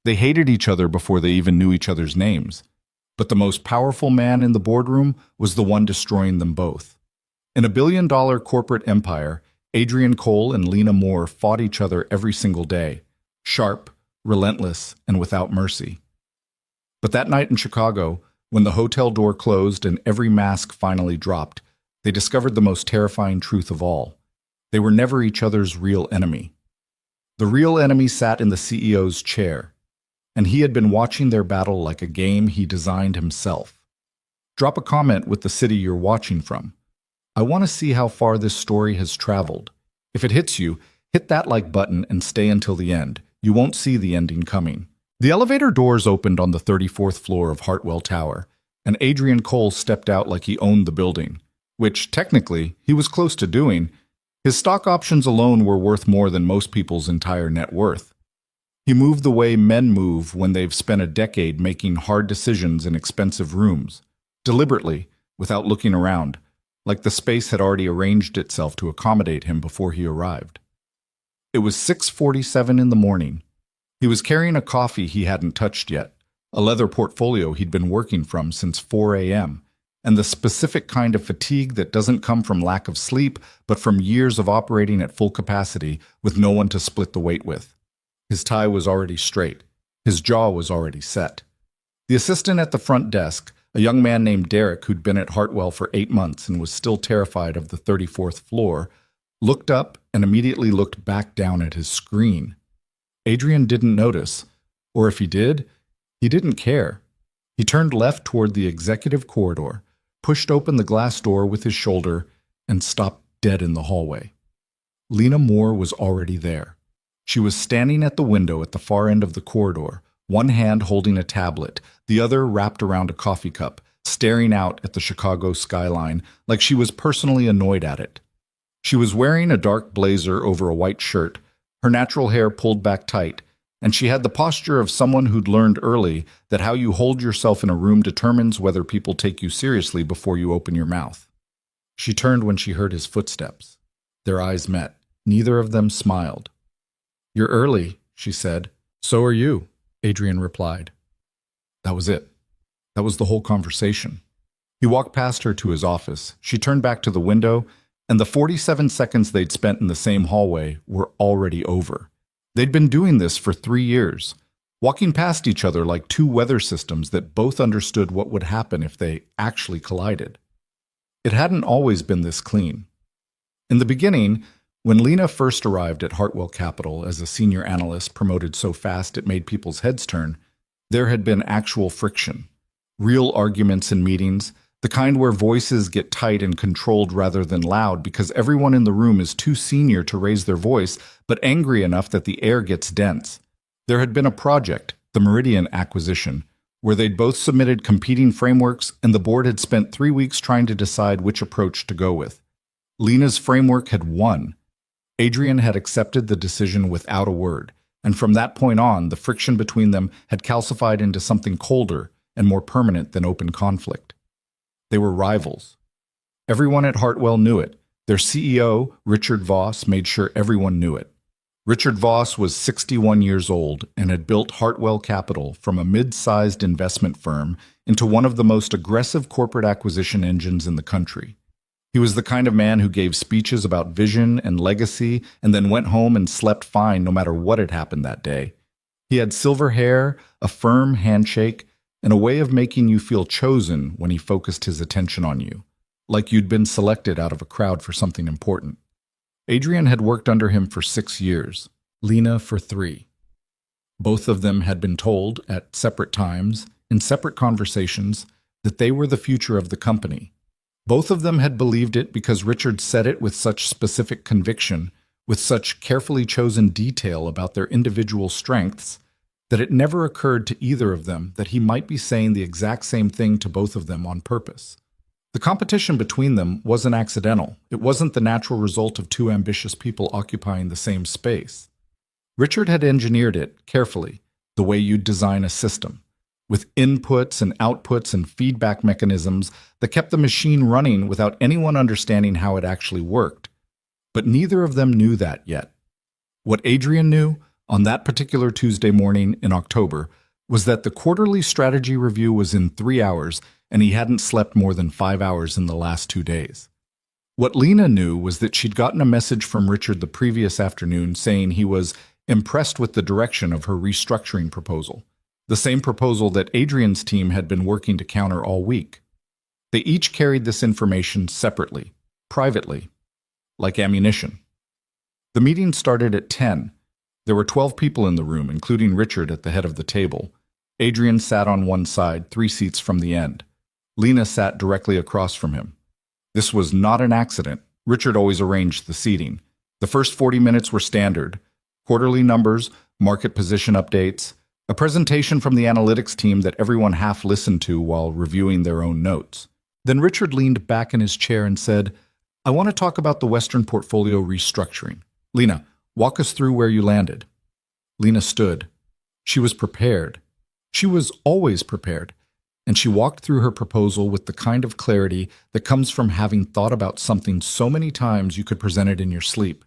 They hated each other before they even knew each other's names. But the most powerful man in the boardroom was the one destroying them both. In a billion-dollar corporate empire, Adrian Cole and Lena Moore fought each other every single day, sharp, relentless, and without mercy. But that night in Chicago, when the hotel door closed and every mask finally dropped, they discovered the most terrifying truth of all. They were never each other's real enemy. The real enemy sat in the CEO's chair, and he had been watching their battle like a game he designed himself. Drop a comment with the city you're watching from. I want to see how far this story has traveled. If it hits you, hit that like button and stay until the end. You won't see the ending coming. The elevator doors opened on the 34th floor of Hartwell Tower, and Adrian Cole stepped out like he owned the building, which, technically, he was close to doing. His stock options alone were worth more than most people's entire net worth. He moved the way men move when they've spent a decade making hard decisions in expensive rooms, deliberately, without looking around, like the space had already arranged itself to accommodate him before he arrived. It was 6:47 in the morning. He was carrying a coffee he hadn't touched yet, a leather portfolio he'd been working from since 4 a.m., and the specific kind of fatigue that doesn't come from lack of sleep, but from years of operating at full capacity with no one to split the weight with. His tie was already straight. His jaw was already set. The assistant at the front desk, a young man named Derek who'd been at Hartwell for 8 months and was still terrified of the 34th floor, looked up and immediately looked back down at his screen. Adrian didn't notice, or if he did, he didn't care. He turned left toward the executive corridor, pushed open the glass door with his shoulder, and stopped dead in the hallway. Lena Moore was already there. She was standing at the window at the far end of the corridor, one hand holding a tablet, the other wrapped around a coffee cup, staring out at the Chicago skyline like she was personally annoyed at it. She was wearing a dark blazer over a white shirt, her natural hair pulled back tight, and she had the posture of someone who'd learned early that how you hold yourself in a room determines whether people take you seriously before you open your mouth. She turned when she heard his footsteps. Their eyes met. Neither of them smiled. "You're early," she said. "So are you," Adrian replied. That was it. That was the whole conversation. He walked past her to his office. She turned back to the window, and the 47 seconds they'd spent in the same hallway were already over. They'd been doing this for 3 years, walking past each other like two weather systems that both understood what would happen if they actually collided. It hadn't always been this clean. In the beginning, when Lena first arrived at Hartwell Capital as a senior analyst promoted so fast it made people's heads turn, there had been actual friction. Real arguments in meetings, the kind where voices get tight and controlled rather than loud because everyone in the room is too senior to raise their voice, but angry enough that the air gets dense. There had been a project, the Meridian acquisition, where they'd both submitted competing frameworks and the board had spent 3 weeks trying to decide which approach to go with. Lena's framework had won. Adrian had accepted the decision without a word, and from that point on, the friction between them had calcified into something colder and more permanent than open conflict. They were rivals. Everyone at Hartwell knew it. Their CEO, Richard Voss, made sure everyone knew it. Richard Voss was 61 years old and had built Hartwell Capital from a mid-sized investment firm into one of the most aggressive corporate acquisition engines in the country. He was the kind of man who gave speeches about vision and legacy and then went home and slept fine no matter what had happened that day. He had silver hair, a firm handshake, and a way of making you feel chosen when he focused his attention on you, like you'd been selected out of a crowd for something important. Adrian had worked under him for 6 years, Lena for 3. Both of them had been told, at separate times, in separate conversations, that they were the future of the company. Both of them had believed it because Richard said it with such specific conviction, with such carefully chosen detail about their individual strengths, that it never occurred to either of them that he might be saying the exact same thing to both of them on purpose. The competition between them wasn't accidental. It wasn't the natural result of two ambitious people occupying the same space. Richard had engineered it carefully, the way you'd design a system, with inputs and outputs and feedback mechanisms that kept the machine running without anyone understanding how it actually worked. But neither of them knew that yet. What Adrian knew on that particular Tuesday morning in October was that the quarterly strategy review was in 3 hours and he hadn't slept more than 5 hours in the last 2 days. What Lena knew was that she'd gotten a message from Richard the previous afternoon saying he was impressed with the direction of her restructuring proposal, the same proposal that Adrian's team had been working to counter all week. They each carried this information separately, privately, like ammunition. The meeting started at 10. There were 12 people in the room, including Richard at the head of the table. Adrian sat on one side, 3 seats from the end. Lena sat directly across from him. This was not an accident. Richard always arranged the seating. The first 40 minutes were standard. Quarterly numbers, market position updates, a presentation from the analytics team that everyone half listened to while reviewing their own notes. Then Richard leaned back in his chair and said, "I want to talk about the Western portfolio restructuring. Lena, walk us through where you landed." Lena stood. She was prepared. She was always prepared. And she walked through her proposal with the kind of clarity that comes from having thought about something so many times you could present it in your sleep.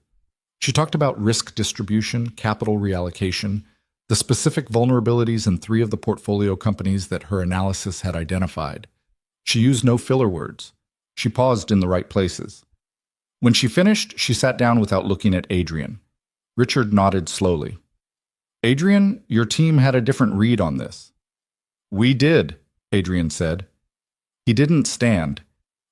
She talked about risk distribution, capital reallocation, the specific vulnerabilities in 3 of the portfolio companies that her analysis had identified. She used no filler words. She paused in the right places. When she finished, she sat down without looking at Adrian. Richard nodded slowly. "Adrian, your team had a different read on this." "We did," Adrian said. He didn't stand.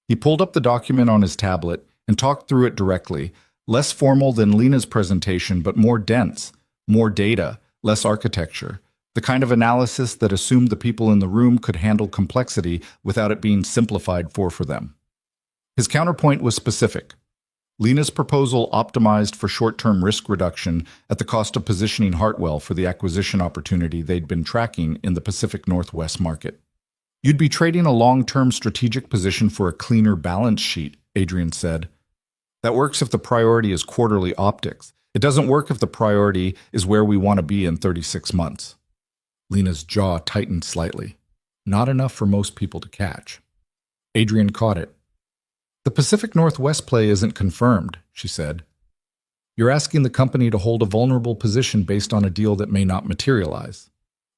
He pulled up the document on his tablet and talked through it directly, less formal than Lena's presentation, but more dense, more data, less architecture, the kind of analysis that assumed the people in the room could handle complexity without it being simplified for them. His counterpoint was specific. Lena's proposal optimized for short-term risk reduction at the cost of positioning Hartwell for the acquisition opportunity they'd been tracking in the Pacific Northwest market. "You'd be trading a long-term strategic position for a cleaner balance sheet," Adrian said. "That works if the priority is quarterly optics. It doesn't work if the priority is where we want to be in 36 months. Lena's jaw tightened slightly. Not enough for most people to catch. Adrian caught it. "The Pacific Northwest play isn't confirmed," she said. "You're asking the company to hold a vulnerable position based on a deal that may not materialize.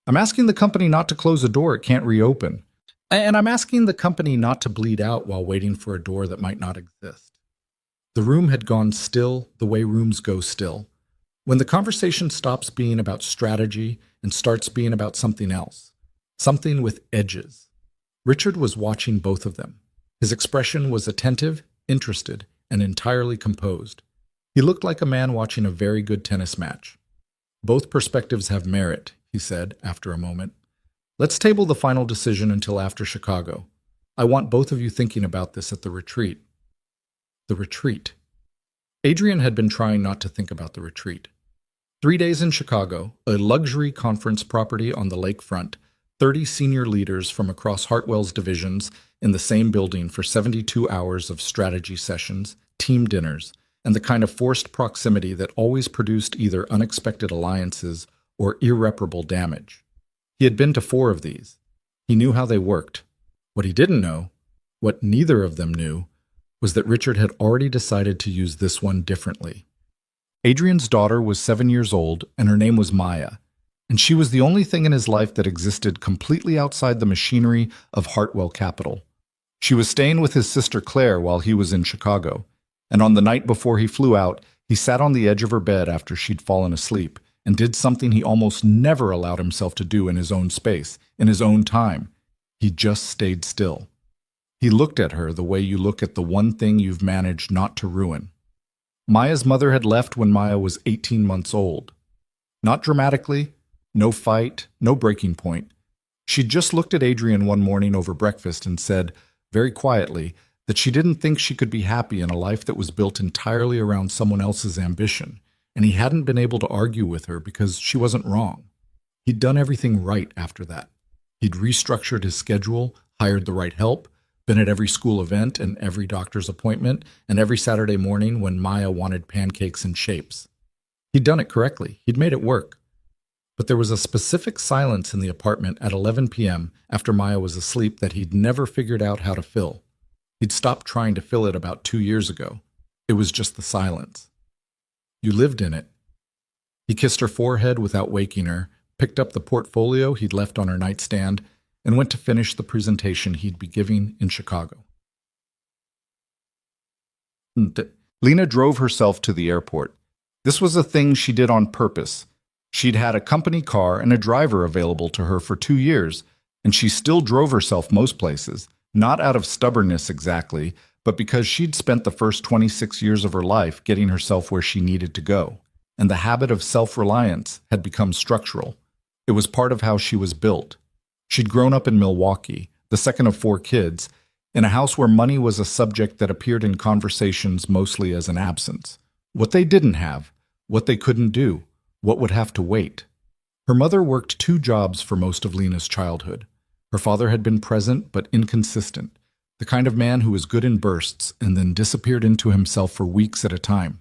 I'm asking the company not to close a door it can't reopen. And I'm asking the company not to bleed out while waiting for a door that might not exist." The room had gone still the way rooms go still, when the conversation stops being about strategy and starts being about something else, something with edges. Richard was watching both of them. His expression was attentive, interested, and entirely composed. He looked like a man watching a very good tennis match. "Both perspectives have merit," he said after a moment. "Let's table the final decision until after Chicago. I want both of you thinking about this at the retreat." The retreat. Adrian had been trying not to think about the retreat. 3 days in Chicago, a luxury conference property on the lakefront, 30 senior leaders from across Hartwell's divisions in the same building for 72 hours of strategy sessions, team dinners, and the kind of forced proximity that always produced either unexpected alliances or irreparable damage. He had been to 4 of these. He knew how they worked. What he didn't know, what neither of them knew, was that Richard had already decided to use this one differently. Adrian's daughter was 7 years old, and her name was Maya, and she was the only thing in his life that existed completely outside the machinery of Hartwell Capital. She was staying with his sister Claire while he was in Chicago, and on the night before he flew out, he sat on the edge of her bed after she'd fallen asleep and did something he almost never allowed himself to do in his own space, in his own time. He just stayed still. He looked at her the way you look at the one thing you've managed not to ruin. Maya's mother had left when Maya was 18 months old. Not dramatically, no fight, no breaking point. She'd just looked at Adrian one morning over breakfast and said, very quietly, that she didn't think she could be happy in a life that was built entirely around someone else's ambition, and he hadn't been able to argue with her because she wasn't wrong. He'd done everything right after that. He'd restructured his schedule, hired the right help, been at every school event and every doctor's appointment, and every Saturday morning when Maya wanted pancakes and shapes. He'd done it correctly. He'd made it work. But there was a specific silence in the apartment at 11 p.m. after Maya was asleep that he'd never figured out how to fill. He'd stopped trying to fill it about 2 years ago. It was just the silence. You lived in it. He kissed her forehead without waking her, picked up the portfolio he'd left on her nightstand, and went to finish the presentation he'd be giving in Chicago. Lena drove herself to the airport. This was a thing she did on purpose. She'd had a company car and a driver available to her for 2 years, and she still drove herself most places, not out of stubbornness exactly, but because she'd spent the first 26 years of her life getting herself where she needed to go, and the habit of self-reliance had become structural. It was part of how she was built. She'd grown up in Milwaukee, the second of 4 kids, in a house where money was a subject that appeared in conversations mostly as an absence. What they didn't have, what they couldn't do, what would have to wait. Her mother worked 2 jobs for most of Lena's childhood. Her father had been present but inconsistent, the kind of man who was good in bursts and then disappeared into himself for weeks at a time.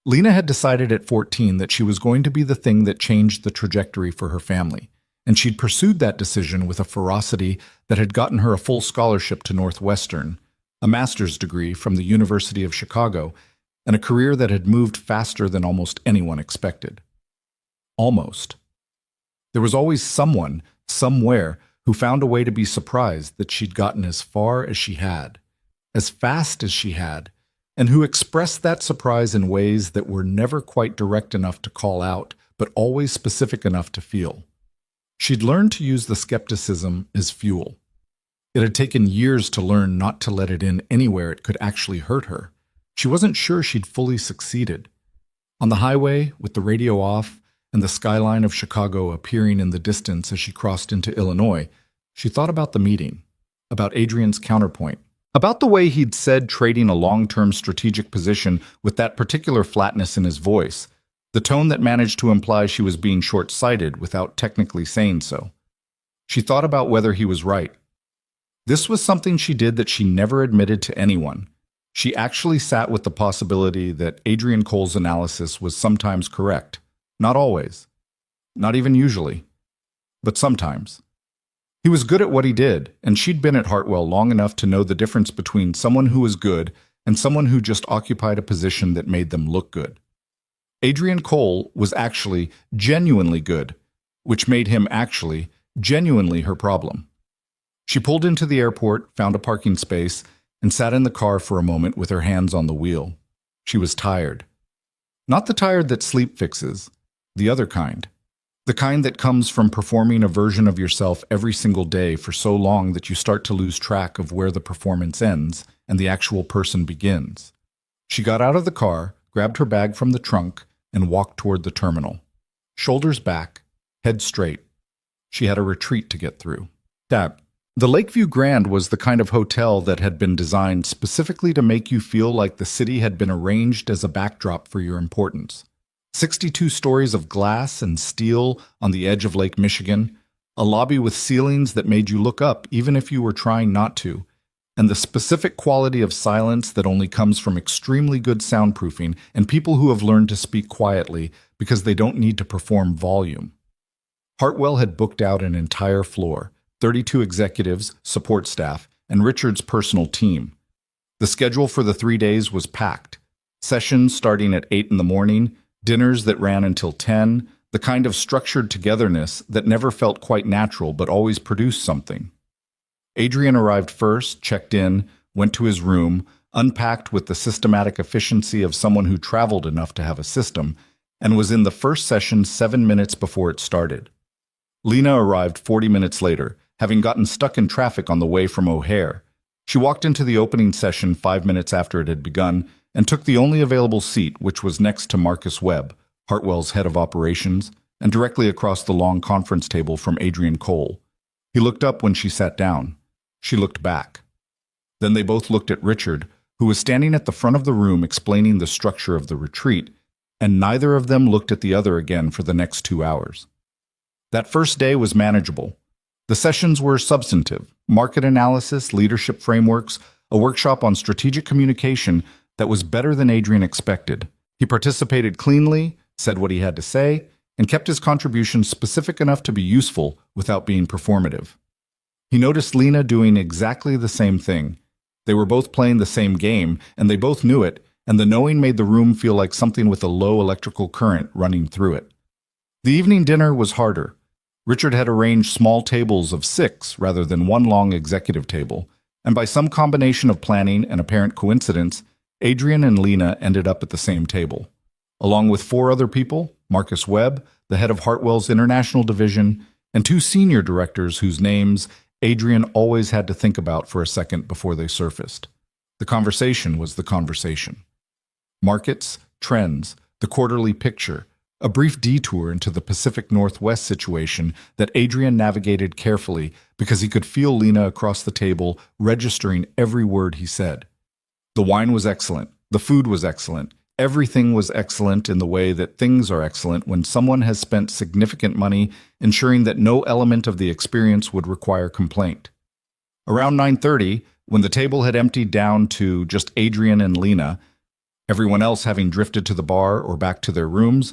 Lena had decided at 14 that she was going to be the thing that changed the trajectory for her family, and she'd pursued that decision with a ferocity that had gotten her a full scholarship to Northwestern, a master's degree from the University of Chicago, and a career that had moved faster than almost anyone expected. Almost. There was always someone, somewhere, who found a way to be surprised that she'd gotten as far as she had, as fast as she had, and who expressed that surprise in ways that were never quite direct enough to call out, but always specific enough to feel. She'd learned to use the skepticism as fuel. It had taken years to learn not to let it in anywhere it could actually hurt her. She wasn't sure she'd fully succeeded. On the highway, with the radio off and the skyline of Chicago appearing in the distance as she crossed into Illinois, she thought about the meeting, about Adrian's counterpoint, about the way he'd said trading a long-term strategic position with that particular flatness in his voice, the tone that managed to imply she was being short-sighted without technically saying so. She thought about whether he was right. This was something she did that she never admitted to anyone. She actually sat with the possibility that Adrian Cole's analysis was sometimes correct. Not always. Not even usually. But sometimes. He was good at what he did, and she'd been at Hartwell long enough to know the difference between someone who was good and someone who just occupied a position that made them look good. Adrian Cole was actually genuinely good, which made him actually genuinely her problem. She pulled into the airport, found a parking space, and sat in the car for a moment with her hands on the wheel. She was tired. Not the tired that sleep fixes, the other kind. The kind that comes from performing a version of yourself every single day for so long that you start to lose track of where the performance ends and the actual person begins. She got out of the car, grabbed her bag from the trunk, and walked toward the terminal. Shoulders back, head straight. She had a retreat to get through. The Lakeview Grand was the kind of hotel that had been designed specifically to make you feel like the city had been arranged as a backdrop for your importance. 62 stories of glass and steel on the edge of Lake Michigan, a lobby with ceilings that made you look up even if you were trying not to, and the specific quality of silence that only comes from extremely good soundproofing and people who have learned to speak quietly because they don't need to perform volume. Hartwell had booked out an entire floor, 32 executives, support staff, and Richard's personal team. The schedule for the 3 days was packed. Sessions starting at 8 in the morning, dinners that ran until 10, the kind of structured togetherness that never felt quite natural but always produced something. Adrian arrived first, checked in, went to his room, unpacked with the systematic efficiency of someone who traveled enough to have a system, and was in the first session 7 minutes before it started. Lena arrived 40 minutes later, having gotten stuck in traffic on the way from O'Hare. She walked into the opening session 5 minutes after it had begun and took the only available seat, which was next to Marcus Webb, Hartwell's head of operations, and directly across the long conference table from Adrian Cole. He looked up when she sat down. She looked back. Then they both looked at Richard, who was standing at the front of the room explaining the structure of the retreat, and neither of them looked at the other again for the next 2 hours. That first day was manageable. The sessions were substantive: market analysis, leadership frameworks, a workshop on strategic communication that was better than Adrian expected. He participated cleanly, said what he had to say, and kept his contributions specific enough to be useful without being performative. He noticed Lena doing exactly the same thing. They were both playing the same game, and they both knew it, and the knowing made the room feel like something with a low electrical current running through it. The evening dinner was harder. Richard had arranged small tables of 6 rather than one long executive table, and by some combination of planning and apparent coincidence, Adrian and Lena ended up at the same table. Along with 4 other people, Marcus Webb, the head of Hartwell's International Division, and 2 senior directors whose names Adrian always had to think about for a second before they surfaced. The conversation was the conversation. Markets, trends, the quarterly picture, a brief detour into the Pacific Northwest situation that Adrian navigated carefully because he could feel Lena across the table registering every word he said. The wine was excellent. The food was excellent. Everything was excellent in the way that things are excellent when someone has spent significant money ensuring that no element of the experience would require complaint. Around 9:30, when the table had emptied down to just Adrian and Lena, everyone else having drifted to the bar or back to their rooms,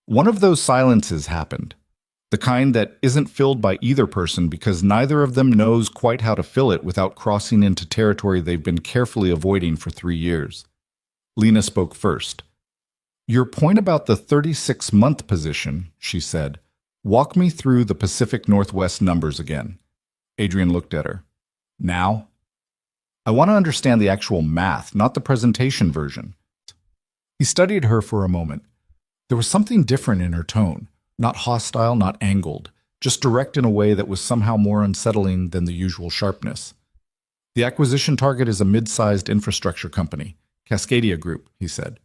one of those silences happened. The kind that isn't filled by either person because neither of them knows quite how to fill it without crossing into territory they've been carefully avoiding for 3 years. Lena spoke first. "Your point about the 36-month position," she said. "Walk me through the Pacific Northwest numbers again." Adrian looked at her. "Now?" "I want to understand the actual math, not the presentation version." He studied her for a moment. There was something different in her tone, not hostile, not angled, just direct in a way that was somehow more unsettling than the usual sharpness. "The acquisition target is a mid-sized infrastructure company, Cascadia Group," he said.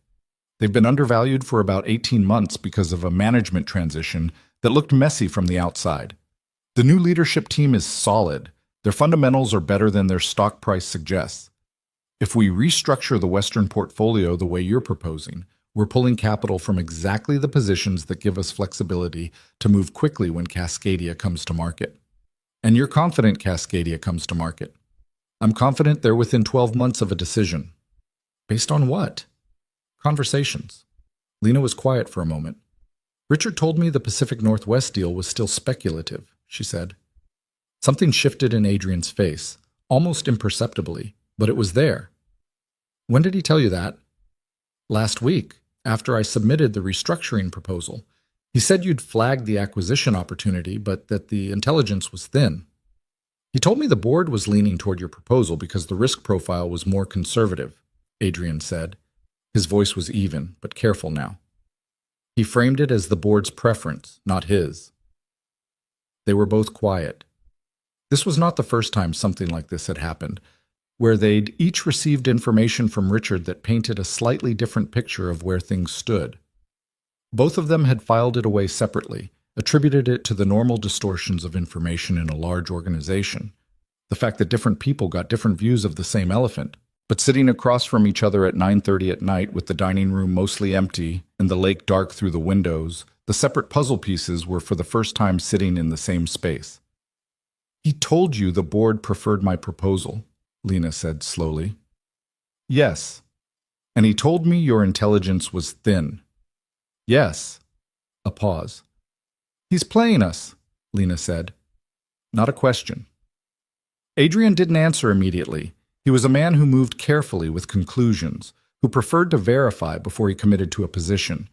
"They've been undervalued for about 18 months because of a management transition that looked messy from the outside. The new leadership team is solid. Their fundamentals are better than their stock price suggests. If we restructure the Western portfolio the way you're proposing, we're pulling capital from exactly the positions that give us flexibility to move quickly when Cascadia comes to market. And you're confident Cascadia comes to market. I'm confident they're within 12 months of a decision." "Based on what?" "Conversations." Lena was quiet for a moment. "Richard told me the Pacific Northwest deal was still speculative," she said. Something shifted in Adrian's face, almost imperceptibly, but it was there. "When did he tell you that?" "Last week, after I submitted the restructuring proposal. He said you'd flagged the acquisition opportunity, but that the intelligence was thin. He told me the board was leaning toward your proposal because the risk profile was more conservative," Adrian said. His voice was even, but careful now. He framed it as the board's preference, not his. They were both quiet. This was not the first time something like this had happened, where they'd each received information from Richard that painted a slightly different picture of where things stood. Both of them had filed it away separately, attributed it to the normal distortions of information in a large organization, the fact that different people got different views of the same elephant. But sitting across from each other at 9:30 at night with the dining room mostly empty and the lake dark through the windows, the separate puzzle pieces were for the first time sitting in the same space. "He told you the board preferred my proposal," Lena said slowly. "Yes. And he told me your intelligence was thin." "Yes." A pause. "He's playing us," Lena said. Not a question. Adrian didn't answer immediately. He was a man who moved carefully with conclusions, who preferred to verify before he committed to a position.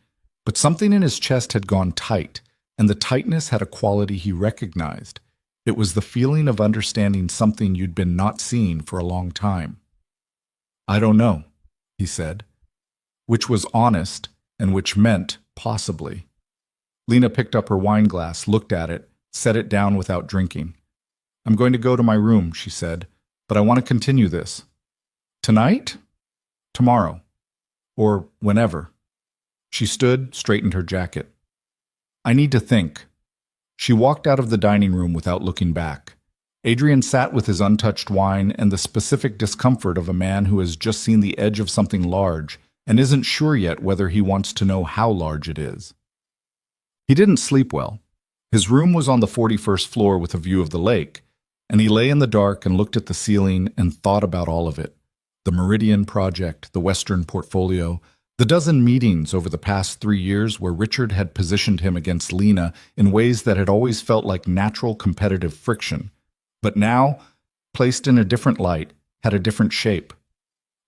But something in his chest had gone tight, and the tightness had a quality he recognized. It was the feeling of understanding something you'd been not seeing for a long time. "I don't know," he said, which was honest and which meant possibly. Lena picked up her wine glass, looked at it, set it down without drinking. "I'm going to go to my room," she said, "but I want to continue this." "Tonight?" "Tomorrow. Or whenever." She stood, straightened her jacket. "I need to think." She walked out of the dining room without looking back. Adrian sat with his untouched wine and the specific discomfort of a man who has just seen the edge of something large and isn't sure yet whether he wants to know how large it is. He didn't sleep well. His room was on the 41st floor with a view of the lake, and he lay in the dark and looked at the ceiling and thought about all of it. The Meridian Project, the Western portfolio, the dozen meetings over the past 3 years where Richard had positioned him against Lena in ways that had always felt like natural competitive friction, but now, placed in a different light, had a different shape.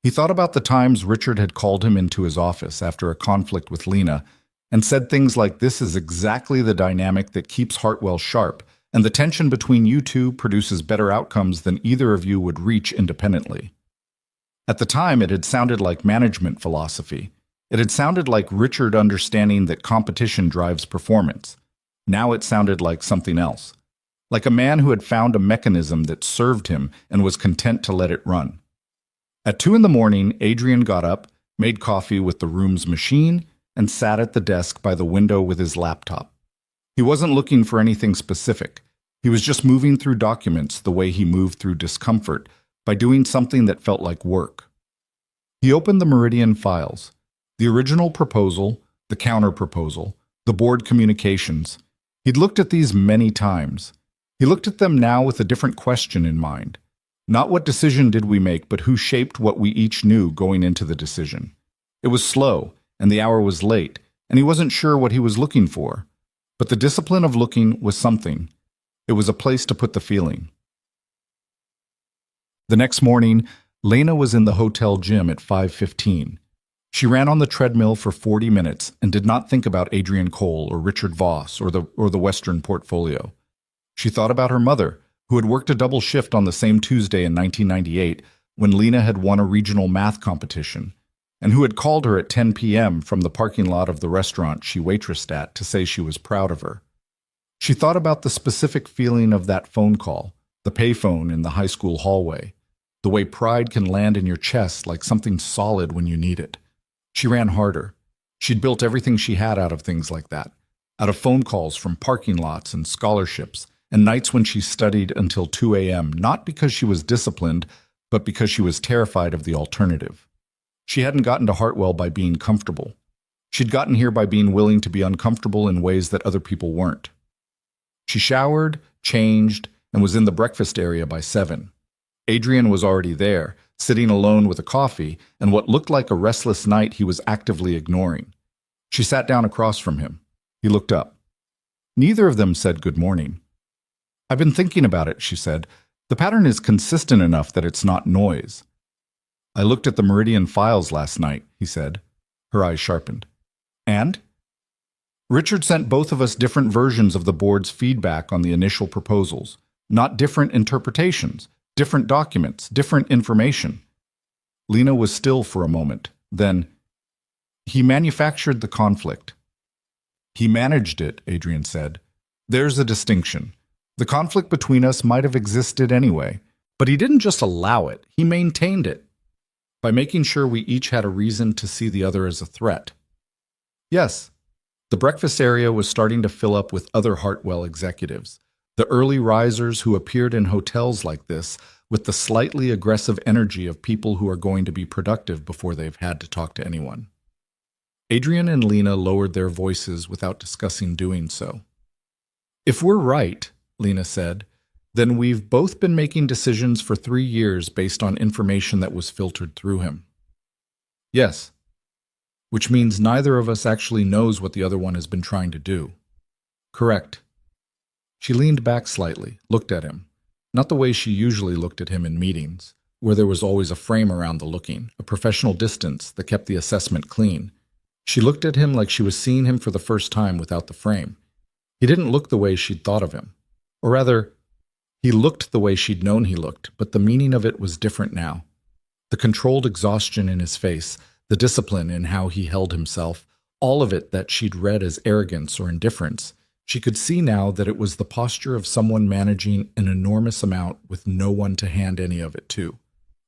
He thought about the times Richard had called him into his office after a conflict with Lena and said things like, "This is exactly the dynamic that keeps Hartwell sharp, and the tension between you two produces better outcomes than either of you would reach independently." At the time, it had sounded like management philosophy. It had sounded like Richard understanding that competition drives performance. Now it sounded like something else. Like a man who had found a mechanism that served him and was content to let it run. At 2 in the morning, Adrian got up, made coffee with the room's machine, and sat at the desk by the window with his laptop. He wasn't looking for anything specific. He was just moving through documents the way he moved through discomfort, by doing something that felt like work. He opened the Meridian files, the original proposal, the counter-proposal, the board communications. He'd looked at these many times. He looked at them now with a different question in mind. Not what decision did we make, but who shaped what we each knew going into the decision. It was slow, and the hour was late, and he wasn't sure what he was looking for. But the discipline of looking was something. It was a place to put the feeling. The next morning, Lena was in the hotel gym at 5:15. She ran on the treadmill for 40 minutes and did not think about Adrian Cole or Richard Voss or the Western portfolio. She thought about her mother, who had worked a double shift on the same Tuesday in 1998 when Lena had won a regional math competition, and who had called her at 10 p.m. from the parking lot of the restaurant she waitressed at to say she was proud of her. She thought about the specific feeling of that phone call, the payphone in the high school hallway, the way pride can land in your chest like something solid when you need it. She ran harder. She'd built everything she had out of things like that, out of phone calls from parking lots and scholarships, and nights when she studied until 2 a.m., not because she was disciplined, but because she was terrified of the alternative. She hadn't gotten to Hartwell by being comfortable. She'd gotten here by being willing to be uncomfortable in ways that other people weren't. She showered, changed, and was in the breakfast area by 7. Adrian was already there, sitting alone with a coffee and what looked like a restless night he was actively ignoring. She sat down across from him. He looked up. Neither of them said good morning. "I've been thinking about it," she said. "The pattern is consistent enough that it's not noise." "I looked at the Meridian files last night," he said. Her eyes sharpened. "And?" "Richard sent both of us different versions of the board's feedback on the initial proposals, not different interpretations, different documents, different information." Lena was still for a moment. Then, "He manufactured the conflict." "He managed it," Adrian said. "There's a distinction. The conflict between us might have existed anyway, but he didn't just allow it, he maintained it, by making sure we each had a reason to see the other as a threat." Yes, the breakfast area was starting to fill up with other Hartwell executives, the early risers who appeared in hotels like this with the slightly aggressive energy of people who are going to be productive before they've had to talk to anyone. Adrian and Lena lowered their voices without discussing doing so. "If we're right," Lena said, "then we've both been making decisions for 3 years based on information that was filtered through him." "Yes. Which means neither of us actually knows what the other one has been trying to do." "Correct." She leaned back slightly, looked at him, not the way she usually looked at him in meetings, where there was always a frame around the looking, a professional distance that kept the assessment clean. She looked at him like she was seeing him for the first time without the frame. He didn't look the way she'd thought of him. Or rather, he looked the way she'd known he looked, but the meaning of it was different now. The controlled exhaustion in his face, the discipline in how he held himself, all of it that she'd read as arrogance or indifference, she could see now that it was the posture of someone managing an enormous amount with no one to hand any of it to.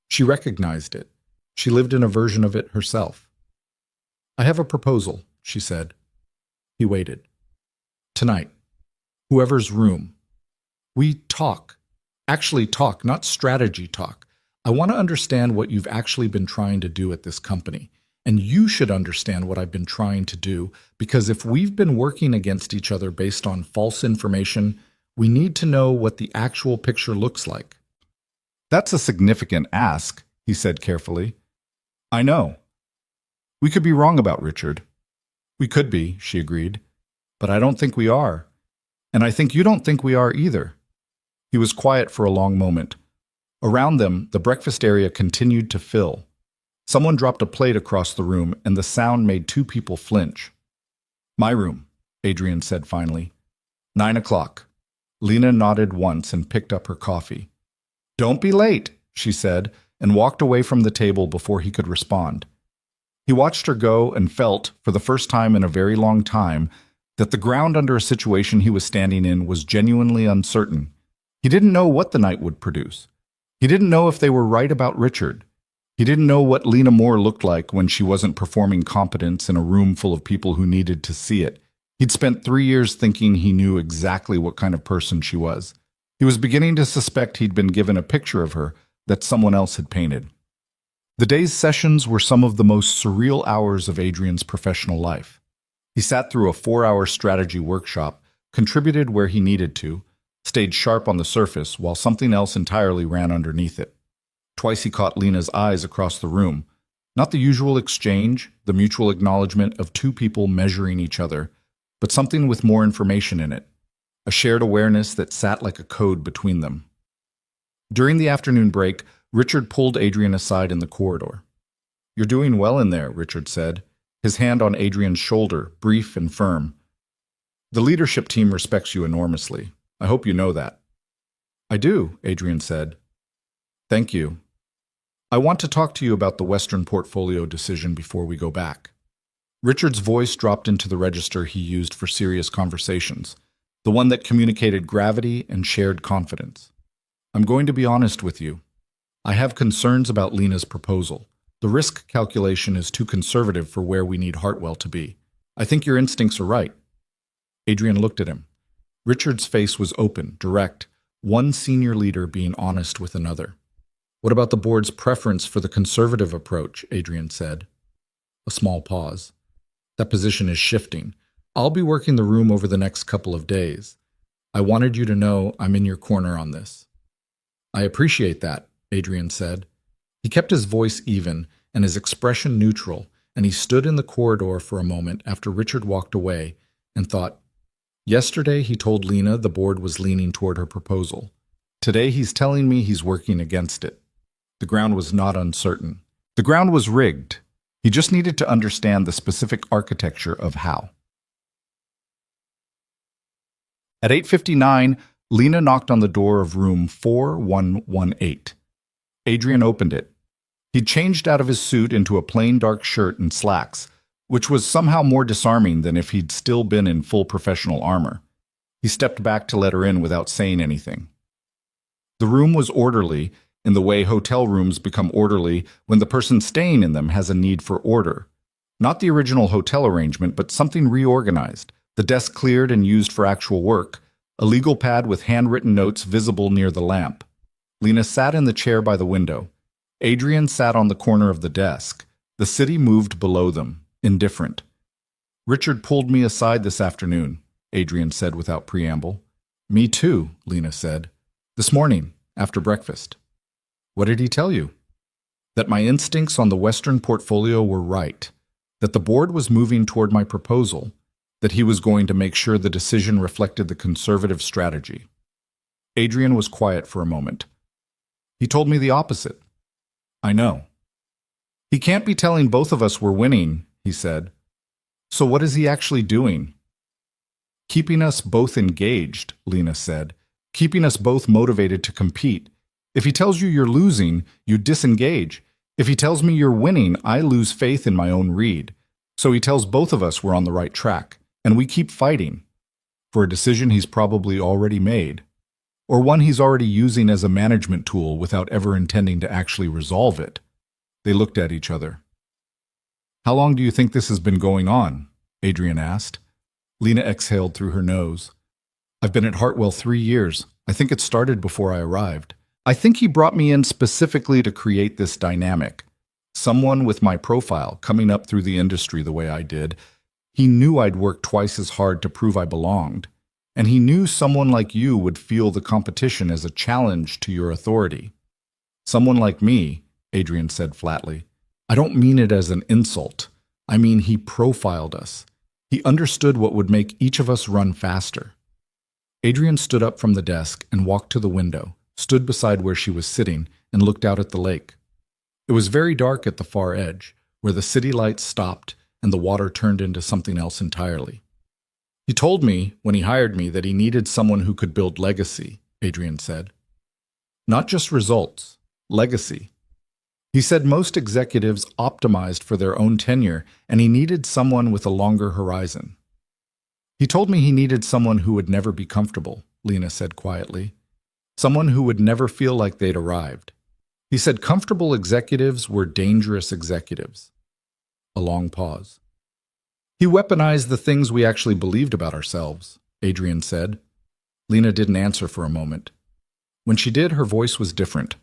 She recognized it. She lived in a version of it herself. "I have a proposal," she said. He waited. "Tonight. Whoever's room. We talk. Actually talk, not strategy talk. I want to understand what you've actually been trying to do at this company. And you should understand what I've been trying to do, because if we've been working against each other based on false information, we need to know what the actual picture looks like." "That's a significant ask," he said carefully. "I know. We could be wrong about Richard." "We could be," she agreed. "But I don't think we are. And I think you don't think we are either." He was quiet for a long moment. Around them, the breakfast area continued to fill. Someone dropped a plate across the room, and the sound made 2 people flinch. My room, Adrian said finally. 9 o'clock. Lena nodded once and picked up her coffee. Don't be late, she said, and walked away from the table before he could respond. He watched her go and felt, for the first time in a very long time, that the ground under a situation he was standing in was genuinely uncertain. He didn't know what the night would produce. He didn't know if they were right about Richard. He didn't know what Lena Moore looked like when she wasn't performing competence in a room full of people who needed to see it. He'd spent 3 years thinking he knew exactly what kind of person she was. He was beginning to suspect he'd been given a picture of her that someone else had painted. The day's sessions were some of the most surreal hours of Adrian's professional life. He sat through a 4-hour strategy workshop, contributed where he needed to, stayed sharp on the surface while something else entirely ran underneath it. Twice he caught Lena's eyes across the room. Not the usual exchange, the mutual acknowledgement of two people measuring each other, but something with more information in it, a shared awareness that sat like a code between them. During the afternoon break, Richard pulled Adrian aside in the corridor. "You're doing well in there," Richard said, his hand on Adrian's shoulder, brief and firm. "The leadership team respects you enormously. I hope you know that." "I do," Adrian said. "Thank you. I want to talk to you about the Western portfolio decision before we go back." Richard's voice dropped into the register he used for serious conversations, the one that communicated gravity and shared confidence. "I'm going to be honest with you. I have concerns about Lena's proposal. The risk calculation is too conservative for where we need Hartwell to be. I think your instincts are right." Adrian looked at him. Richard's face was open, direct, one senior leader being honest with another. "What about the board's preference for the conservative approach?" Adrian said. A small pause. "That position is shifting. I'll be working the room over the next couple of days. I wanted you to know I'm in your corner on this." "I appreciate that," Adrian said. He kept his voice even and his expression neutral, and he stood in the corridor for a moment after Richard walked away and thought, yesterday he told Lena the board was leaning toward her proposal. Today he's telling me he's working against it. The ground was not uncertain. The ground was rigged. He just needed to understand the specific architecture of how. At 8:59, Lena knocked on the door of room 4118. Adrian opened it. He'd changed out of his suit into a plain dark shirt and slacks, which was somehow more disarming than if he'd still been in full professional armor. He stepped back to let her in without saying anything. The room was orderly, in the way hotel rooms become orderly when the person staying in them has a need for order. Not the original hotel arrangement, but something reorganized, the desk cleared and used for actual work, a legal pad with handwritten notes visible near the lamp. Lena sat in the chair by the window. Adrian sat on the corner of the desk. The city moved below them, indifferent. "Richard pulled me aside this afternoon," Adrian said without preamble. "Me too," Lena said. "This morning, after breakfast." "What did he tell you?" "That my instincts on the Western portfolio were right, that the board was moving toward my proposal, that he was going to make sure the decision reflected the conservative strategy." Adrian was quiet for a moment. "He told me the opposite." "I know." "He can't be telling both of us we're winning," he said. "So what is he actually doing?" "Keeping us both engaged," Lena said. "Keeping us both motivated to compete. If he tells you you're losing, you disengage. If he tells me you're winning, I lose faith in my own read. So he tells both of us we're on the right track, and we keep fighting for a decision he's probably already made, or one he's already using as a management tool without ever intending to actually resolve it." They looked at each other. "How long do you think this has been going on?" Adrian asked. Lena exhaled through her nose. "I've been at Hartwell 3 years. I think it started before I arrived. I think he brought me in specifically to create this dynamic. Someone with my profile, coming up through the industry the way I did. He knew I'd worked twice as hard to prove I belonged. And he knew someone like you would feel the competition as a challenge to your authority." "Someone like me," Adrian said flatly. "I don't mean it as an insult. I mean he profiled us. He understood what would make each of us run faster." Adrian stood up from the desk and walked to the window, stood beside where she was sitting, and looked out at the lake. It was very dark at the far edge, where the city lights stopped and the water turned into something else entirely. He told me, when he hired me, that he needed someone who could build legacy, Adrian said. Not just results, legacy. He said most executives optimized for their own tenure, and he needed someone with a longer horizon. He told me he needed someone who would never be comfortable, Lena said quietly. Someone who would never feel like they'd arrived. He said comfortable executives were dangerous executives. A long pause. He weaponized the things we actually believed about ourselves, Adrian said. Lena didn't answer for a moment. When she did, her voice was different.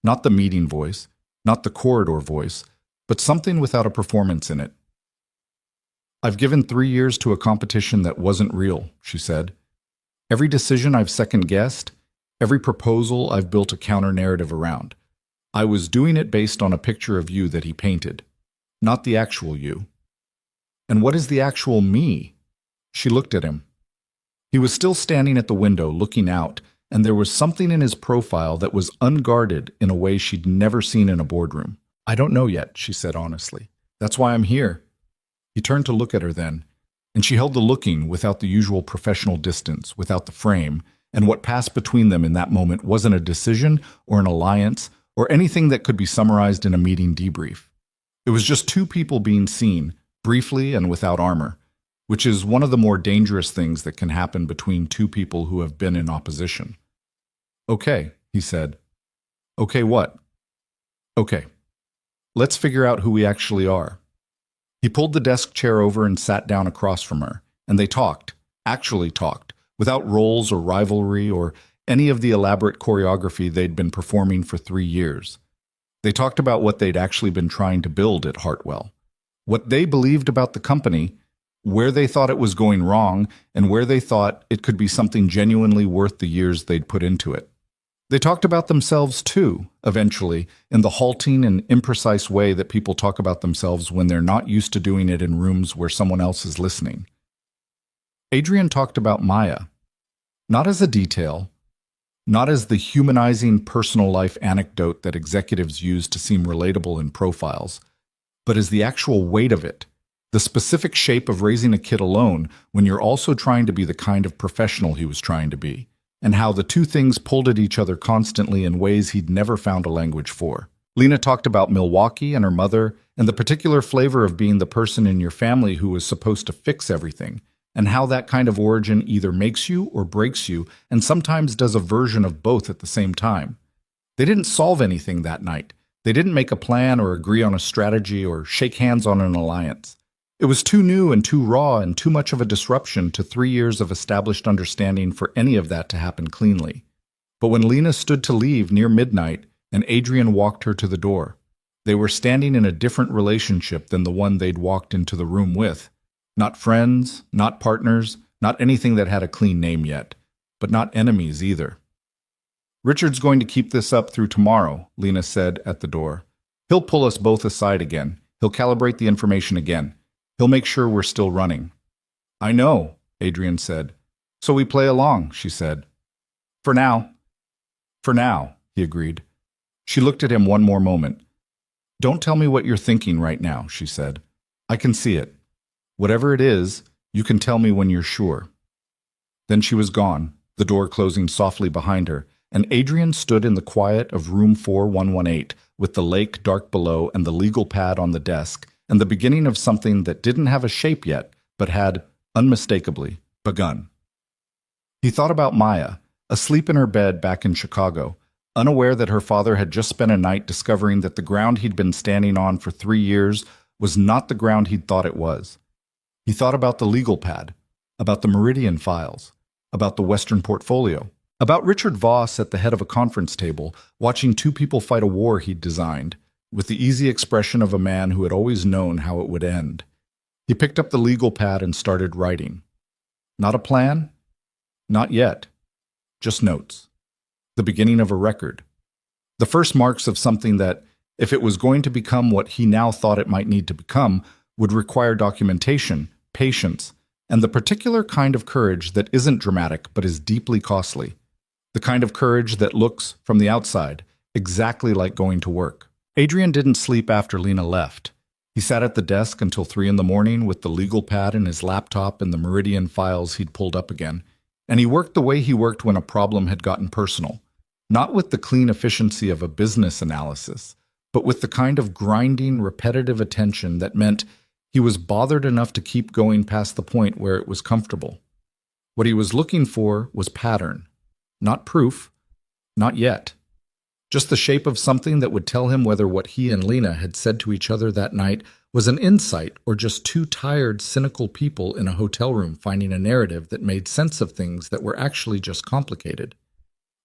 Not the meeting voice, not the corridor voice, but something without a performance in it. I've given 3 years to a competition that wasn't real, she said. Every decision I've second-guessed, every proposal I've built a counter-narrative around. I was doing it based on a picture of you that he painted, not the actual you. And what is the actual me? She looked at him. He was still standing at the window, looking out, and there was something in his profile that was unguarded in a way she'd never seen in a boardroom. I don't know yet, she said honestly. That's why I'm here. He turned to look at her then, and she held the looking without the usual professional distance, without the frame, and what passed between them in that moment wasn't a decision or an alliance or anything that could be summarized in a meeting debrief. It was just two people being seen, briefly and without armor, which is one of the more dangerous things that can happen between two people who have been in opposition. Okay, he said. Okay, what? Okay. Let's figure out who we actually are. He pulled the desk chair over and sat down across from her, and they talked, actually talked, without roles or rivalry or any of the elaborate choreography they'd been performing for 3 years. They talked about what they'd actually been trying to build at Hartwell, what they believed about the company, where they thought it was going wrong, and where they thought it could be something genuinely worth the years they'd put into it. They talked about themselves too, eventually, in the halting and imprecise way that people talk about themselves when they're not used to doing it in rooms where someone else is listening. Adrian talked about Maya, not as a detail, not as the humanizing personal life anecdote that executives use to seem relatable in profiles, but as the actual weight of it, the specific shape of raising a kid alone when you're also trying to be the kind of professional he was trying to be, and how the two things pulled at each other constantly in ways he'd never found a language for. Lena talked about Milwaukee and her mother, and the particular flavor of being the person in your family who was supposed to fix everything, and how that kind of origin either makes you or breaks you, and sometimes does a version of both at the same time. They didn't solve anything that night. They didn't make a plan or agree on a strategy or shake hands on an alliance. It was too new and too raw and too much of a disruption to 3 years of established understanding for any of that to happen cleanly. But when Lena stood to leave near midnight and Adrian walked her to the door, they were standing in a different relationship than the one they'd walked into the room with. Not friends, not partners, not anything that had a clean name yet, but not enemies either. Richard's going to keep this up through tomorrow, Lena said at the door. He'll pull us both aside again. He'll calibrate the information again. He'll make sure we're still running. I know, Adrian said. So we play along, she said. For now. For now, he agreed. She looked at him one more moment. Don't tell me what you're thinking right now, she said. I can see it. Whatever it is, you can tell me when you're sure. Then she was gone, the door closing softly behind her, and Adrian stood in the quiet of room 4118 with the lake dark below and the legal pad on the desk, and the beginning of something that didn't have a shape yet, but had, unmistakably, begun. He thought about Maya, asleep in her bed back in Chicago, unaware that her father had just spent a night discovering that the ground he'd been standing on for 3 years was not the ground he'd thought it was. He thought about the legal pad, about the Meridian files, about the Western portfolio, about Richard Voss at the head of a conference table, watching two people fight a war he'd designed, with the easy expression of a man who had always known how it would end. He picked up the legal pad and started writing. Not a plan? Not yet. Just notes. The beginning of a record. The first marks of something that, if it was going to become what he now thought it might need to become, would require documentation, patience, and the particular kind of courage that isn't dramatic but is deeply costly. The kind of courage that looks, from the outside, exactly like going to work. Adrian didn't sleep after Lena left. He He sat at the desk until 3 in the morning with the legal pad and his laptop and the Meridian files he'd pulled up again, and he worked the way he worked when a problem had gotten personal, not with the clean efficiency of a business analysis, but with the kind of grinding, repetitive attention that meant he was bothered enough to keep going past the point where it was comfortable. What he was looking for was pattern, not proof, not yet. Just the shape of something that would tell him whether what he and Lena had said to each other that night was an insight or just two tired, cynical people in a hotel room finding a narrative that made sense of things that were actually just complicated.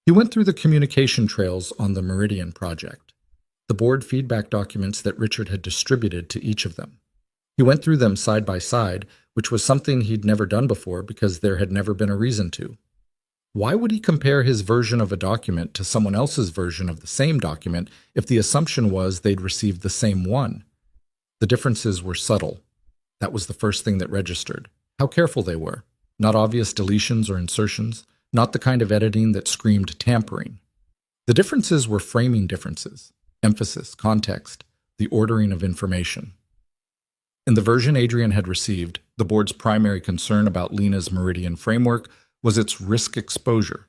He went through the communication trails on the Meridian project, the board feedback documents that Richard had distributed to each of them. He went through them side by side, which was something he'd never done before because there had never been a reason to. Why would he compare his version of a document to someone else's version of the same document if the assumption was they'd received the same one? The differences were subtle. That was the first thing that registered. How careful they were. Not obvious deletions or insertions, not the kind of editing that screamed tampering. The differences were framing differences, emphasis, context, the ordering of information. In the version Adrian had received, the board's primary concern about Lena's Meridian framework was its risk exposure.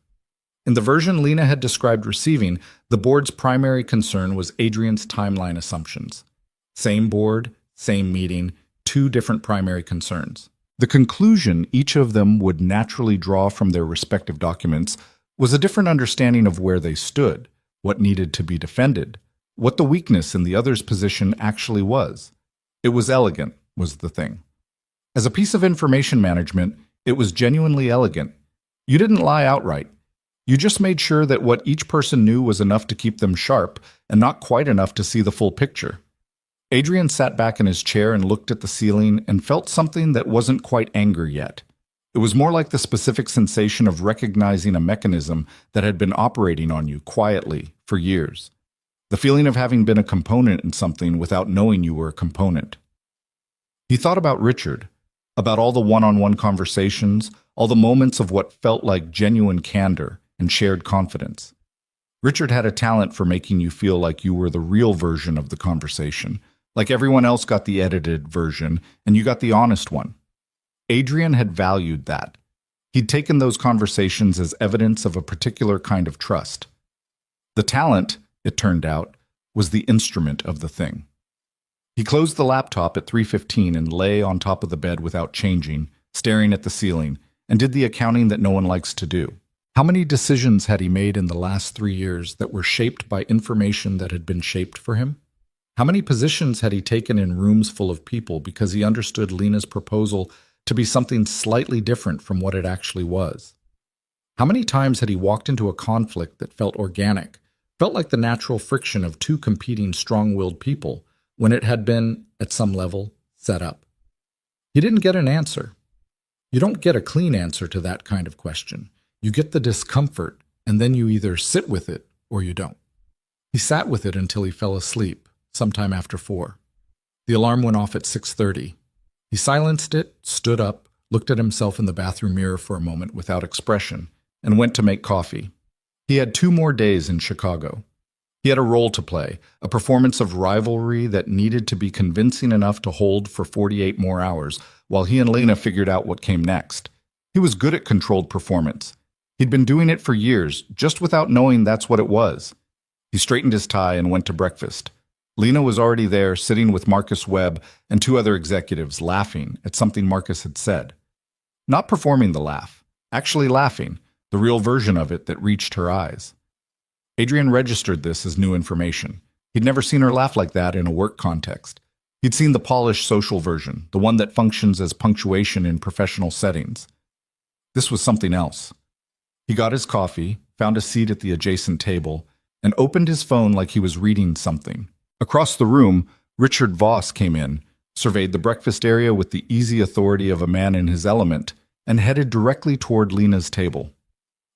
In the version Lena had described receiving, the board's primary concern was Adrian's timeline assumptions. Same board, same meeting, two different primary concerns. The conclusion each of them would naturally draw from their respective documents was a different understanding of where they stood, what needed to be defended, what the weakness in the other's position actually was. It was elegant, was the thing. As a piece of information management, it was genuinely elegant. You didn't lie outright. You just made sure that what each person knew was enough to keep them sharp and not quite enough to see the full picture. Adrian sat back in his chair and looked at the ceiling and felt something that wasn't quite anger yet. It was more like the specific sensation of recognizing a mechanism that had been operating on you quietly for years. The feeling of having been a component in something without knowing you were a component. He thought about Richard, about all the one-on-one conversations, all the moments of what felt like genuine candor and shared confidence. Richard had a talent for making you feel like you were the real version of the conversation, like everyone else got the edited version and you got the honest one. Adrian had valued that. He'd taken those conversations as evidence of a particular kind of trust. The talent, it turned out, was the instrument of the thing. He closed the laptop at 3:15 and lay on top of the bed without changing, staring at the ceiling, and did the accounting that no one likes to do. How many decisions had he made in the last 3 years that were shaped by information that had been shaped for him? How many positions had he taken in rooms full of people because he understood Lena's proposal to be something slightly different from what it actually was? How many times had he walked into a conflict that felt organic, felt like the natural friction of two competing strong-willed people, when it had been, at some level, set up? He didn't get an answer. You don't get a clean answer to that kind of question. You get the discomfort, and then you either sit with it or you don't. He sat with it until he fell asleep, sometime after 4. The alarm went off at 6:30. He silenced it, stood up, looked at himself in the bathroom mirror for a moment without expression, and went to make coffee. He had 2 more days in Chicago. He had a role to play, a performance of rivalry that needed to be convincing enough to hold for 48 more hours, while he and Lena figured out what came next. He was good at controlled performance. He'd been doing it for years, just without knowing that's what it was. He straightened his tie and went to breakfast. Lena was already there, sitting with Marcus Webb and 2 other executives, laughing at something Marcus had said. Not performing the laugh, actually laughing, the real version of it that reached her eyes. Adrian registered this as new information. He'd never seen her laugh like that in a work context. He'd seen the polished social version, the one that functions as punctuation in professional settings. This was something else. He got his coffee, found a seat at the adjacent table, and opened his phone like he was reading something. Across the room, Richard Voss came in, surveyed the breakfast area with the easy authority of a man in his element, and headed directly toward Lena's table.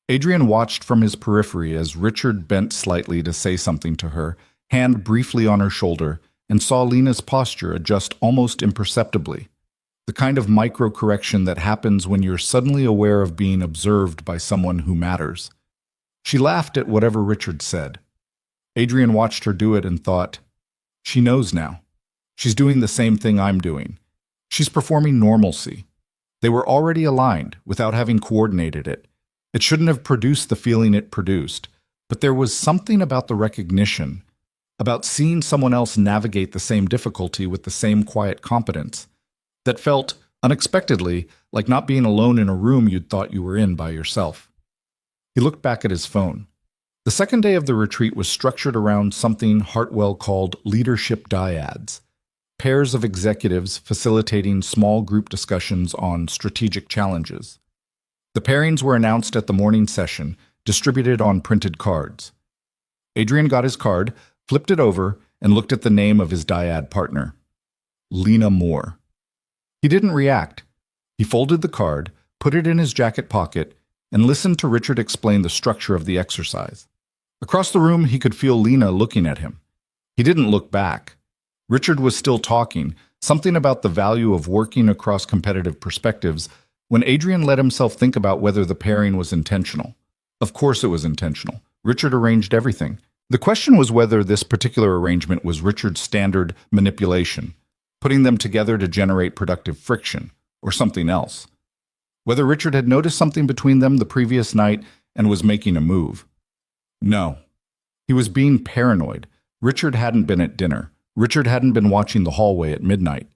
Adrian watched from his periphery as Richard bent slightly to say something to her, hand briefly on her shoulder, and saw Lena's posture adjust almost imperceptibly. The kind of micro-correction that happens when you're suddenly aware of being observed by someone who matters. She laughed at whatever Richard said. Adrian watched her do it and thought, she knows now. She's doing the same thing I'm doing. She's performing normalcy. They were already aligned without having coordinated it. It shouldn't have produced the feeling it produced, but there was something about the recognition, about seeing someone else navigate the same difficulty with the same quiet competence, that felt, unexpectedly, like not being alone in a room you'd thought you were in by yourself. He looked back at his phone. The second day of the retreat was structured around something Hartwell called leadership dyads, pairs of executives facilitating small group discussions on strategic challenges. The pairings were announced at the morning session, distributed on printed cards. Adrian got his card, flipped it over, and looked at the name of his dyad partner, Lena Moore. He didn't react. He folded the card, put it in his jacket pocket, and listened to Richard explain the structure of the exercise. Across the room, he could feel Lena looking at him. He didn't look back. Richard was still talking, something about the value of working across competitive perspectives, when Adrian let himself think about whether the pairing was intentional. Of course it was intentional. Richard arranged everything. The question was whether this particular arrangement was Richard's standard manipulation, putting them together to generate productive friction, or something else. Whether Richard had noticed something between them the previous night and was making a move. No. He was being paranoid. Richard hadn't been at dinner. Richard hadn't been watching the hallway at midnight.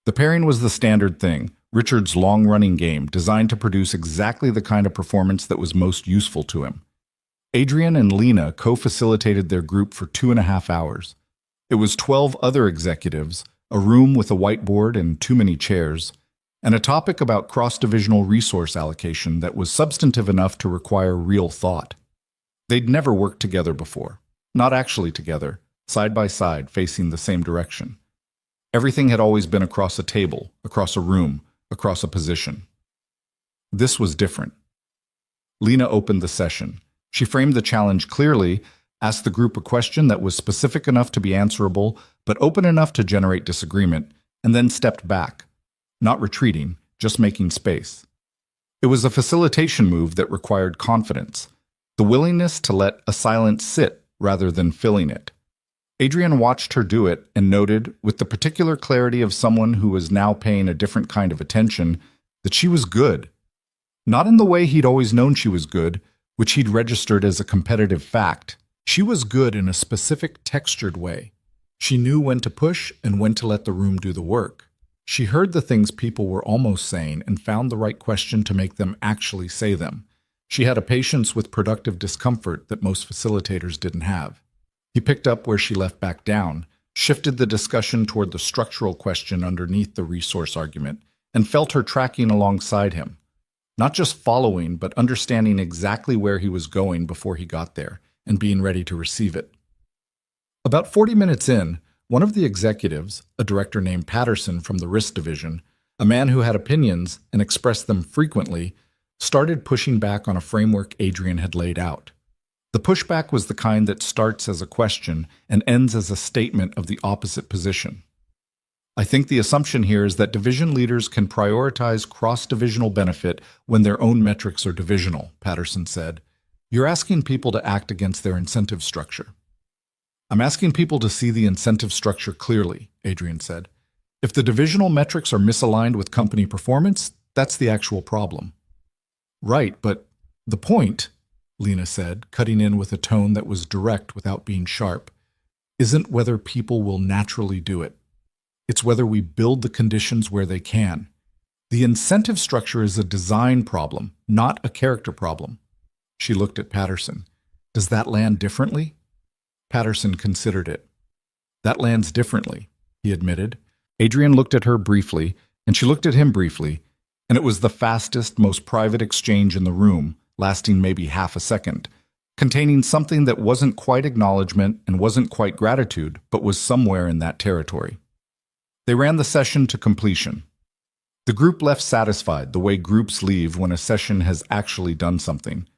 The pairing was the standard thing, Richard's long-running game designed to produce exactly the kind of performance that was most useful to him. Adrian and Lena co-facilitated their group for 2.5 hours. It was 12 other executives, a room with a whiteboard and too many chairs, and a topic about cross-divisional resource allocation that was substantive enough to require real thought. They'd never worked together before, not actually together, side by side, facing the same direction. Everything had always been across a table, across a room, across a position. This was different. Lena opened the session. She framed the challenge clearly, asked the group a question that was specific enough to be answerable, but open enough to generate disagreement, and then stepped back, not retreating, just making space. It was a facilitation move that required confidence, the willingness to let a silence sit rather than filling it. Adrian watched her do it and noted, with the particular clarity of someone who was now paying a different kind of attention, that she was good. Not in the way he'd always known she was good, which he'd registered as a competitive fact. She was good in a specific textured way. She knew when to push and when to let the room do the work. She heard the things people were almost saying and found the right question to make them actually say them. She had a patience with productive discomfort that most facilitators didn't have. He picked up where she left back down, shifted the discussion toward the structural question underneath the resource argument, and felt her tracking alongside him. Not just following, but understanding exactly where he was going before he got there, and being ready to receive it. About 40 minutes in, one of the executives, a director named Patterson from the risk division, a man who had opinions and expressed them frequently, started pushing back on a framework Adrian had laid out. The pushback was the kind that starts as a question and ends as a statement of the opposite position. I think the assumption here is that division leaders can prioritize cross-divisional benefit when their own metrics are divisional, Patterson said. You're asking people to act against their incentive structure. I'm asking people to see the incentive structure clearly, Adrian said. If the divisional metrics are misaligned with company performance, that's the actual problem. Right, but the point, Lena said, cutting in with a tone that was direct without being sharp, isn't whether people will naturally do it. It's whether we build the conditions where they can. The incentive structure is a design problem, not a character problem. She looked at Patterson. Does that land differently? Patterson considered it. That lands differently, he admitted. Adrian looked at her briefly, and she looked at him briefly, and it was the fastest, most private exchange in the room, lasting maybe half a second, containing something that wasn't quite acknowledgement and wasn't quite gratitude, but was somewhere in that territory. They ran the session to completion. The group left satisfied, the way groups leave when a session has actually done something.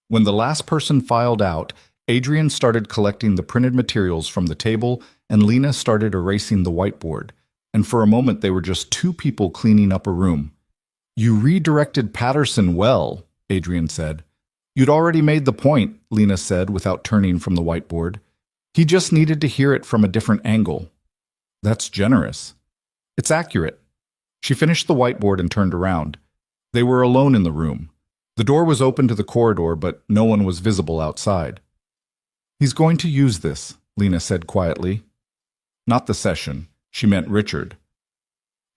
When the last person filed out, Adrian started collecting the printed materials from the table, and Lena started erasing the whiteboard, and for a moment they were just two people cleaning up a room. You redirected Patterson well, Adrian said. You'd already made the point, Lena said without turning from the whiteboard. He just needed to hear it from a different angle. That's generous. It's accurate. She finished the whiteboard and turned around. They were alone in the room. The door was open to the corridor, but no one was visible outside. He's going to use this, Lena said quietly. Not the session. She meant Richard.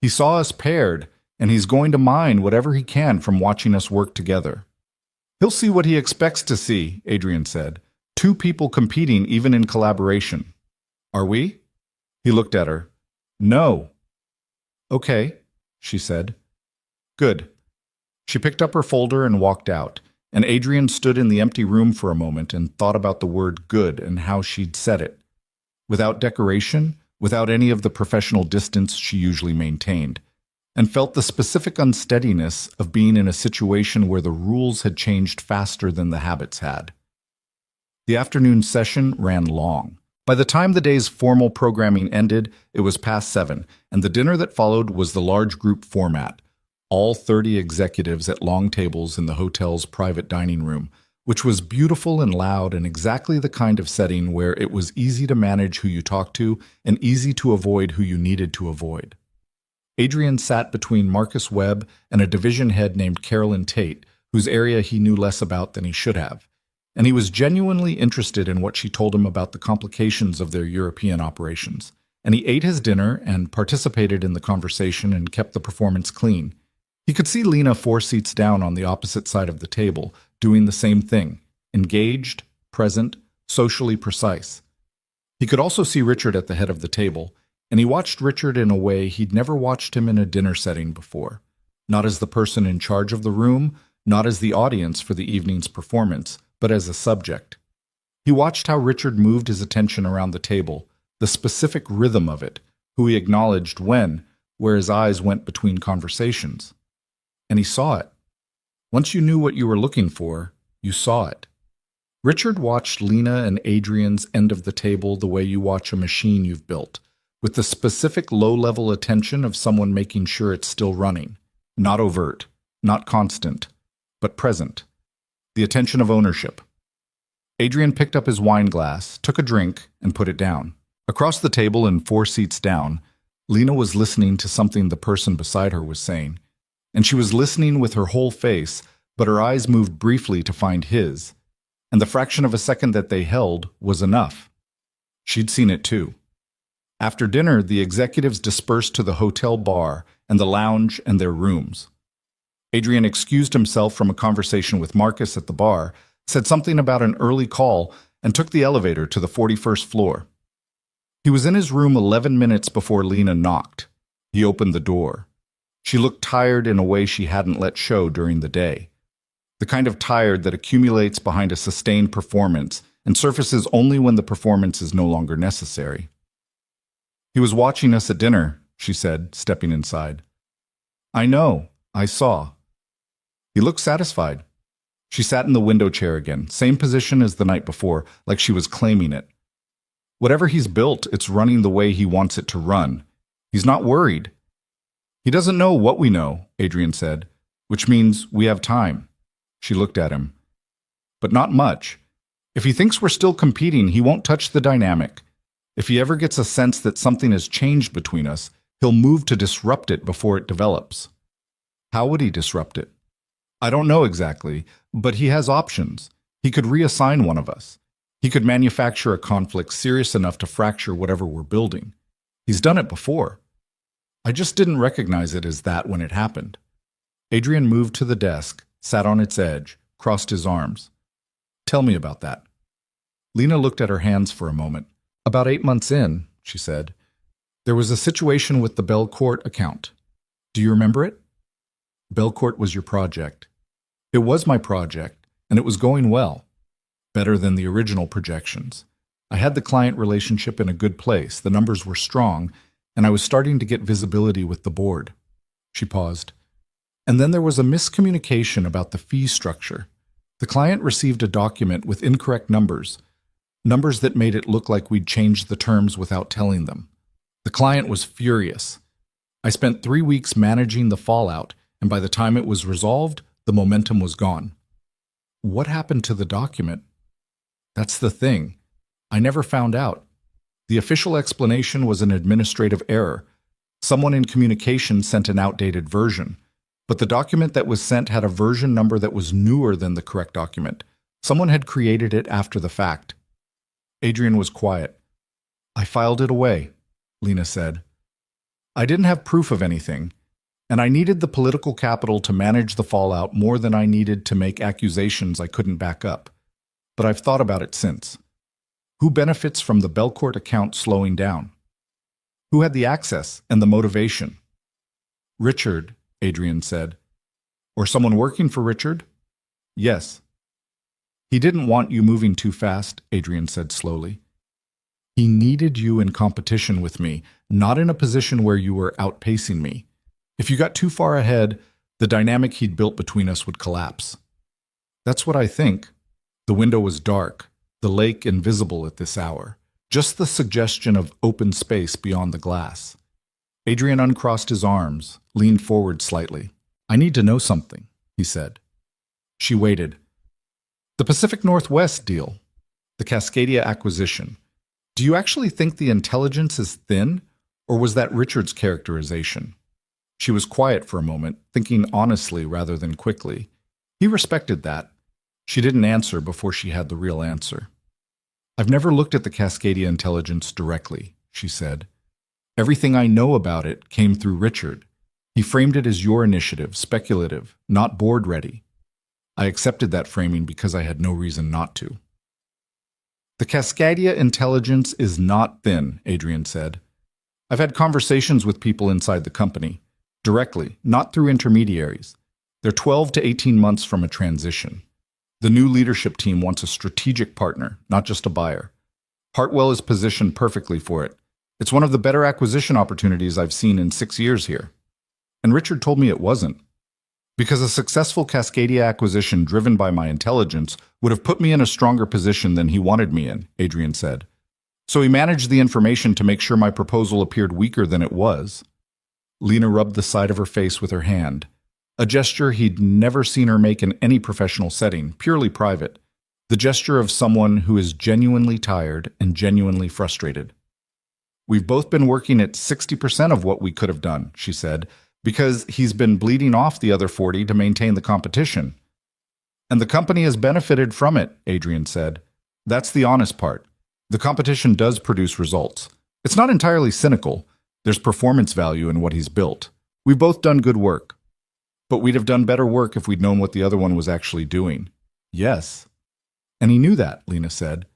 He saw us paired, and he's going to mine whatever he can from watching us work together. He'll see what he expects to see, Adrian said. Two people competing even in collaboration. Are we? He looked at her. No. Okay, she said. Good. She picked up her folder and walked out, and Adrian stood in the empty room for a moment and thought about the word good and how she'd said it. Without decoration, without any of the professional distance she usually maintained, and felt the specific unsteadiness of being in a situation where the rules had changed faster than the habits had. The afternoon session ran long. By the time the day's formal programming ended, it was past 7, and the dinner that followed was the large group format, all 30 executives at long tables in the hotel's private dining room, which was beautiful and loud and exactly the kind of setting where it was easy to manage who you talked to and easy to avoid who you needed to avoid. Adrian sat between Marcus Webb and a division head named Carolyn Tate, whose area he knew less about than he should have, and he was genuinely interested in what she told him about the complications of their European operations. And he ate his dinner and participated in the conversation and kept the performance clean. He could see Lena 4 seats down on the opposite side of the table, doing the same thing, engaged, present, socially precise. He could also see Richard at the head of the table, and he watched Richard in a way he'd never watched him in a dinner setting before, not as the person in charge of the room, not as the audience for the evening's performance, but as a subject. He watched how Richard moved his attention around the table, the specific rhythm of it, who he acknowledged when, where his eyes went between conversations. And he saw it. Once you knew what you were looking for, you saw it. Richard watched Lena and Adrian's end of the table the way you watch a machine you've built, with the specific low-level attention of someone making sure it's still running, not overt, not constant, but present. The attention of ownership. Adrian picked up his wine glass, took a drink, and put it down. Across the table and 4 seats down, Lena was listening to something the person beside her was saying, and she was listening with her whole face, but her eyes moved briefly to find his, and the fraction of a second that they held was enough. She'd seen it too. After dinner, the executives dispersed to the hotel bar and the lounge and their rooms. Adrian excused himself from a conversation with Marcus at the bar, said something about an early call, and took the elevator to the 41st floor. He was in his room 11 minutes before Lena knocked. He opened the door. She looked tired in a way she hadn't let show during the day. The kind of tired that accumulates behind a sustained performance and surfaces only when the performance is no longer necessary. "He was watching us at dinner," she said, stepping inside. "I know. I saw." He looked satisfied. She sat in the window chair again, same position as the night before, like she was claiming it. Whatever he's built, it's running the way he wants it to run. He's not worried. "He doesn't know what we know," Adrian said, "which means we have time." She looked at him. "But not much. If he thinks we're still competing, he won't touch the dynamic. If he ever gets a sense that something has changed between us, he'll move to disrupt it before it develops." "How would he disrupt it?" "I don't know exactly, but he has options. He could reassign one of us. He could manufacture a conflict serious enough to fracture whatever we're building. He's done it before. I just didn't recognize it as that when it happened." Adrian moved to the desk, sat on its edge, crossed his arms. "Tell me about that." Lena looked at her hands for a moment. "About 8 months in," she said, "there was a situation with the Belcourt account. Do you remember it?" "Belcourt was your project." "It was my project, and it was going well. Better than the original projections. I had the client relationship in a good place, the numbers were strong, and I was starting to get visibility with the board." She paused. "And then there was a miscommunication about the fee structure. The client received a document with incorrect numbers that made it look like we'd changed the terms without telling them. The client was furious. I spent 3 weeks managing the fallout, and by the time it was resolved, the momentum was gone." "What happened to the document?" "That's the thing. I never found out. The official explanation was an administrative error. Someone in communication sent an outdated version, but the document that was sent had a version number that was newer than the correct document. Someone had created it after the fact. Adrian was quiet. I filed it away, Lena said. I didn't have proof of anything, and I needed the political capital to manage the fallout more than I needed to make accusations I couldn't back up. But I've thought about it since. Who benefits from the Belcourt account slowing down? Who had the access and the motivation? Richard, Adrian said. Or someone working for Richard? Yes. He didn't want you moving too fast, Adrian said slowly. He needed you in competition with me, not in a position where you were outpacing me. If you got too far ahead, the dynamic he'd built between us would collapse. That's what I think. The window was dark, the lake invisible at this hour, just the suggestion of open space beyond the glass. Adrian uncrossed his arms, leaned forward slightly. I need to know something, he said. She waited. The Pacific Northwest deal, the Cascadia acquisition. Do you actually think the intelligence is thin, or was that Richard's characterization? She was quiet for a moment, thinking honestly rather than quickly. He respected that. She didn't answer before she had the real answer. I've never looked at the Cascadia intelligence directly, she said. Everything I know about it came through Richard. He framed it as your initiative, speculative, not board-ready. I accepted that framing because I had no reason not to. The Cascadia intelligence is not thin, Adrian said. I've had conversations with people inside the company, directly, not through intermediaries. They're 12 to 18 months from a transition. The new leadership team wants a strategic partner, not just a buyer. Hartwell is positioned perfectly for it. It's one of the better acquisition opportunities I've seen in 6 years here. And Richard told me it wasn't. Because a successful Cascadia acquisition driven by my intelligence would have put me in a stronger position than he wanted me in, Adrian said. So he managed the information to make sure my proposal appeared weaker than it was. Lena rubbed the side of her face with her hand, a gesture he'd never seen her make in any professional setting, purely private, the gesture of someone who is genuinely tired and genuinely frustrated. We've both been working at 60% of what we could have done, she said, because he's been bleeding off the other 40 to maintain the competition. And the company has benefited from it, Adrian said. That's the honest part. The competition does produce results. It's not entirely cynical. There's performance value in what he's built. We've both done good work. But we'd have done better work if we'd known what the other one was actually doing. Yes. And he knew that, Lena said.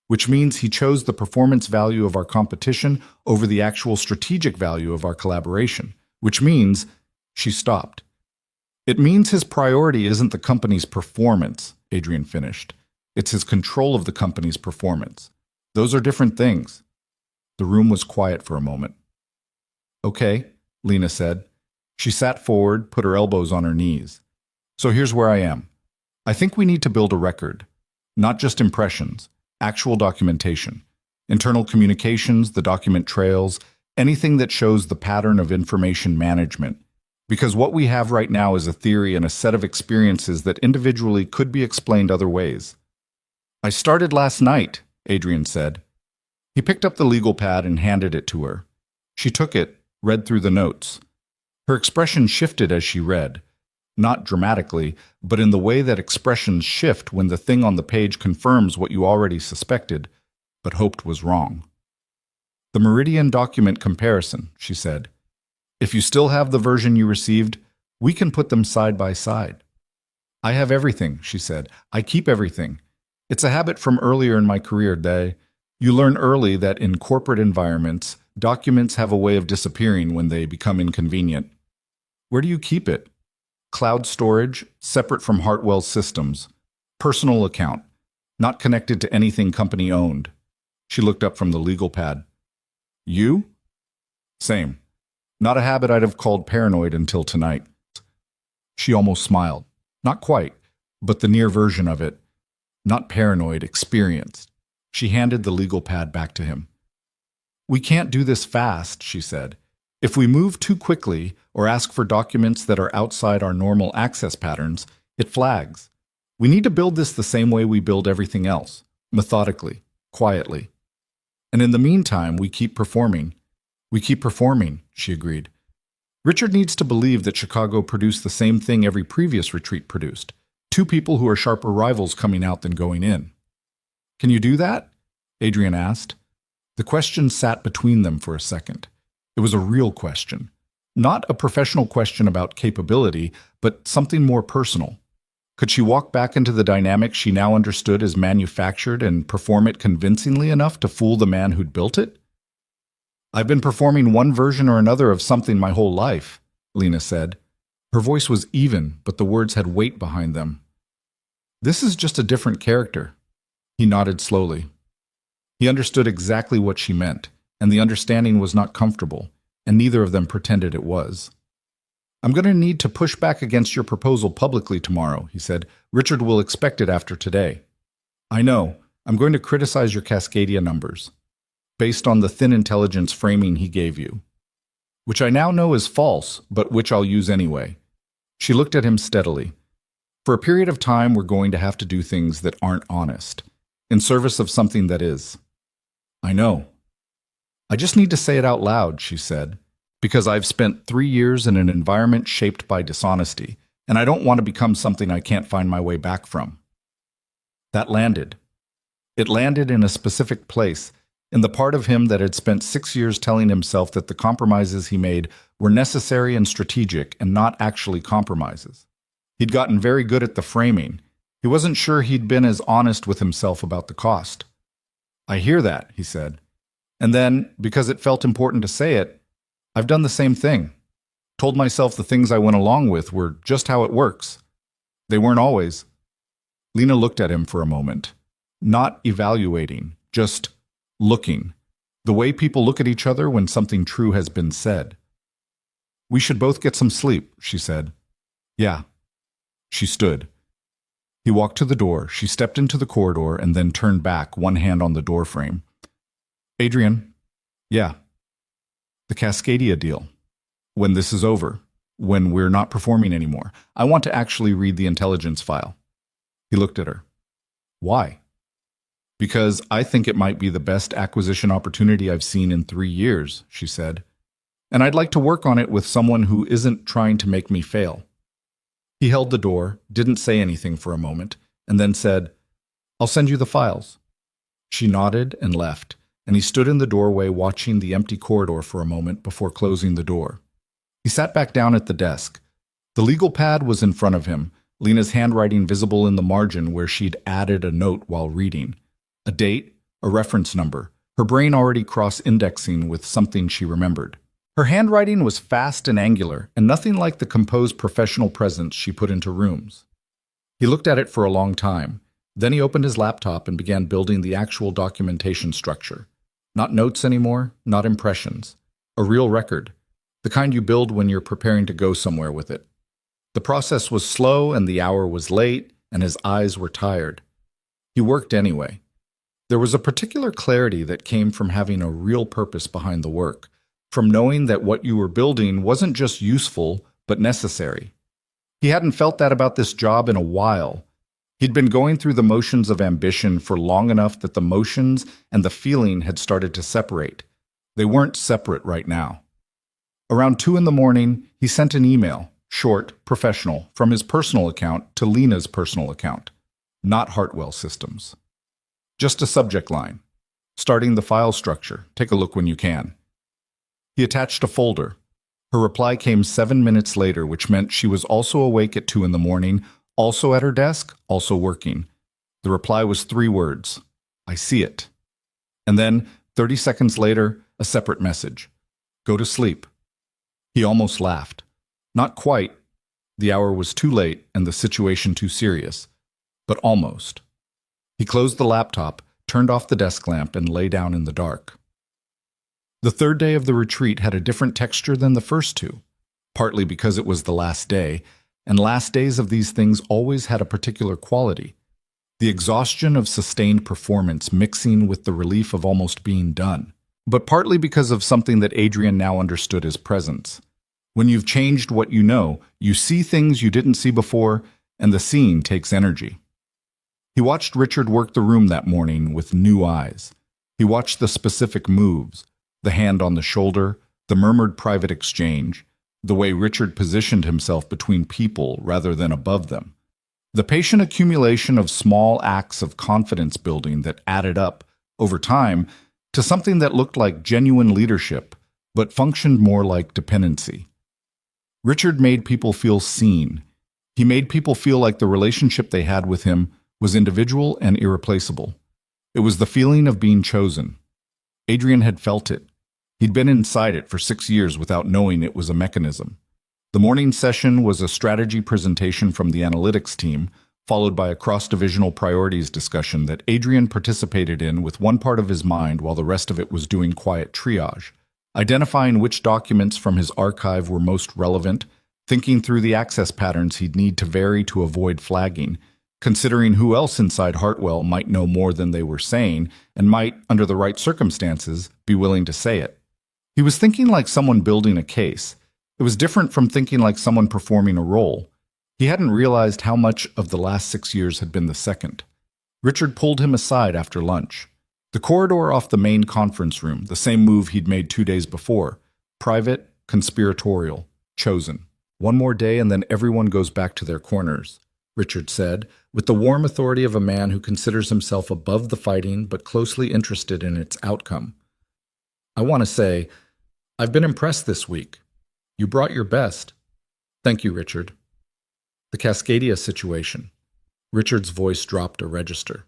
Which means he chose the performance value of our competition over the actual strategic value of our collaboration. Which means, she stopped. It means his priority isn't the company's performance, Adrian finished. It's his control of the company's performance. Those are different things. The room was quiet for a moment. Okay, Lena said. She sat forward, put her elbows on her knees. So here's where I am. I think we need to build a record. Not just impressions, actual documentation. Internal communications, the document trails, anything that shows the pattern of information management. Because what we have right now is a theory and a set of experiences that individually could be explained other ways. I started last night, Adrian said. He picked up the legal pad and handed it to her. She took it, read through the notes. Her expression shifted as she read. Not dramatically, but in the way that expressions shift when the thing on the page confirms what you already suspected, but hoped was wrong. The Meridian document comparison, she said. If you still have the version you received, we can put them side by side. I have everything, she said. I keep everything. It's a habit from earlier in my career, Day. You learn early that in corporate environments, documents have a way of disappearing when they become inconvenient. Where do you keep it? Cloud storage, separate from Hartwell's systems. Personal account, not connected to anything company owned. She looked up from the legal pad. You? Same. Not a habit I'd have called paranoid until tonight. She almost smiled. Not quite, but the near version of it. Not paranoid, experienced. She handed the legal pad back to him. We can't do this fast, she said. If we move too quickly or ask for documents that are outside our normal access patterns, it flags. We need to build this the same way we build everything else, methodically, quietly. And in the meantime, we keep performing. We keep performing, she agreed. Richard needs to believe that Chicago produced the same thing every previous retreat produced. Two people who are sharper rivals coming out than going in. Can you do that? Adrian asked. The question sat between them for a second. It was a real question. Not a professional question about capability, but something more personal. Could she walk back into the dynamic she now understood as manufactured and perform it convincingly enough to fool the man who'd built it? I've been performing one version or another of something my whole life, Lena said. Her voice was even, but the words had weight behind them. This is just a different character. He nodded slowly. He understood exactly what she meant, and the understanding was not comfortable, and neither of them pretended it was. I'm going to need to push back against your proposal publicly tomorrow, he said. Richard will expect it after today. I know. I'm going to criticize your Cascadia numbers, based on the thin intelligence framing he gave you, which I now know is false, but which I'll use anyway. She looked at him steadily. For a period of time, we're going to have to do things that aren't honest, in service of something that is. I know. I just need to say it out loud, she said, because I've spent 3 years in an environment shaped by dishonesty, and I don't want to become something I can't find my way back from. That landed. It landed in a specific place, in the part of him that had spent 6 years telling himself that the compromises he made were necessary and strategic and not actually compromises. He'd gotten very good at the framing. He wasn't sure he'd been as honest with himself about the cost. I hear that, he said. And then, because it felt important to say it, I've done the same thing. Told myself the things I went along with were just how it works. They weren't always. Lena looked at him for a moment, not evaluating, just looking, the way people look at each other when something true has been said. We should both get some sleep, she said. Yeah. She stood. He walked to the door. She stepped into the corridor and then turned back, one hand on the doorframe. Adrian. Yeah. The Cascadia deal. When this is over, when we're not performing anymore, I want to actually read the intelligence file. He looked at her. Why? Because I think it might be the best acquisition opportunity I've seen in 3 years, she said. And I'd like to work on it with someone who isn't trying to make me fail. He held the door, didn't say anything for a moment, and then said, I'll send you the files. She nodded and left, and he stood in the doorway watching the empty corridor for a moment before closing the door. He sat back down at the desk. The legal pad was in front of him, Lena's handwriting visible in the margin where she'd added a note while reading. A date, a reference number, her brain already cross-indexing with something she remembered. Her handwriting was fast and angular, and nothing like the composed professional presence she put into rooms. He looked at it for a long time. Then he opened his laptop and began building the actual documentation structure. Not notes anymore, not impressions. A real record, the kind you build when you're preparing to go somewhere with it. The process was slow and the hour was late, and his eyes were tired. He worked anyway. There was a particular clarity that came from having a real purpose behind the work, from knowing that what you were building wasn't just useful, but necessary. He hadn't felt that about this job in a while. He'd been going through the motions of ambition for long enough that the motions and the feeling had started to separate. They weren't separate right now. Around 2 a.m, he sent an email, short, professional, from his personal account to Lena's personal account, not Hartwell Systems. Just a subject line. Starting the file structure. Take a look when you can. He attached a folder. Her reply came 7 minutes later, which meant she was also awake at 2 a.m, also at her desk, also working. The reply was 3 words. I see it. And then, 30 seconds later, a separate message. Go to sleep. He almost laughed. Not quite. The hour was too late and the situation too serious. But almost. He closed the laptop, turned off the desk lamp, and lay down in the dark. The third day of the retreat had a different texture than the first 2, partly because it was the last day, and last days of these things always had a particular quality. The exhaustion of sustained performance mixing with the relief of almost being done, but partly because of something that Adrian now understood as presence. When you've changed what you know, you see things you didn't see before, and the seeing takes energy. He watched Richard work the room that morning with new eyes. He watched the specific moves, the hand on the shoulder, the murmured private exchange, the way Richard positioned himself between people rather than above them. The patient accumulation of small acts of confidence building that added up, over time, to something that looked like genuine leadership, but functioned more like dependency. Richard made people feel seen. He made people feel like the relationship they had with him was individual and irreplaceable. It was the feeling of being chosen. Adrian had felt it. He'd been inside it for 6 years without knowing it was a mechanism. The morning session was a strategy presentation from the analytics team, followed by a cross-divisional priorities discussion that Adrian participated in with one part of his mind while the rest of it was doing quiet triage, identifying which documents from his archive were most relevant, thinking through the access patterns he'd need to vary to avoid flagging, considering who else inside Hartwell might know more than they were saying and might, under the right circumstances, be willing to say it. He was thinking like someone building a case. It was different from thinking like someone performing a role. He hadn't realized how much of the last 6 years had been the second. Richard pulled him aside after lunch. The corridor off the main conference room, the same move he'd made 2 days before. Private, conspiratorial, chosen. One more day and then everyone goes back to their corners, Richard said, with the warm authority of a man who considers himself above the fighting but closely interested in its outcome. I want to say, I've been impressed this week. You brought your best. Thank you, Richard. The Cascadia situation. Richard's voice dropped a register.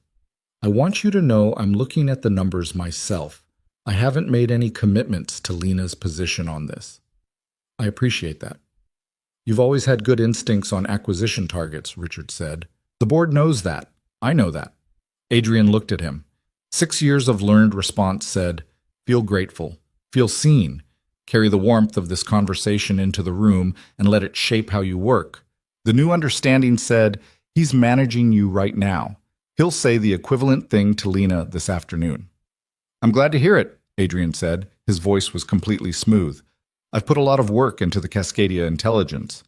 I want you to know I'm looking at the numbers myself. I haven't made any commitments to Lena's position on this. I appreciate that. You've always had good instincts on acquisition targets, Richard said. The board knows that. I know that. Adrian looked at him. 6 years of learned response said, feel grateful, feel seen, carry the warmth of this conversation into the room and let it shape how you work. The new understanding said, he's managing you right now. He'll say the equivalent thing to Lena this afternoon. I'm glad to hear it, Adrian said. His voice was completely smooth. I've put a lot of work into the Cascadia intelligence.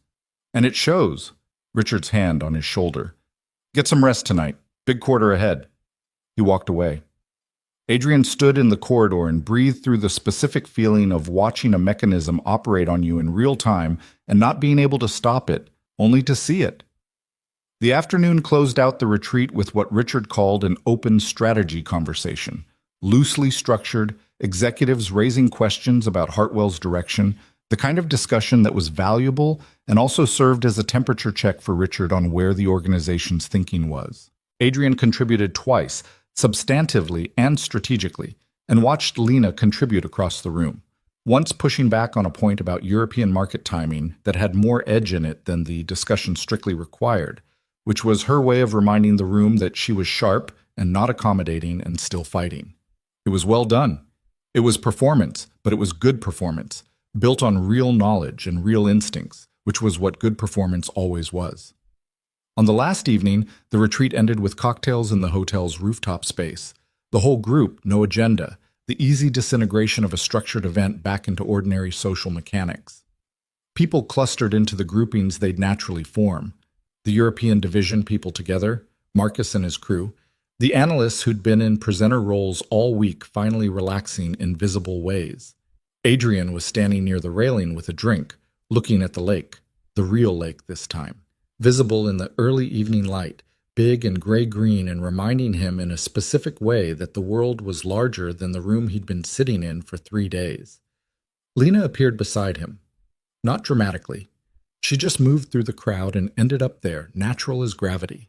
And it shows. Richard's hand on his shoulder. Get some rest tonight. Big quarter ahead. He walked away. Adrian stood in the corridor and breathed through the specific feeling of watching a mechanism operate on you in real time and not being able to stop it, only to see it. The afternoon closed out the retreat with what Richard called an open strategy conversation, loosely structured, executives raising questions about Hartwell's direction, the kind of discussion that was valuable and also served as a temperature check for Richard on where the organization's thinking was. Adrian contributed twice, substantively and strategically, and watched Lena contribute across the room, once pushing back on a point about European market timing that had more edge in it than the discussion strictly required, which was her way of reminding the room that she was sharp and not accommodating and still fighting. It was well done. It was performance, but it was good performance, built on real knowledge and real instincts, which was what good performance always was. On the last evening, the retreat ended with cocktails in the hotel's rooftop space. The whole group, no agenda, the easy disintegration of a structured event back into ordinary social mechanics. People clustered into the groupings they'd naturally form. The European division people together, Marcus and his crew, the analysts who'd been in presenter roles all week finally relaxing in visible ways. Adrian was standing near the railing with a drink, looking at the lake, the real lake this time, visible in the early evening light, big and gray-green and reminding him in a specific way that the world was larger than the room he'd been sitting in for 3 days. Lena appeared beside him, not dramatically. She just moved through the crowd and ended up there, natural as gravity.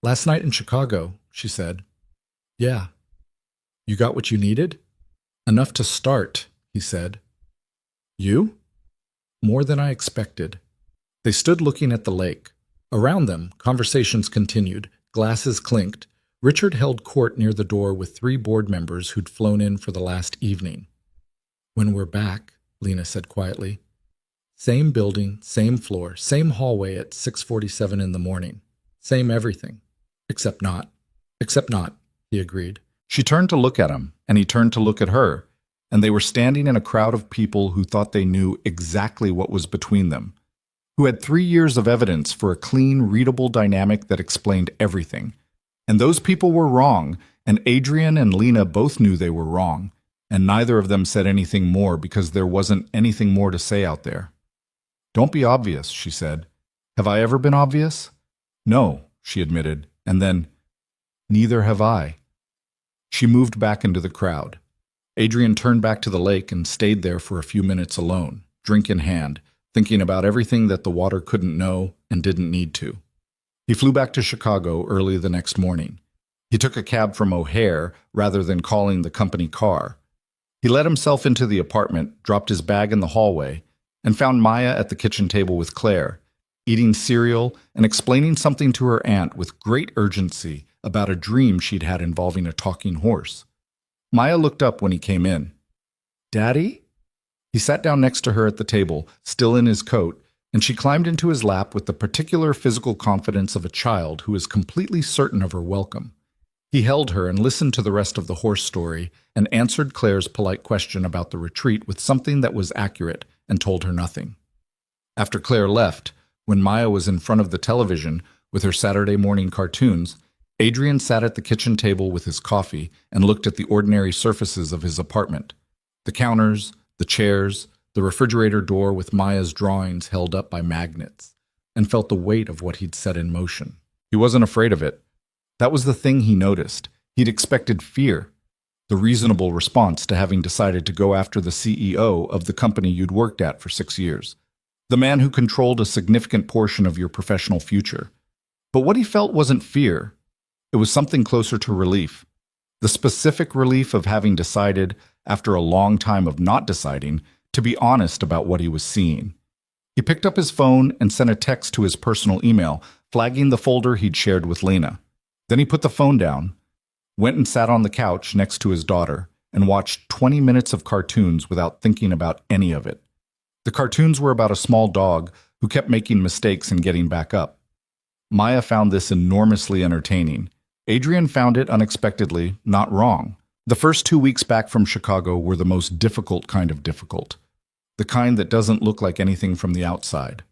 Last night in Chicago, she said. Yeah. You got what you needed? Enough to start, he said. You? More than I expected. They stood looking at the lake. Around them, conversations continued, glasses clinked. Richard held court near the door with 3 board members who'd flown in for the last evening. When we're back, Lena said quietly. Same building, same floor, same hallway at 6:47 in the morning. Same everything. Except not. Except not, he agreed. She turned to look at him, and he turned to look at her, and they were standing in a crowd of people who thought they knew exactly what was between them, who had 3 years of evidence for a clean, readable dynamic that explained everything, And those people were wrong, and Adrian and Lena both knew they were wrong, and neither of them said anything more because there wasn't anything more to say out there. "Don't be obvious," she said. "Have I ever been obvious?" "No," she admitted, and then, "Neither have I." She moved back into the crowd. Adrian turned back to the lake and stayed there for a few minutes alone, drink in hand, thinking about everything that the water couldn't know and didn't need to. He flew back to Chicago early the next morning. He took a cab from O'Hare rather than calling the company car. He let himself into the apartment, dropped his bag in the hallway, and found Maya at the kitchen table with Claire, eating cereal and explaining something to her aunt with great urgency about a dream she'd had involving a talking horse. Maya looked up when he came in. "Daddy?" He sat down next to her at the table, still in his coat, and she climbed into his lap with the particular physical confidence of a child who is completely certain of her welcome. He held her and listened to the rest of the horse story and answered Claire's polite question about the retreat with something that was accurate and told her nothing. After Claire left, when Maya was in front of the television with her Saturday morning cartoons, Adrian sat at the kitchen table with his coffee and looked at the ordinary surfaces of his apartment. The counters, the chairs, the refrigerator door with Maya's drawings held up by magnets, and felt the weight of what he'd set in motion. He wasn't afraid of it. That was the thing he noticed. He'd expected fear, the reasonable response to having decided to go after the CEO of the company you'd worked at for 6 years, the man who controlled a significant portion of your professional future. But what he felt wasn't fear. It was something closer to relief. The specific relief of having decided, after a long time of not deciding, to be honest about what he was seeing. He picked up his phone and sent a text to his personal email, flagging the folder he'd shared with Lena. Then he put the phone down, went and sat on the couch next to his daughter, and watched 20 minutes of cartoons without thinking about any of it. The cartoons were about a small dog who kept making mistakes and getting back up. Maya found this enormously entertaining. Adrian found it unexpectedly not wrong. The first 2 weeks back from Chicago were the most difficult kind of difficult, the kind that doesn't look like anything from the outside.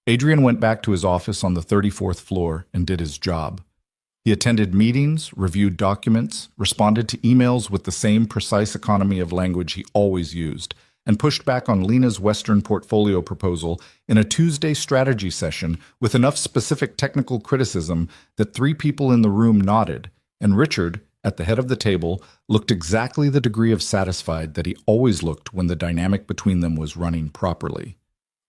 Adrian went back to his office on the 34th floor and did his job. He attended meetings, reviewed documents, responded to emails with the same precise economy of language he always used, and pushed back on Lena's Western portfolio proposal in a Tuesday strategy session with enough specific technical criticism that 3 people in the room nodded, and Richard, at the head of the table, looked exactly the degree of satisfied that he always looked when the dynamic between them was running properly.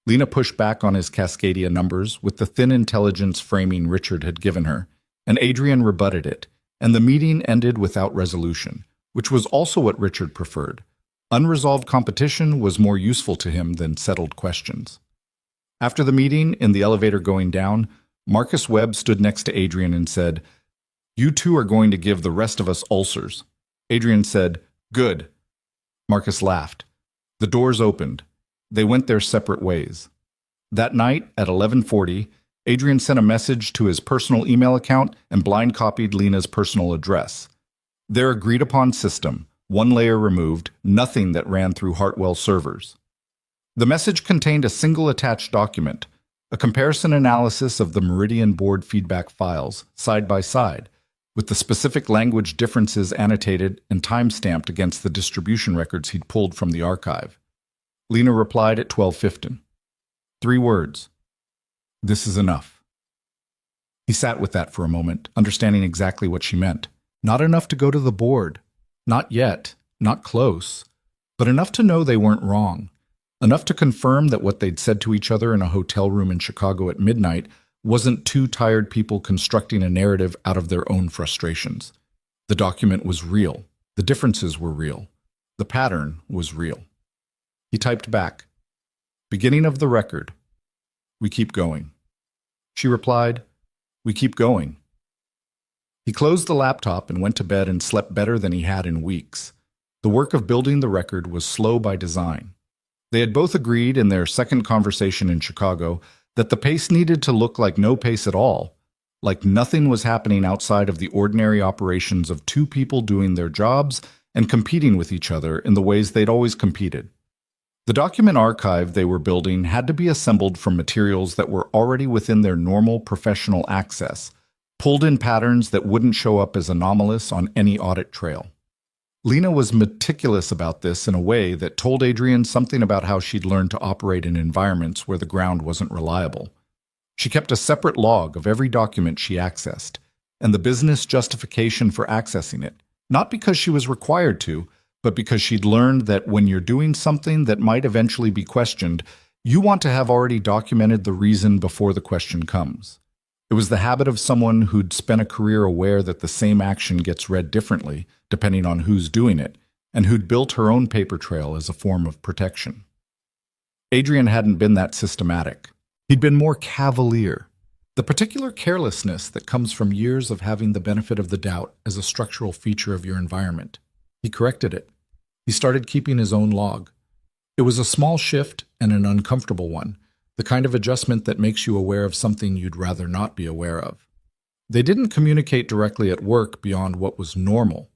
Lena pushed back on his Cascadia numbers with the thin intelligence framing Richard had given her, and Adrian rebutted it, and the meeting ended without resolution, which was also what Richard preferred. Unresolved competition was more useful to him than settled questions. After the meeting, in the elevator going down, Marcus Webb stood next to Adrian and said, "You two are going to give the rest of us ulcers." Adrian said, "Good." Marcus laughed. The doors opened. They went their separate ways. That night, at 11:40, Adrian sent a message to his personal email account and blind copied Lena's personal address. Their agreed-upon system, 1 layer removed, nothing that ran through Hartwell servers. The message contained a single attached document, a comparison analysis of the Meridian board feedback files, side by side, with the specific language differences annotated and time-stamped against the distribution records he'd pulled from the archive. Lena replied at 12:15. 3 words. "This is enough." He sat with that for a moment, understanding exactly what she meant. Not enough to go to the board. Not yet. Not close. But enough to know they weren't wrong. Enough to confirm that what they'd said to each other in a hotel room in Chicago at midnight wasn't 2 tired people constructing a narrative out of their own frustrations. The document was real. The differences were real. The pattern was real. He typed back, "Beginning of the record. We keep going." She replied, "We keep going." He closed the laptop and went to bed and slept better than he had in weeks. The work of building the record was slow by design. They had both agreed in their second conversation in Chicago that the pace needed to look like no pace at all, like nothing was happening outside of the ordinary operations of 2 people doing their jobs and competing with each other in the ways they'd always competed. The document archive they were building had to be assembled from materials that were already within their normal professional access, pulled in patterns that wouldn't show up as anomalous on any audit trail. Lena was meticulous about this in a way that told Adrian something about how she'd learned to operate in environments where the ground wasn't reliable. She kept a separate log of every document she accessed, and the business justification for accessing it, not because she was required to, but because she'd learned that when you're doing something that might eventually be questioned, you want to have already documented the reason before the question comes. It was the habit of someone who'd spent a career aware that the same action gets read differently, depending on who's doing it, and who'd built her own paper trail as a form of protection. Adrian hadn't been that systematic. He'd been more cavalier. The particular carelessness that comes from years of having the benefit of the doubt as a structural feature of your environment. He corrected it. He started keeping his own log. It was a small shift and an uncomfortable one, the kind of adjustment that makes you aware of something you'd rather not be aware of. They didn't communicate directly at work beyond what was normal.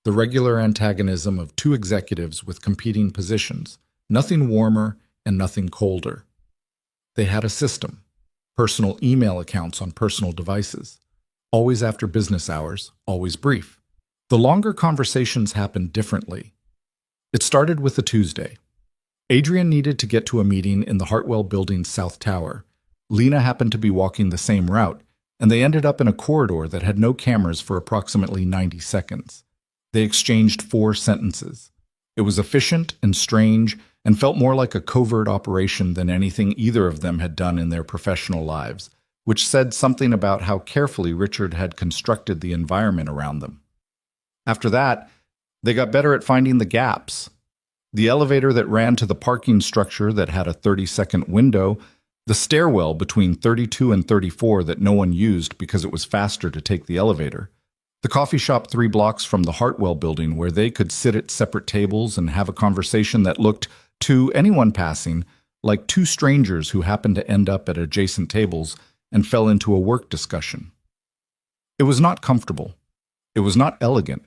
The regular antagonism of two executives with competing positions, nothing warmer and nothing colder. They had a system, personal email accounts on personal devices, always after business hours, always brief. The longer conversations happened differently. It started with a Tuesday. Adrian needed to get to a meeting in the Hartwell Building's South Tower. Lena happened to be walking the same route, and they ended up in a corridor that had no cameras for approximately 90 seconds. They exchanged 4 sentences. It was efficient and strange, and felt more like a covert operation than anything either of them had done in their professional lives, which said something about how carefully Richard had constructed the environment around them. After that, they got better at finding the gaps. The elevator that ran to the parking structure that had a 30-second window, the stairwell between 32 and 34 that no one used because it was faster to take the elevator, the coffee shop 3 blocks from the Hartwell building where they could sit at separate tables and have a conversation that looked, to anyone passing, like 2 strangers who happened to end up at adjacent tables and fell into a work discussion. It was not comfortable. It was not elegant.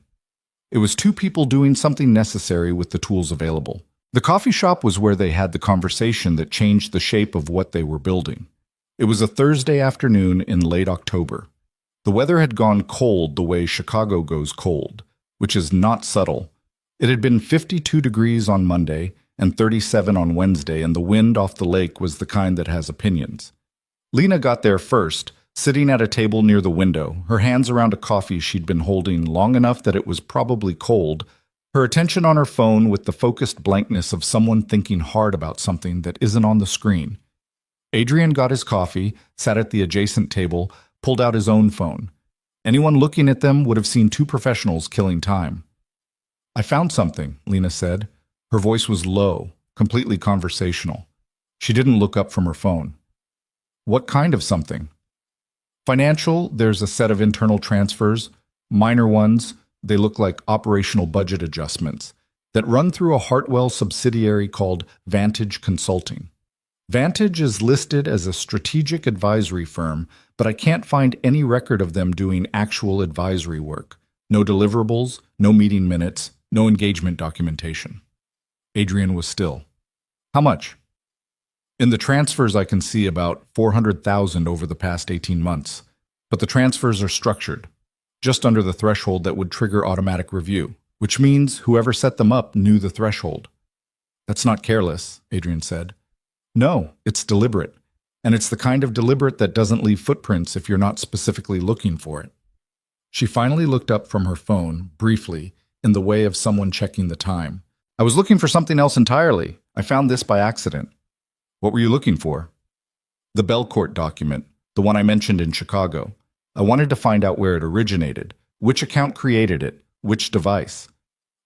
It was 2 people doing something necessary with the tools available. The coffee shop was where they had the conversation that changed the shape of what they were building. It was a Thursday afternoon in late October. The weather had gone cold the way Chicago goes cold, which is not subtle. It had been 52 degrees on Monday and 37 on Wednesday, and the wind off the lake was the kind that has opinions. Lena got there first, sitting at a table near the window, her hands around a coffee she'd been holding long enough that it was probably cold, her attention on her phone with the focused blankness of someone thinking hard about something that isn't on the screen. Adrian got his coffee, sat at the adjacent table, pulled out his own phone. Anyone looking at them would have seen 2 professionals killing time. "I found something," Lena said. Her voice was low, completely conversational. She didn't look up from her phone. "What kind of something?" "Financial, there's a set of internal transfers, minor ones, they look like operational budget adjustments, that run through a Hartwell subsidiary called Vantage Consulting. Vantage is listed as a strategic advisory firm, but I can't find any record of them doing actual advisory work. No deliverables, no meeting minutes, no engagement documentation." Adrian was still. "How much?" "In the transfers I can see about 400,000 over the past 18 months, but the transfers are structured, just under the threshold that would trigger automatic review, which means whoever set them up knew the threshold." "That's not careless," Adrian said. "No, it's deliberate, and it's the kind of deliberate that doesn't leave footprints if you're not specifically looking for it." She finally looked up from her phone, briefly, in the way of someone checking the time. "I was looking for something else entirely. I found this by accident." "What were you looking for?" "The Belcourt document, the one I mentioned in Chicago. I wanted to find out where it originated, which account created it, which device.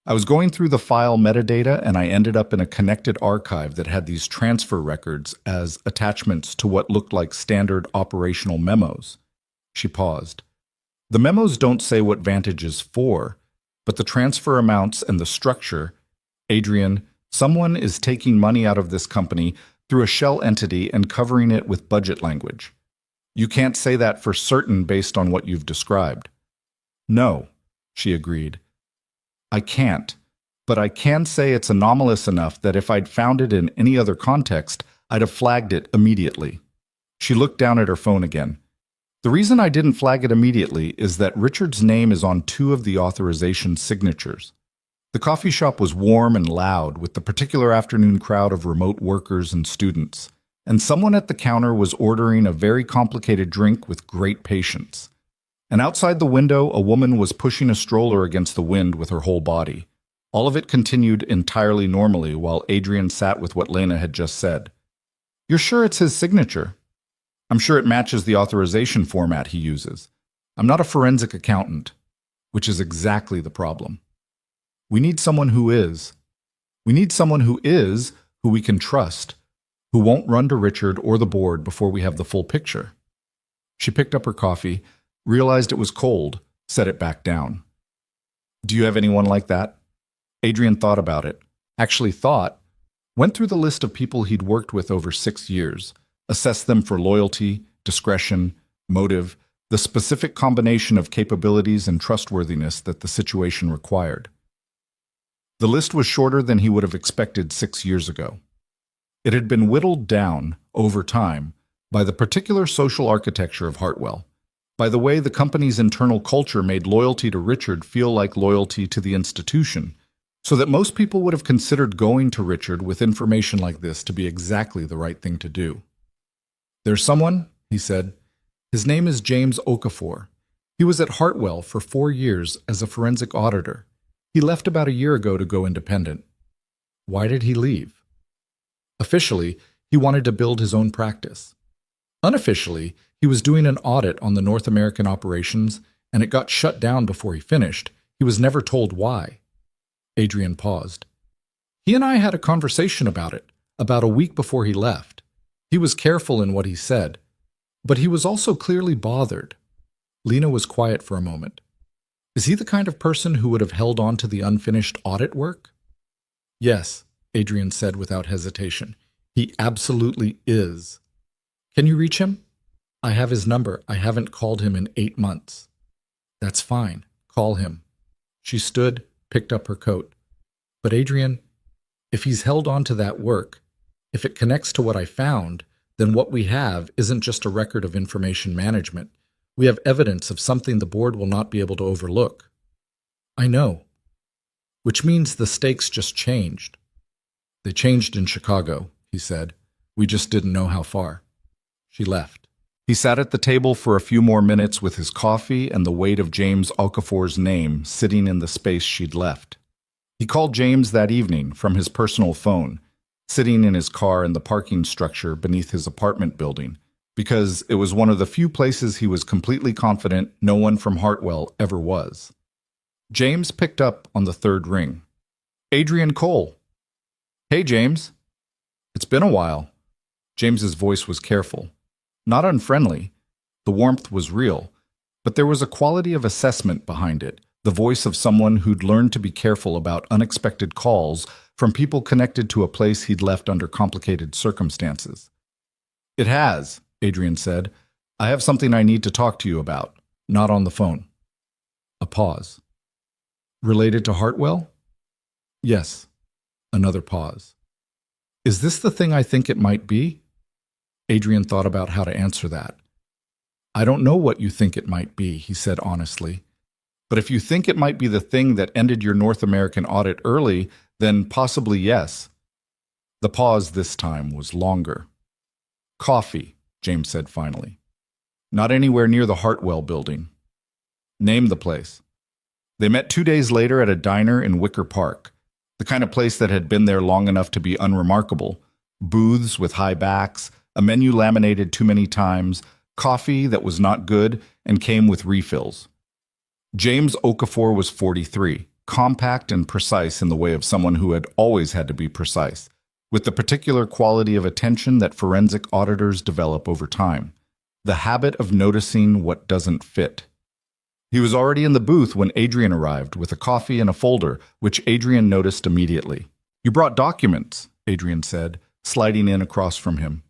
I was going through the file metadata and I ended up in a connected archive that had these transfer records as attachments to what looked like standard operational memos." She paused. "The memos don't say what Vantage is for, but the transfer amounts and the structure. Adrian, someone is taking money out of this company through a shell entity and covering it with budget language. You can't say that for certain based on what you've described." "No," she agreed. "I can't, but I can say it's anomalous enough that if I'd found it in any other context, I'd have flagged it immediately." She looked down at her phone again. The reason I didn't flag it immediately is that Richard's name is on two of the authorization signatures. The coffee shop was warm and loud, with the particular afternoon crowd of remote workers and students, and someone at the counter was ordering a very complicated drink with great patience. And outside the window, a woman was pushing a stroller against the wind with her whole body. All of it continued entirely normally while Adrian sat with what Lena had just said. "You're sure it's his signature?" "I'm sure it matches the authorization format he uses. I'm not a forensic accountant," which is exactly the problem. We need someone who is. We need someone who is, who we can trust, who won't run to Richard or the board before we have the full picture. She picked up her coffee, realized it was cold, set it back down. "Do you have anyone like that?" Adrian thought about it. Went through the list of people he'd worked with over 6 years, assessed them for loyalty, discretion, motive, the specific combination of capabilities and trustworthiness that the situation required. The list was shorter than he would have expected 6 years ago. It had been whittled down, over time, by the particular social architecture of Hartwell, by the way the company's internal culture made loyalty to Richard feel like loyalty to the institution, so that most people would have considered going to Richard with information like this to be exactly the right thing to do. "There's someone," he said. "His name is James Okafor. He was at Hartwell for 4 years as a forensic auditor. He left about a year ago to go independent." Why did he leave? Officially, he wanted to build his own practice. Unofficially, he was doing an audit on the North American operations, and it got shut down before he finished. He was never told why. Adrian paused. "He and I had a conversation about it, about a week before he left. He was careful in what he said, but he was also clearly bothered." Lena was quiet for a moment. "Is he the kind of person who would have held on to the unfinished audit work?" "Yes," Adrian said without hesitation. "He absolutely is." "Can you reach him?" "I have his number. I haven't called him in 8 months." "That's fine. Call him." She stood, picked up her coat. "But Adrian, if he's held on to that work, if it connects to what I found, then what we have isn't just a record of information management. We have evidence of something the board will not be able to overlook." "I know." "Which means the stakes just changed." "They changed in Chicago," he said. "We just didn't know how far." She left. He sat at the table for a few more minutes with his coffee and the weight of James Okafor's name sitting in the space she'd left. He called James that evening from his personal phone, sitting in his car in the parking structure beneath his apartment building, because it was one of the few places he was completely confident no one from Hartwell ever was. James picked up on the third ring. "Adrian Cole." "Hey, James." "It's been a while." James's voice was careful. Not unfriendly. The warmth was real, but there was a quality of assessment behind it, the voice of someone who'd learned to be careful about unexpected calls from people connected to a place he'd left under complicated circumstances. "It has," Adrian said. "I have something I need to talk to you about, not on the phone." A pause. "Related to Hartwell?" "Yes." Another pause. "Is this the thing I think it might be?" Adrian thought about how to answer that. "I don't know what you think it might be," he said honestly. "But if you think it might be the thing that ended your North American audit early, then possibly yes." The pause this time was longer. "Coffee," James said finally. "Not anywhere near the Hartwell building." "Name the place." They met 2 days later at a diner in Wicker Park, the kind of place that had been there long enough to be unremarkable. Booths with high backs, a menu laminated too many times, coffee that was not good and came with refills. James Okafor was 43, compact and precise in the way of someone who had always had to be precise, with the particular quality of attention that forensic auditors develop over time, the habit of noticing what doesn't fit. He was already in the booth when Adrian arrived with a coffee and a folder, which Adrian noticed immediately. "You brought documents," Adrian said, sliding in across from him.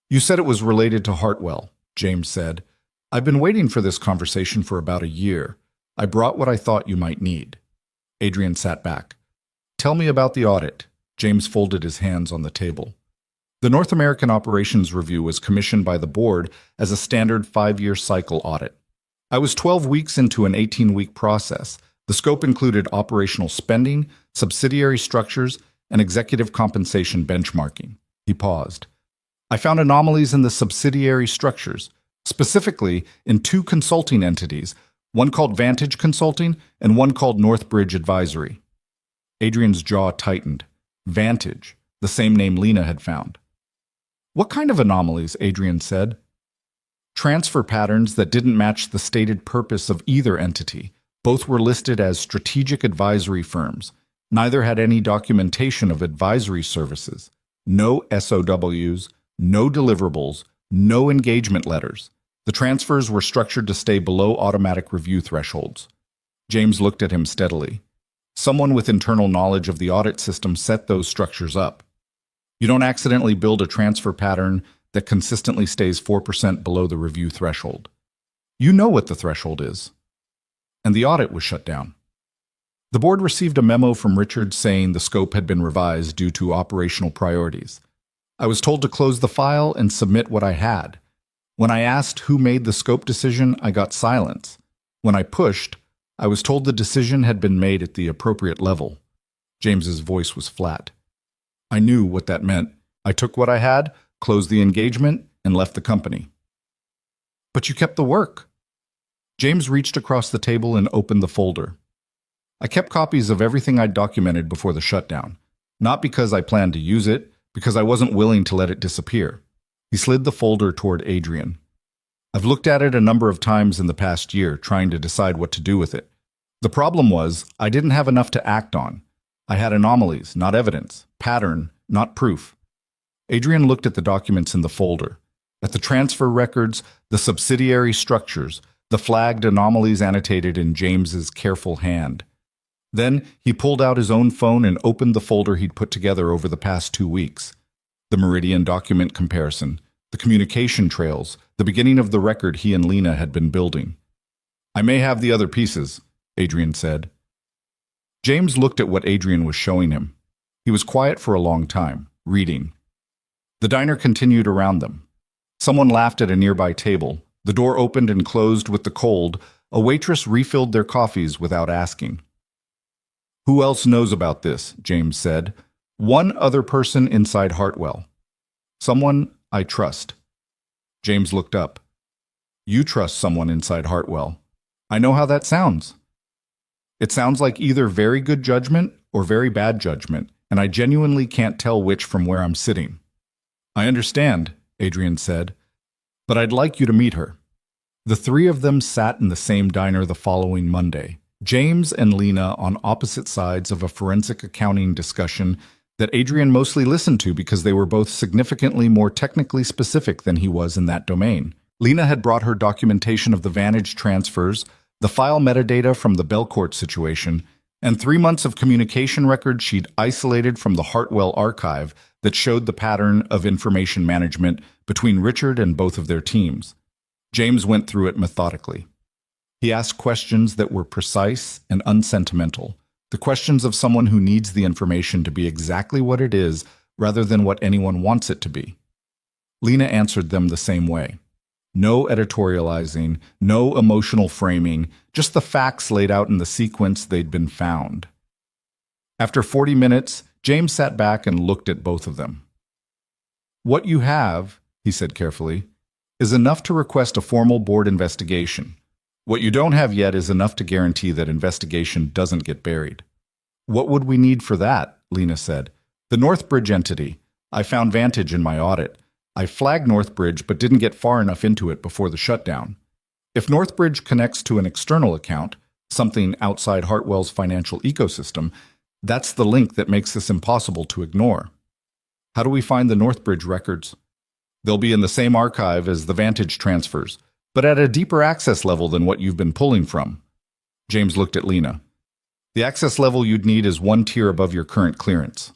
"You said it was related to Hartwell," James said. "I've been waiting for this conversation for about a year. I brought what I thought you might need." Adrian sat back. "Tell me about the audit." James folded his hands on the table. The North American Operations Review was commissioned by the board as a standard 5-year cycle audit. I was 12 weeks into an 18-week process. The scope included operational spending, subsidiary structures, and executive compensation benchmarking. He paused. I found anomalies in the subsidiary structures, specifically in 2 consulting entities, one called Vantage Consulting and one called Northbridge Advisory. Adrian's jaw tightened. Vantage, the same name Lena had found. What kind of anomalies? Adrian said. Transfer patterns that didn't match the stated purpose of either entity. Both were listed as strategic advisory firms. Neither had any documentation of advisory services. No SOWs, no deliverables, no engagement letters. The transfers were structured to stay below automatic review thresholds. James looked at him steadily. Someone with internal knowledge of the audit system set those structures up. You don't accidentally build a transfer pattern that consistently stays 4% below the review threshold. You know what the threshold is. And the audit was shut down. The board received a memo from Richard saying the scope had been revised due to operational priorities. I was told to close the file and submit what I had. When I asked who made the scope decision, I got silence. When I pushed, I was told the decision had been made at the appropriate level. James's voice was flat. I knew what that meant. I took what I had, closed the engagement, and left the company. But you kept the work. James reached across the table and opened the folder. I kept copies of everything I'd documented before the shutdown. Not because I planned to use it, because I wasn't willing to let it disappear. He slid the folder toward Adrian. I've looked at it a number of times in the past year, trying to decide what to do with it. The problem was, I didn't have enough to act on. I had anomalies, not evidence, pattern, not proof. Adrian looked at the documents in the folder, at the transfer records, the subsidiary structures, the flagged anomalies annotated in James's careful hand. Then he pulled out his own phone and opened the folder he'd put together over the past 2 weeks. The Meridian document comparison, the communication trails, the beginning of the record he and Lena had been building. I may have the other pieces, Adrian said. James looked at what Adrian was showing him. He was quiet for a long time, reading. The diner continued around them. Someone laughed at a nearby table. The door opened and closed with the cold. A waitress refilled their coffees without asking. Who else knows about this? James said. One other person inside Hartwell. Someone I trust. James looked up. You trust someone inside Hartwell. I know how that sounds. It sounds like either very good judgment or very bad judgment, and I genuinely can't tell which from where I'm sitting. I understand, Adrian said, but I'd like you to meet her. The 3 of them sat in the same diner the following Monday, James and Lena on opposite sides of a forensic accounting discussion that Adrian mostly listened to because they were both significantly more technically specific than he was in that domain. Lena had brought her documentation of the Vantage transfers, the file metadata from the Belcourt situation, and 3 months of communication records she'd isolated from the Hartwell archive that showed the pattern of information management between Richard and both of their teams. James went through it methodically. He asked questions that were precise and unsentimental, the questions of someone who needs the information to be exactly what it is rather than what anyone wants it to be. Lena answered them the same way. No editorializing, no emotional framing, just the facts laid out in the sequence they'd been found. After 40 minutes, James sat back and looked at both of them. What you have, he said carefully, is enough to request a formal board investigation. What you don't have yet is enough to guarantee that investigation doesn't get buried. What would we need for that? Lena said. The Northbridge entity. I found Vantage in my audit. I flagged Northbridge but didn't get far enough into it before the shutdown. If Northbridge connects to an external account, something outside Hartwell's financial ecosystem, that's the link that makes this impossible to ignore. How do we find the Northbridge records? They'll be in the same archive as the Vantage transfers, but at a deeper access level than what you've been pulling from. James looked at Lena. The access level you'd need is 1 tier above your current clearance.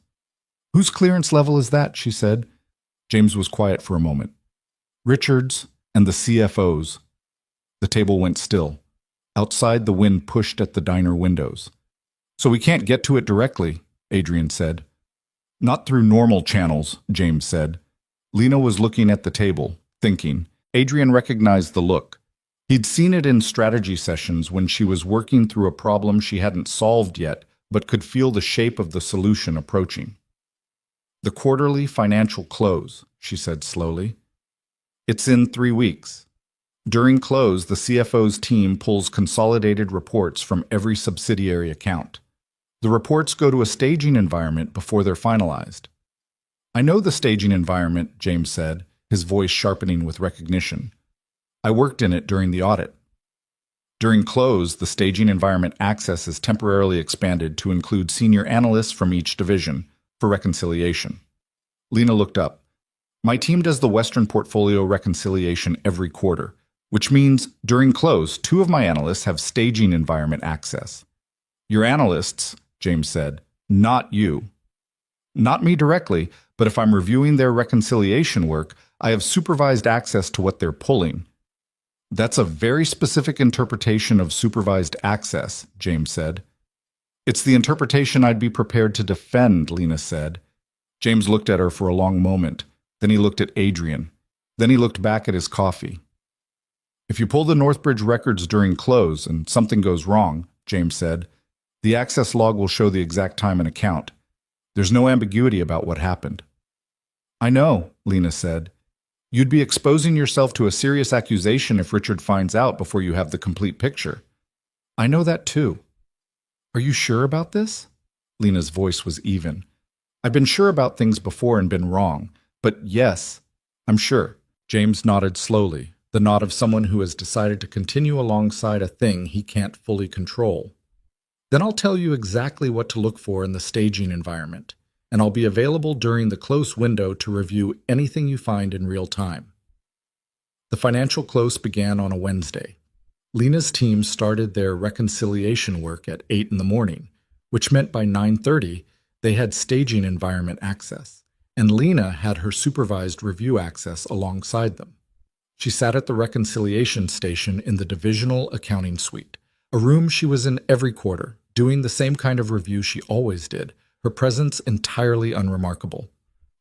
Whose clearance level is that? She said. James was quiet for a moment. Richard's and the CFO's. The table went still. Outside, the wind pushed at the diner windows. So we can't get to it directly, Adrian said. Not through normal channels, James said. Lena was looking at the table, thinking. Adrian recognized the look. He'd seen it in strategy sessions when she was working through a problem she hadn't solved yet, but could feel the shape of the solution approaching. "The quarterly financial close," she said slowly. "It's in 3 weeks. During close, the CFO's team pulls consolidated reports from every subsidiary account. The reports go to a staging environment before they're finalized." "I know the staging environment," James said, his voice sharpening with recognition. "I worked in it during the audit." During close, the staging environment access is temporarily expanded to include senior analysts from each division for reconciliation. Lena looked up. "My team does the Western portfolio reconciliation every quarter, which means during close, 2 of my analysts have staging environment access." "Your analysts," James said, "not you." "Not me directly, but if I'm reviewing their reconciliation work, I have supervised access to what they're pulling." "That's a very specific interpretation of supervised access," James said. "It's the interpretation I'd be prepared to defend," Lena said. James looked at her for a long moment. Then he looked at Adrian. Then he looked back at his coffee. "If you pull the Northbridge records during close and something goes wrong," James said, "the access log will show the exact time and account. There's no ambiguity about what happened." "I know," Lena said. "You'd be exposing yourself to a serious accusation if Richard finds out before you have the complete picture." "I know that too." "Are you sure about this?" Lena's voice was even. "I've been sure about things before and been wrong, but yes, I'm sure." James nodded slowly, the nod of someone who has decided to continue alongside a thing he can't fully control. "Then I'll tell you exactly what to look for in the staging environment, and I'll be available during the close window to review anything you find in real time." The financial close began on a Wednesday. Lena's team started their reconciliation work at 8 in the morning, which meant by 9:30 they had staging environment access, and Lena had her supervised review access alongside them. She sat at the reconciliation station in the divisional accounting suite, a room she was in every quarter, doing the same kind of review she always did, her presence entirely unremarkable.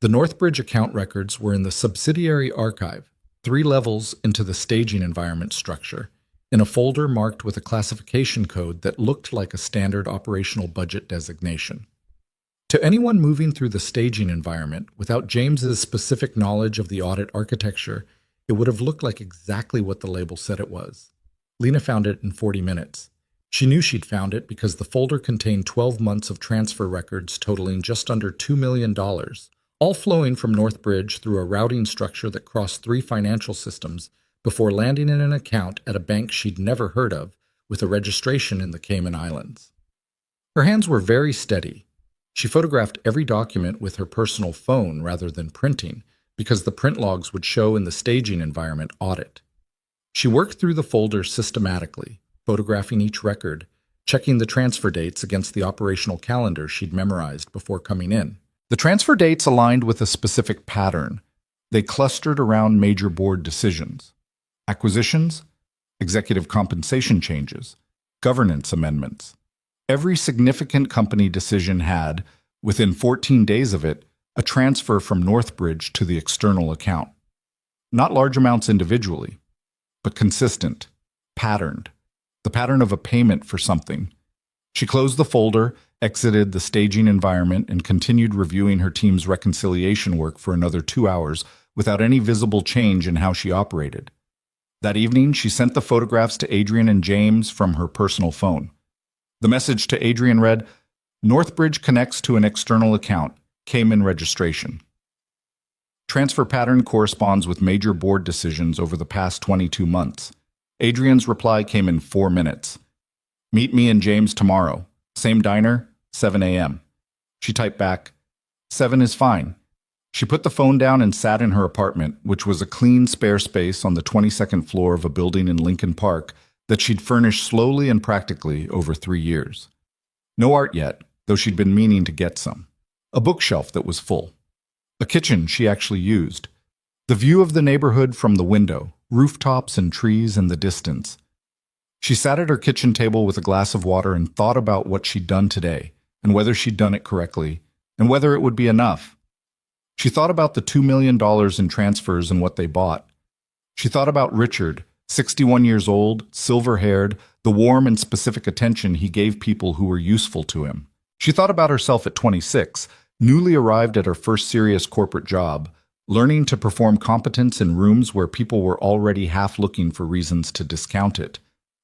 The Northbridge account records were in the subsidiary archive, 3 levels into the staging environment structure, in a folder marked with a classification code that looked like a standard operational budget designation. To anyone moving through the staging environment without James's specific knowledge of the audit architecture, it would have looked like exactly what the label said it was. Lena found it in 40 minutes. She knew she'd found it because the folder contained 12 months of transfer records totaling just under $2 million, all flowing from Northbridge through a routing structure that crossed 3 financial systems before landing in an account at a bank she'd never heard of with a registration in the Cayman Islands. Her hands were very steady. She photographed every document with her personal phone rather than printing, because the print logs would show in the staging environment audit. She worked through the folder systematically, photographing each record, checking the transfer dates against the operational calendar she'd memorized before coming in. The transfer dates aligned with a specific pattern. They clustered around major board decisions: acquisitions, executive compensation changes, governance amendments. Every significant company decision had, within 14 days of it, a transfer from Northbridge to the external account. Not large amounts individually, but consistent, patterned, the pattern of a payment for something. She closed the folder, exited the staging environment, and continued reviewing her team's reconciliation work for another 2 hours without any visible change in how she operated. That evening, she sent the photographs to Adrian and James from her personal phone. The message to Adrian read, "Northbridge connects to an external account, Cayman registration. Transfer pattern corresponds with major board decisions over the past 22 months. Adrian's reply came in 4 minutes. Meet me and James tomorrow. Same diner, 7 a.m. She typed back, 7 is fine. She put the phone down and sat in her apartment, which was a clean spare space on the 22nd floor of a building in Lincoln Park that she'd furnished slowly and practically over 3 years. No art yet, though she'd been meaning to get some. A bookshelf that was full. A kitchen she actually used. The view of the neighborhood from the window, rooftops and trees in the distance. She sat at her kitchen table with a glass of water and thought about what she'd done today, and whether she'd done it correctly, and whether it would be enough. She thought about the $2 million in transfers and what they bought. She thought about Richard, 61 years old, silver-haired, the warm and specific attention he gave people who were useful to him. She thought about herself at 26, newly arrived at her first serious corporate job, learning to perform competence in rooms where people were already half looking for reasons to discount it.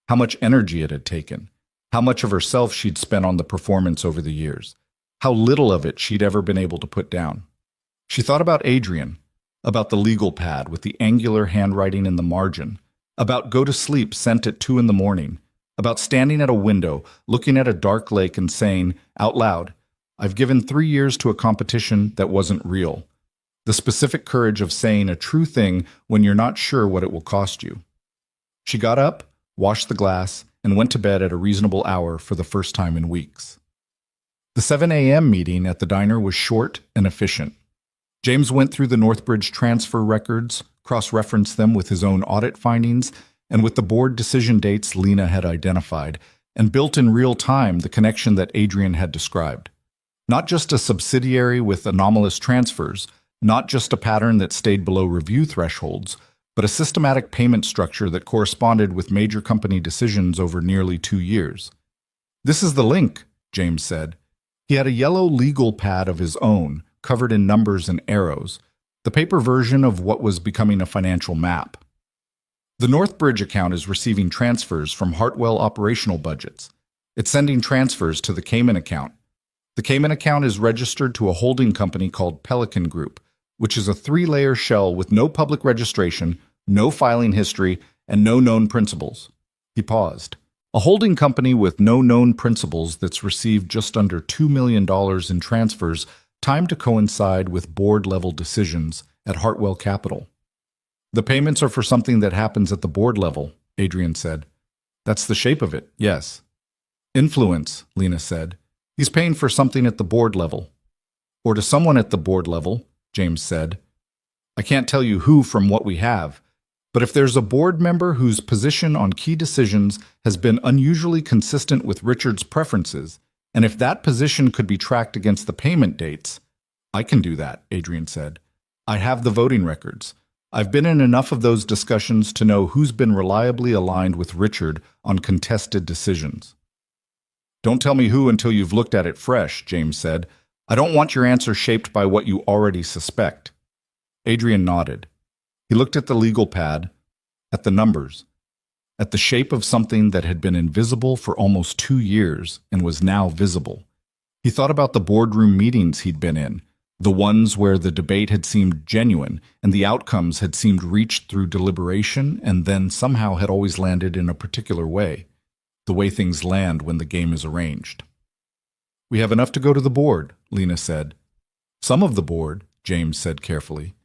How much energy it had taken. How much of herself she'd spent on the performance over the years. How little of it she'd ever been able to put down. She thought about Adrian, about the legal pad with the angular handwriting in the margin, about go to sleep sent at 2 a.m, about standing at a window, looking at a dark lake and saying, out loud, I've given 3 years to a competition that wasn't real. The specific courage of saying a true thing when you're not sure what it will cost you. She got up, washed the glass, and went to bed at a reasonable hour for the first time in weeks. The 7 a.m. meeting at the diner was short and efficient. James went through the Northbridge transfer records, cross-referenced them with his own audit findings and with the board decision dates Lena had identified, and built in real time the connection that Adrian had described. Not just a subsidiary with anomalous transfers, not just a pattern that stayed below review thresholds, but a systematic payment structure that corresponded with major company decisions over nearly 2 years. This is the link, James said. He had a yellow legal pad of his own, covered in numbers and arrows, the paper version of what was becoming a financial map. The Northbridge account is receiving transfers from Hartwell operational budgets. It's sending transfers to the Cayman account. The Cayman account is registered to a holding company called Pelican Group, which is a 3-layer shell with no public registration, no filing history, and no known principals. He paused. A holding company with no known principals that's received just under $2 million in transfers, timed to coincide with board-level decisions at Hartwell Capital. The payments are for something that happens at the board level, Adrian said. That's the shape of it, yes. Influence, Lena said. He's paying for something at the board level. Or to someone at the board level, James said. I can't tell you who from what we have, but if there's a board member whose position on key decisions has been unusually consistent with Richard's preferences, and if that position could be tracked against the payment dates, I can do that, Adrian said. I have the voting records. I've been in enough of those discussions to know who's been reliably aligned with Richard on contested decisions. Don't tell me who until you've looked at it fresh, James said. I don't want your answer shaped by what you already suspect. Adrian nodded. He looked at the legal pad, at the numbers, at the shape of something that had been invisible for almost 2 years and was now visible. He thought about the boardroom meetings he'd been in, the ones where the debate had seemed genuine and the outcomes had seemed reached through deliberation and then somehow had always landed in a particular way, the way things land when the game is arranged. We have enough to go to the board, Lena said. Some of the board, James said carefully.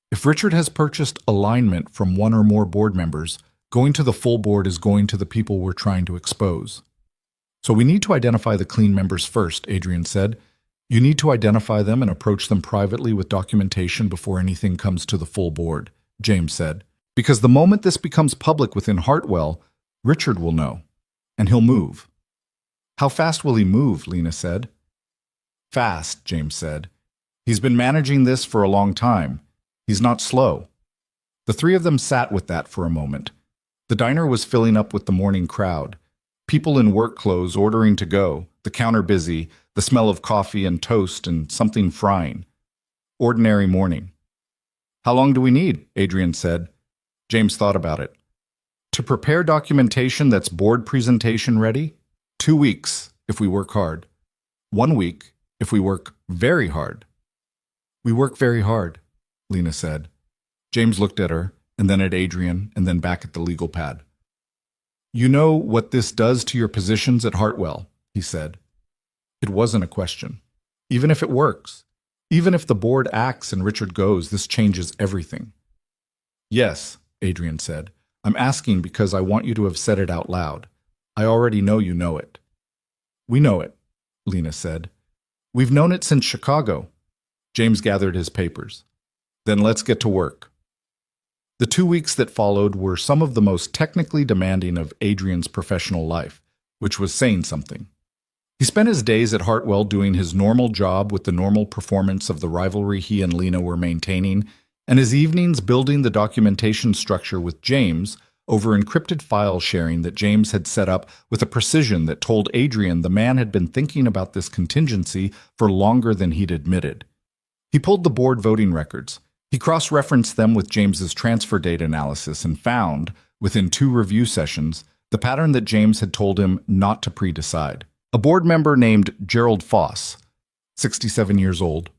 If Richard has purchased alignment from one or more board members, going to the full board is going to the people we're trying to expose. So we need to identify the clean members first, Adrian said. You need to identify them and approach them privately with documentation before anything comes to the full board, James said. Because the moment this becomes public within Hartwell, Richard will know, and he'll move. How fast will he move, Lena said. Fast, James said. He's been managing this for a long time. He's not slow. The three of them sat with that for a moment. The diner was filling up with the morning crowd. People in work clothes ordering to go, the counter busy, the smell of coffee and toast and something frying. Ordinary morning. How long do we need? Adrian said. James thought about it. To prepare documentation that's board presentation ready? 2 weeks, if we work hard. 1 week, if we work very hard. We work very hard, Lena said. James looked at her, and then at Adrian, and then back at the legal pad. You know what this does to your positions at Hartwell, he said. It wasn't a question. Even if it works, even if the board acts and Richard goes, this changes everything. Yes, Adrian said. I'm asking because I want you to have said it out loud. I already know you know it. We know it, Lena said. We've known it since Chicago. James gathered his papers. Then let's get to work. The 2 weeks that followed were some of the most technically demanding of Adrian's professional life, which was saying something. He spent his days at Hartwell doing his normal job with the normal performance of the rivalry he and Lena were maintaining, and his evenings building the documentation structure with James over encrypted file sharing that James had set up with a precision that told Adrian the man had been thinking about this contingency for longer than he'd admitted. He pulled the board voting records. He cross-referenced them with James's transfer data analysis and found, within 2 review sessions, the pattern that James had told him not to pre-decide. A board member named Gerald Foss, 67 years old,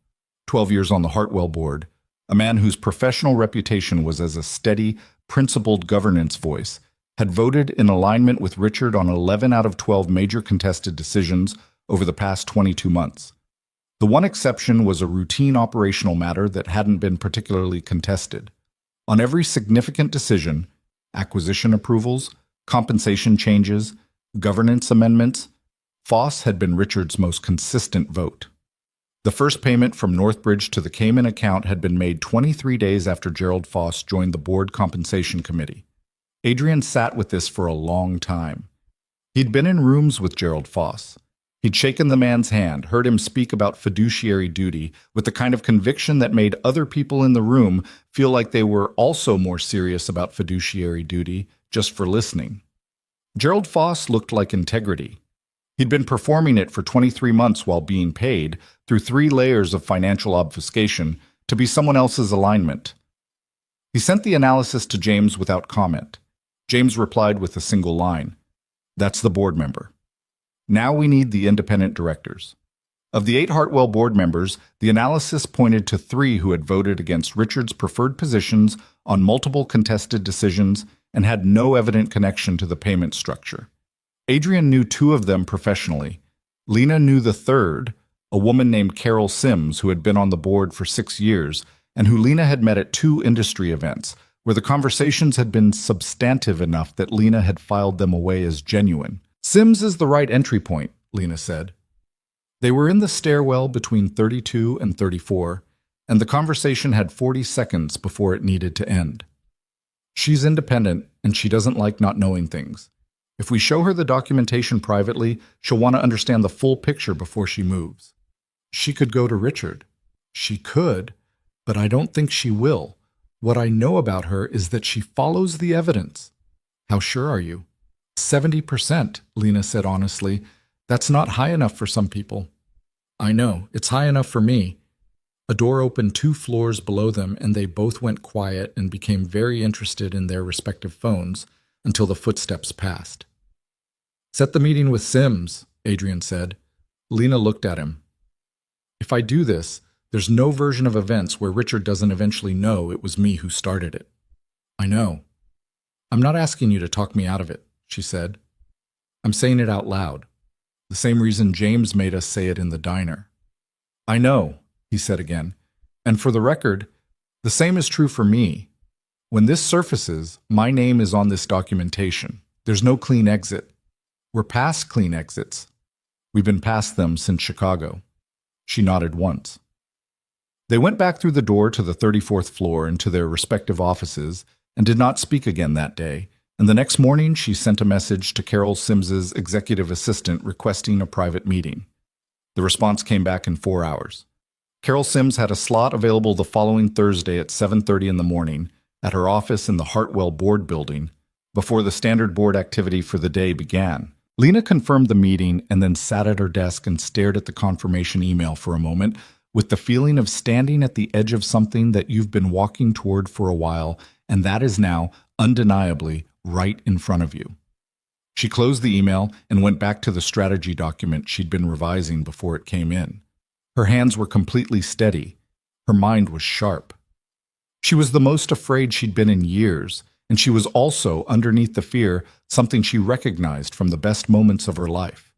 12 years on the Hartwell board, a man whose professional reputation was as a steady, principled governance voice, had voted in alignment with Richard on 11 out of 12 major contested decisions over the past 22 months. The one exception was a routine operational matter that hadn't been particularly contested. On every significant decision, acquisition approvals, compensation changes, governance amendments, Foss had been Richard's most consistent vote. The first payment from Northbridge to the Cayman account had been made 23 days after Gerald Foss joined the board compensation committee. Adrian sat with this for a long time. He'd been in rooms with Gerald Foss. He'd shaken the man's hand, heard him speak about fiduciary duty with the kind of conviction that made other people in the room feel like they were also more serious about fiduciary duty just for listening. Gerald Foss looked like integrity. He'd been performing it for 23 months while being paid, through 3 layers of financial obfuscation, to be someone else's alignment. He sent the analysis to James without comment. James replied with a single line. That's the board member. Now we need the independent directors. Of the 8 Hartwell board members, the analysis pointed to 3 who had voted against Richard's preferred positions on multiple contested decisions and had no evident connection to the payment structure. Adrian knew 2 of them professionally. Lena knew the third, a woman named Carol Sims who had been on the board for 6 years and who Lena had met at 2 industry events where the conversations had been substantive enough that Lena had filed them away as genuine. Sims is the right entry point, Lena said. They were in the stairwell between 32 and 34, and the conversation had 40 seconds before it needed to end. She's independent, and she doesn't like not knowing things. If we show her the documentation privately, she'll want to understand the full picture before she moves. She could go to Richard. She could, but I don't think she will. What I know about her is that she follows the evidence. How sure are you? 70%, Lena said honestly. That's not high enough for some people. I know, it's high enough for me. A door opened 2 floors below them, and they both went quiet and became very interested in their respective phones until the footsteps passed. Set the meeting with Sims, Adrian said. Lena looked at him. If I do this, there's no version of events where Richard doesn't eventually know it was me who started it. I know. I'm not asking you to talk me out of it, she said. I'm saying it out loud. The same reason James made us say it in the diner. I know, he said again. And for the record, the same is true for me. When this surfaces, my name is on this documentation. There's no clean exit. We're past clean exits. We've been past them since Chicago. She nodded once. They went back through the door to the 34th floor and to their respective offices and did not speak again that day, and the next morning she sent a message to Carol Sims's executive assistant requesting a private meeting. The response came back in 4 hours. Carol Sims had a slot available the following Thursday at 7:30 in the morning at her office in the Hartwell Board Building before the standard board activity for the day began. Lena confirmed the meeting and then sat at her desk and stared at the confirmation email for a moment with the feeling of standing at the edge of something that you've been walking toward for a while, and that is now, undeniably, right in front of you. She closed the email and went back to the strategy document she'd been revising before it came in. Her hands were completely steady. Her mind was sharp. She was the most afraid she'd been in years, and she was also, underneath the fear, something she recognized from the best moments of her life.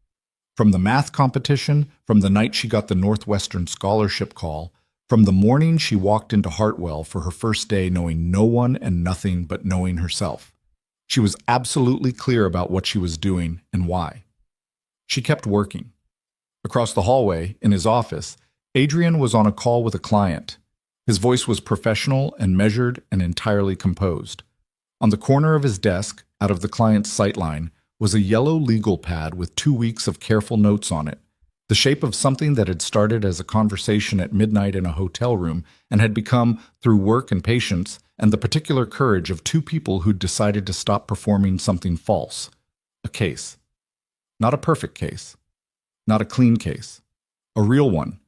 From the math competition, from the night she got the Northwestern scholarship call, from the morning she walked into Hartwell for her first day knowing no one and nothing but knowing herself. She was absolutely clear about what she was doing and why. She kept working. Across the hallway, in his office, Adrian was on a call with a client. His voice was professional and measured and entirely composed. On the corner of his desk, out of the client's sightline, was a yellow legal pad with 2 weeks of careful notes on it, the shape of something that had started as a conversation at midnight in a hotel room and had become, through work and patience, and the particular courage of two people who'd decided to stop performing something false. A case. Not a perfect case. Not a clean case. A real one.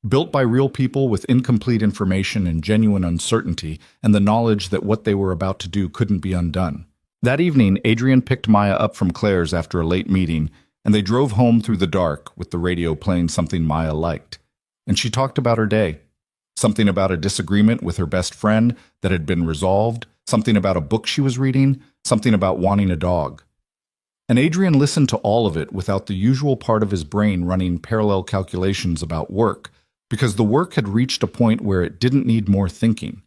Built by real people with incomplete information and genuine uncertainty and the knowledge that what they were about to do couldn't be undone. That evening, Adrian picked Maya up from Claire's after a late meeting, and they drove home through the dark with the radio playing something Maya liked. And she talked about her day. Something about a disagreement with her best friend that had been resolved, something about a book she was reading, something about wanting a dog. And Adrian listened to all of it without the usual part of his brain running parallel calculations about work, because the work had reached a point where it didn't need more thinking.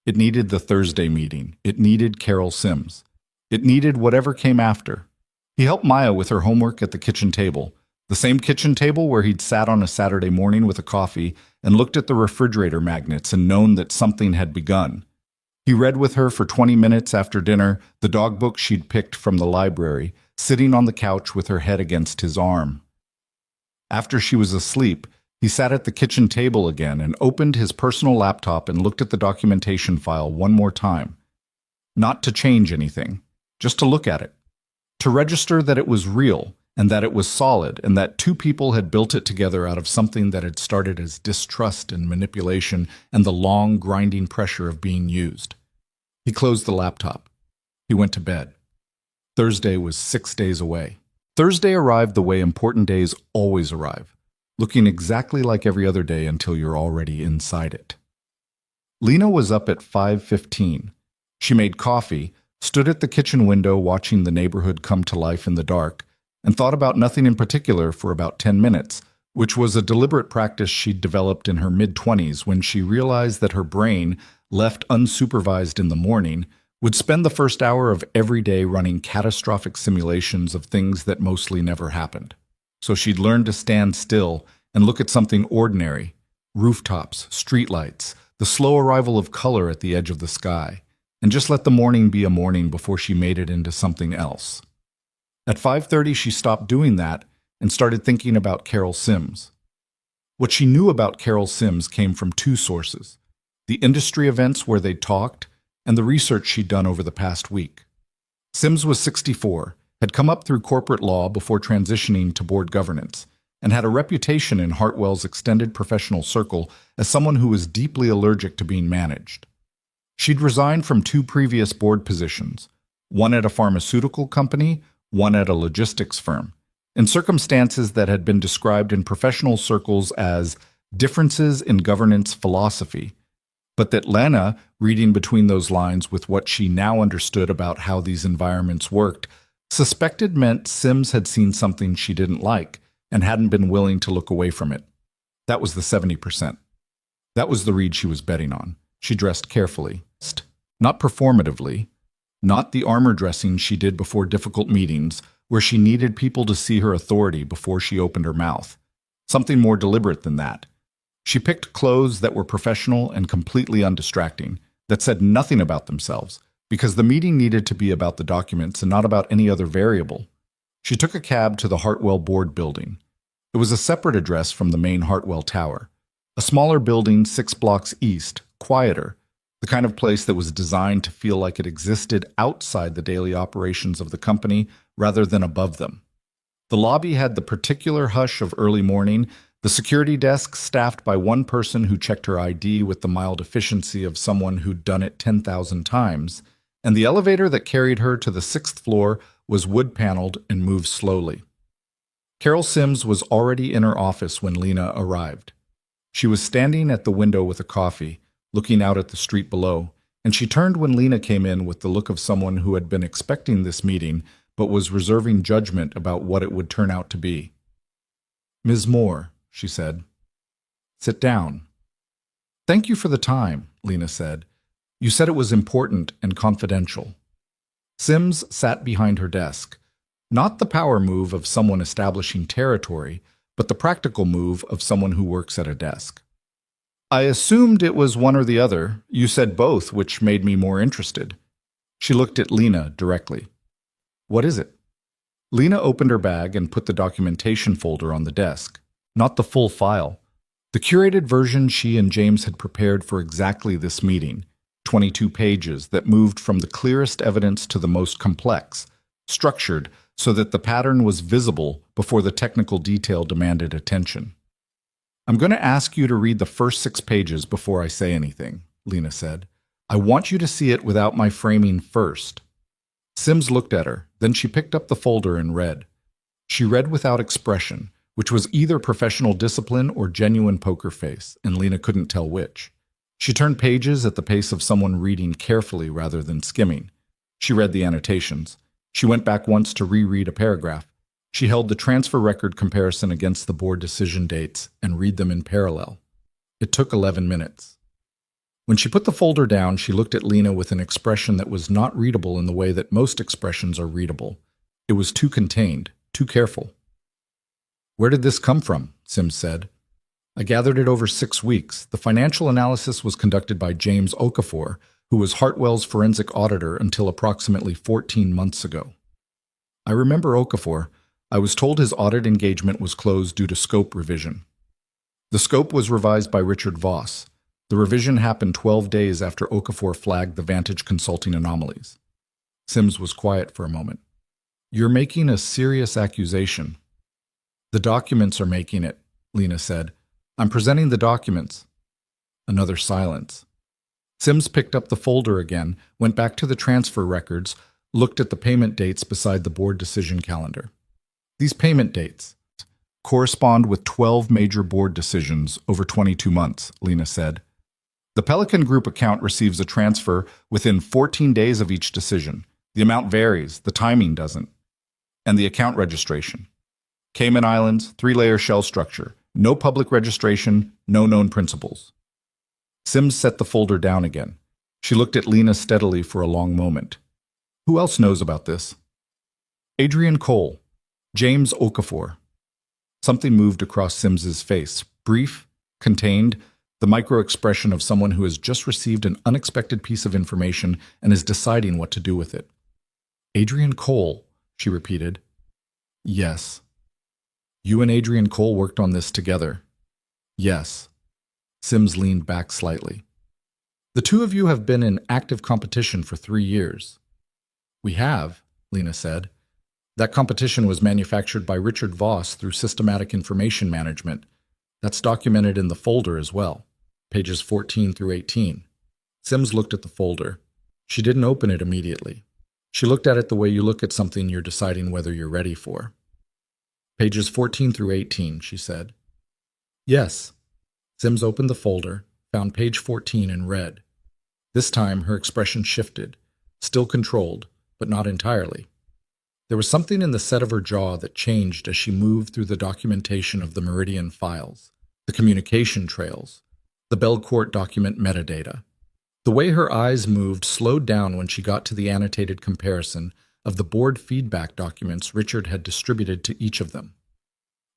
It needed the Thursday meeting. It needed Carol Sims. It needed whatever came after. He helped Maya with her homework at the kitchen table, the same kitchen table where he'd sat on a Saturday morning with a coffee and looked at the refrigerator magnets and known that something had begun. He read with her for 20 minutes after dinner the dog book she'd picked from the library, sitting on the couch with her head against his arm. After she was asleep, he sat at the kitchen table again and opened his personal laptop and looked at the documentation file one more time. Not to change anything, just to look at it. To register that it was real and that it was solid and that two people had built it together out of something that had started as distrust and manipulation and the long, grinding pressure of being used. He closed the laptop. He went to bed. Thursday was 6 days away. Thursday arrived the way important days always arrive, looking exactly like every other day until you're already inside it. Lena was up at 5:15. She made coffee, stood at the kitchen window watching the neighborhood come to life in the dark, and thought about nothing in particular for about 10 minutes, which was a deliberate practice she'd developed in her mid-20s when she realized that her brain, left unsupervised in the morning, would spend the first hour of every day running catastrophic simulations of things that mostly never happened. So she'd learned to stand still and look at something ordinary, rooftops, streetlights, the slow arrival of color at the edge of the sky, and just let the morning be a morning before she made it into something else. At 5:30, she stopped doing that and started thinking about Carol Sims. What she knew about Carol Sims came from two sources: the industry events where they'd talked and the research she'd done over the past week. Sims was 64, had come up through corporate law before transitioning to board governance, and had a reputation in Hartwell's extended professional circle as someone who was deeply allergic to being managed. She'd resigned from two previous board positions, one at a pharmaceutical company, one at a logistics firm, in circumstances that had been described in professional circles as differences in governance philosophy, but that Lena, reading between those lines with what she now understood about how these environments worked, suspected meant Sims had seen something she didn't like and hadn't been willing to look away from it. That was the 70%. That was the read she was betting on. She dressed carefully, not performatively, not the armor dressing she did before difficult meetings where she needed people to see her authority before she opened her mouth. Something more deliberate than that. She picked clothes that were professional and completely undistracting, that said nothing about themselves, because the meeting needed to be about the documents and not about any other variable. She took a cab to the Hartwell Board building. It was a separate address from the main Hartwell Tower. A smaller building 6 blocks east, quieter, the kind of place that was designed to feel like it existed outside the daily operations of the company rather than above them. The lobby had the particular hush of early morning, the security desk staffed by one person who checked her ID with the mild efficiency of someone who'd done it 10,000 times, and the elevator that carried her to the 6th floor was wood-paneled and moved slowly. Carol Sims was already in her office when Lena arrived. She was standing at the window with a coffee, looking out at the street below, and she turned when Lena came in with the look of someone who had been expecting this meeting but was reserving judgment about what it would turn out to be. "Ms. Moore," she said. "Sit down." "Thank you for the time," Lena said. "You said it was important and confidential." Sims sat behind her desk, not the power move of someone establishing territory, but the practical move of someone who works at a desk. "I assumed it was one or the other. You said both, which made me more interested." She looked at Lena directly. "What is it?" Lena opened her bag and put the documentation folder on the desk. Not the full file. The curated version she and James had prepared for exactly this meeting. 22 pages that moved from the clearest evidence to the most complex, structured so that the pattern was visible before the technical detail demanded attention. "I'm going to ask you to read the first 6 pages before I say anything," Lena said. "I want you to see it without my framing first." Sims looked at her, then she picked up the folder and read. She read without expression, which was either professional discipline or genuine poker face, and Lena couldn't tell which. She turned pages at the pace of someone reading carefully rather than skimming. She read the annotations. She went back once to reread a paragraph. She held the transfer record comparison against the board decision dates and read them in parallel. It took 11 minutes. When she put the folder down, she looked at Lena with an expression that was not readable in the way that most expressions are readable. It was too contained, too careful. "Where did this come from?" Sims said. "I gathered it over 6 weeks. The financial analysis was conducted by James Okafor, who was Hartwell's forensic auditor until approximately 14 months ago." "I remember Okafor. I was told his audit engagement was closed due to scope revision." "The scope was revised by Richard Voss. The revision happened 12 days after Okafor flagged the Vantage Consulting anomalies." Sims was quiet for a moment. "You're making a serious accusation." "The documents are making it," Lena said. "I'm presenting the documents." Another silence. Sims picked up the folder again, went back to the transfer records, looked at the payment dates beside the board decision calendar. "These payment dates correspond with 12 major board decisions over 22 months, Lena said. "The Pelican Group account receives a transfer within 14 days of each decision. The amount varies, the timing doesn't. And the account registration. Cayman Islands, 3-layer shell structure. No public registration, no known principals." Sims set the folder down again. She looked at Lena steadily for a long moment. "Who else knows about this?" "Adrian Cole, James Okafor." Something moved across Sims's face, brief, contained, the micro-expression of someone who has just received an unexpected piece of information and is deciding what to do with it. "Adrian Cole," she repeated. "Yes." "You and Adrian Cole worked on this together." "Yes." Sims leaned back slightly. "The two of you have been in active competition for 3 years." "We have," Lena said. "That competition was manufactured by Richard Voss through Systematic Information Management. That's documented in the folder as well, pages 14 through 18. Sims looked at the folder. She didn't open it immediately. She looked at it the way you look at something you're deciding whether you're ready for. "Pages 14 through 18, she said. "Yes." Sims opened the folder, found page 14 and read. This time her expression shifted, still controlled, but not entirely. There was something in the set of her jaw that changed as she moved through the documentation of the Meridian files, the communication trails, the Belcourt document metadata. The way her eyes moved slowed down when she got to the annotated comparison of the board feedback documents Richard had distributed to each of them.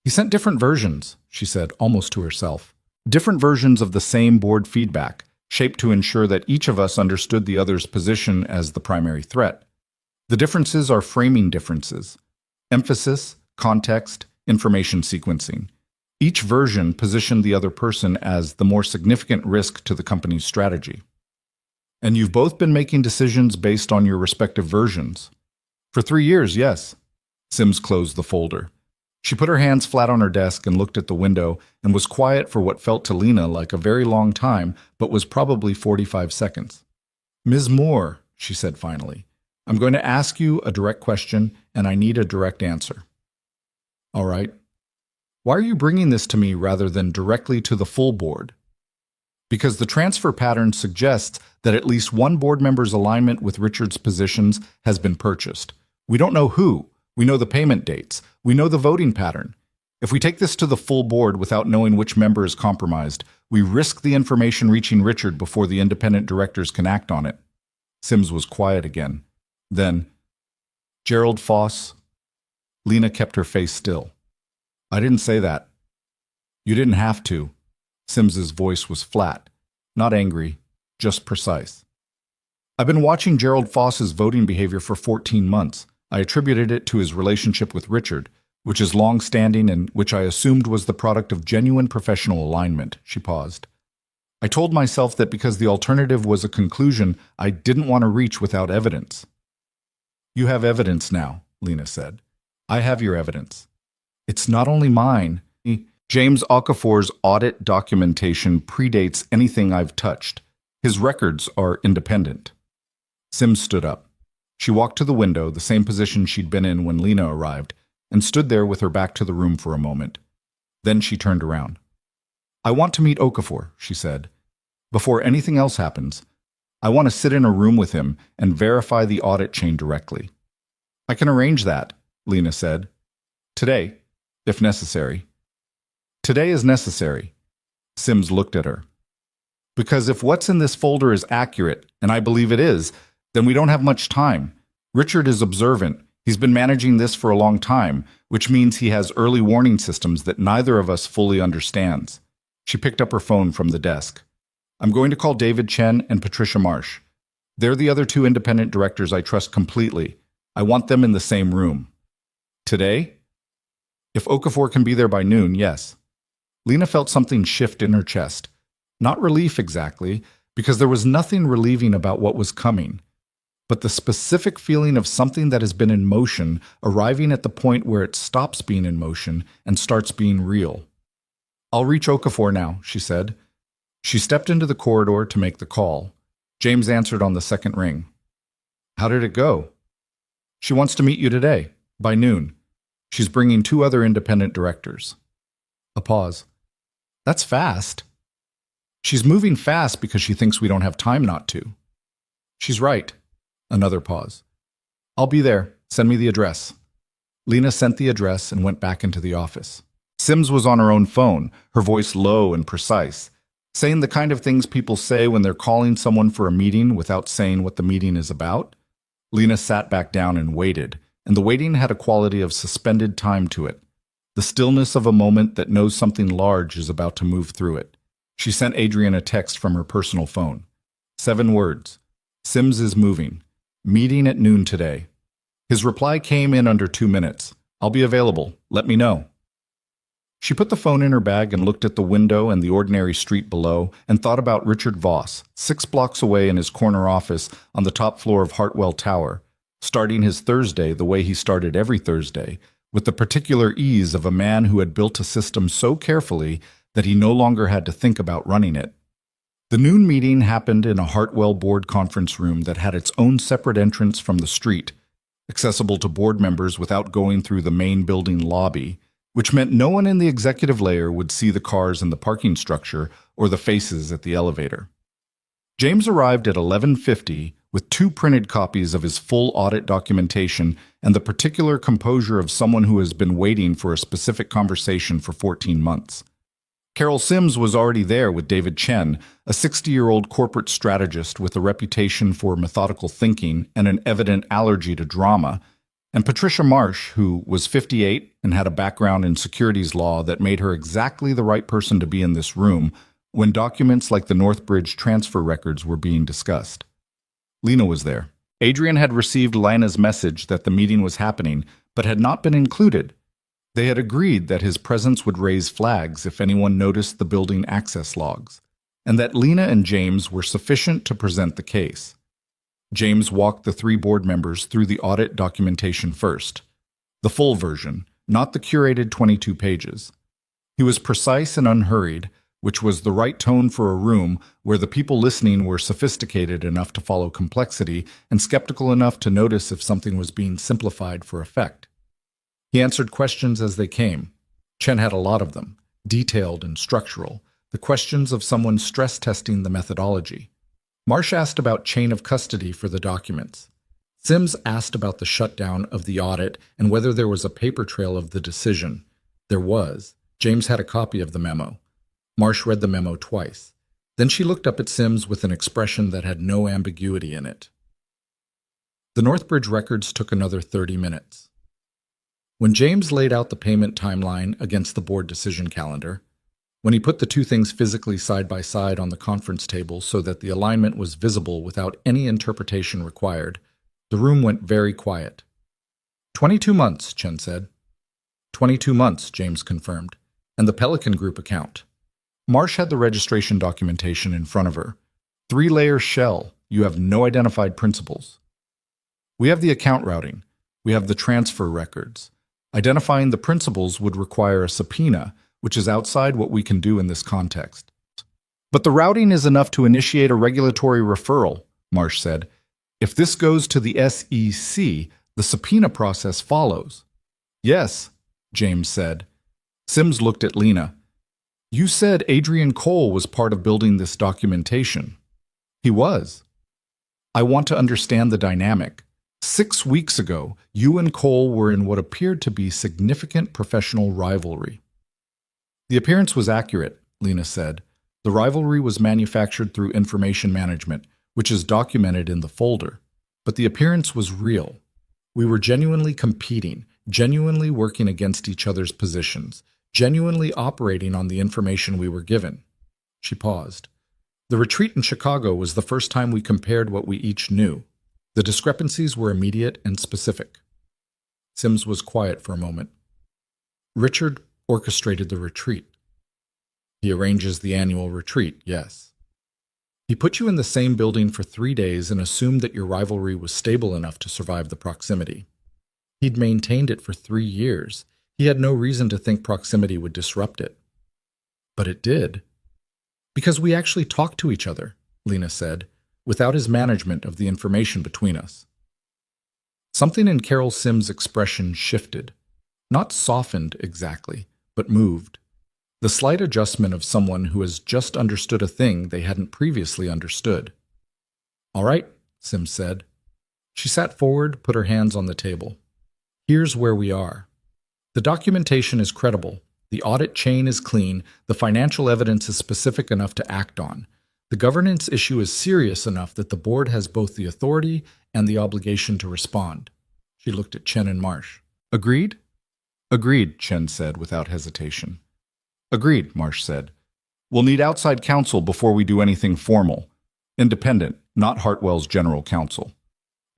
"He sent different versions," she said, almost to herself. "Different versions of the same board feedback, shaped to ensure that each of us understood the other's position as the primary threat. The differences are framing differences: emphasis, context, information sequencing. Each version positioned the other person as the more significant risk to the company's strategy. And you've both been making decisions based on your respective versions." "For 3 years, yes." Sims closed the folder. She put her hands flat on her desk and looked at the window and was quiet for what felt to Lena like a very long time, but was probably 45 seconds. "Ms. Moore," she said finally, "I'm going to ask you a direct question, and I need a direct answer." "All right. Why are you bringing this to me rather than directly to the full board?" "Because the transfer pattern suggests that at least one board member's alignment with Richard's positions has been purchased. We don't know who. We know the payment dates. We know the voting pattern. If we take this to the full board without knowing which member is compromised, we risk the information reaching Richard before the independent directors can act on it." Sims was quiet again. Then, "Gerald Foss?" Lena kept her face still. "I didn't say that." "You didn't have to." Sims's voice was flat, not angry, just precise. "I've been watching Gerald Foss's voting behavior for 14 months. I attributed it to his relationship with Richard, which is long-standing and which I assumed was the product of genuine professional alignment. She paused. I told myself that because the alternative was a conclusion, I didn't want to reach without evidence. You have evidence now, Lena said. I have your evidence. It's not only mine. James Okafor's audit documentation predates anything I've touched. His records are independent. Sims stood up. She walked to the window, the same position she'd been in when Lena arrived, and stood there with her back to the room for a moment. Then she turned around. I want to meet Okafor, she said. Before anything else happens, I want to sit in a room with him and verify the audit chain directly. I can arrange that, Lena said. Today, if necessary. Today is necessary. Sims looked at her. Because if what's in this folder is accurate, and I believe it is, then we don't have much time. Richard is observant. He's been managing this for a long time, which means he has early warning systems that neither of us fully understands. She picked up her phone from the desk. I'm going to call David Chen and Patricia Marsh. They're the other two independent directors I trust completely. I want them in the same room. Today? If Okafor can be there by noon, yes. Lena felt something shift in her chest. Not relief exactly, because there was nothing relieving about what was coming, but the specific feeling of something that has been in motion arriving at the point where it stops being in motion and starts being real. I'll reach Okafor now, she said. She stepped into the corridor to make the call. James answered on the second ring. How did it go? She wants to meet you today, by noon. She's bringing two other independent directors. A pause. That's fast. She's moving fast because she thinks we don't have time not to. She's right. Another pause. I'll be there. Send me the address. Lena sent the address and went back into the office. Sims was on her own phone, her voice low and precise, saying the kind of things people say when they're calling someone for a meeting without saying what the meeting is about. Lena sat back down and waited, and the waiting had a quality of suspended time to it, the stillness of a moment that knows something large is about to move through it. She sent Adrian a text from her personal phone. 7 words. Sims is moving. Meeting at noon today. His reply came in under 2 minutes. I'll be available. Let me know. She put the phone in her bag and looked at the window and the ordinary street below and thought about Richard Voss, 6 blocks away in his corner office on the top floor of Hartwell Tower, starting his Thursday the way he started every Thursday, with the particular ease of a man who had built a system so carefully that he no longer had to think about running it. The noon meeting happened in a Hartwell board conference room that had its own separate entrance from the street, accessible to board members without going through the main building lobby, which meant no one in the executive layer would see the cars in the parking structure or the faces at the elevator. James arrived at 11:50 with 2 printed copies of his full audit documentation and the particular composure of someone who has been waiting for a specific conversation for 14 months. Carol Sims was already there with David Chen, a 60-year-old corporate strategist with a reputation for methodical thinking and an evident allergy to drama, and Patricia Marsh, who was 58 and had a background in securities law that made her exactly the right person to be in this room when documents like the Northbridge transfer records were being discussed. Lena was there. Adrian had received Lina's message that the meeting was happening, but had not been included. They had agreed that his presence would raise flags if anyone noticed the building access logs, and that Lena and James were sufficient to present the case. James walked the 3 board members through the audit documentation first, the full version, not the curated 22 pages. He was precise and unhurried, which was the right tone for a room where the people listening were sophisticated enough to follow complexity and skeptical enough to notice if something was being simplified for effect. He answered questions as they came. Chen had a lot of them, detailed and structural, the questions of someone stress-testing the methodology. Marsh asked about chain of custody for the documents. Sims asked about the shutdown of the audit and whether there was a paper trail of the decision. There was. James had a copy of the memo. Marsh read the memo twice. Then she looked up at Sims with an expression that had no ambiguity in it. The Northbridge records took another 30 minutes. When James laid out the payment timeline against the board decision calendar, when he put the 2 things physically side by side on the conference table so that the alignment was visible without any interpretation required, the room went very quiet. 22 months, Chen said. 22 months, James confirmed. And the Pelican Group account. Marsh had the registration documentation in front of her. 3-layer shell. You have no identified principals. We have the account routing. We have the transfer records. Identifying the principals would require a subpoena, which is outside what we can do in this context. But the routing is enough to initiate a regulatory referral, Marsh said. If this goes to the SEC, the subpoena process follows. Yes, James said. Sims looked at Lena. You said Adrian Cole was part of building this documentation. He was. I want to understand the dynamic. 6 weeks ago, you and Cole were in what appeared to be significant professional rivalry. The appearance was accurate, Lena said. The rivalry was manufactured through information management, which is documented in the folder. But the appearance was real. We were genuinely competing, genuinely working against each other's positions, genuinely operating on the information we were given. She paused. The retreat in Chicago was the first time we compared what we each knew. The discrepancies were immediate and specific. Sims was quiet for a moment. Richard orchestrated the retreat. He arranges the annual retreat, yes. He put you in the same building for 3 days and assumed that your rivalry was stable enough to survive the proximity. He'd maintained it for 3 years. He had no reason to think proximity would disrupt it. But it did. Because we actually talked to each other, Lena said, without his management of the information between us. Something in Carol Sims' expression shifted. Not softened exactly, but moved. The slight adjustment of someone who has just understood a thing they hadn't previously understood. All right, Sims said. She sat forward, put her hands on the table. Here's where we are. The documentation is credible. The audit chain is clean. The financial evidence is specific enough to act on. The governance issue is serious enough that the board has both the authority and the obligation to respond. She looked at Chen and Marsh. Agreed? Agreed, Chen said without hesitation. Agreed, Marsh said. We'll need outside counsel before we do anything formal. Independent, not Hartwell's general counsel.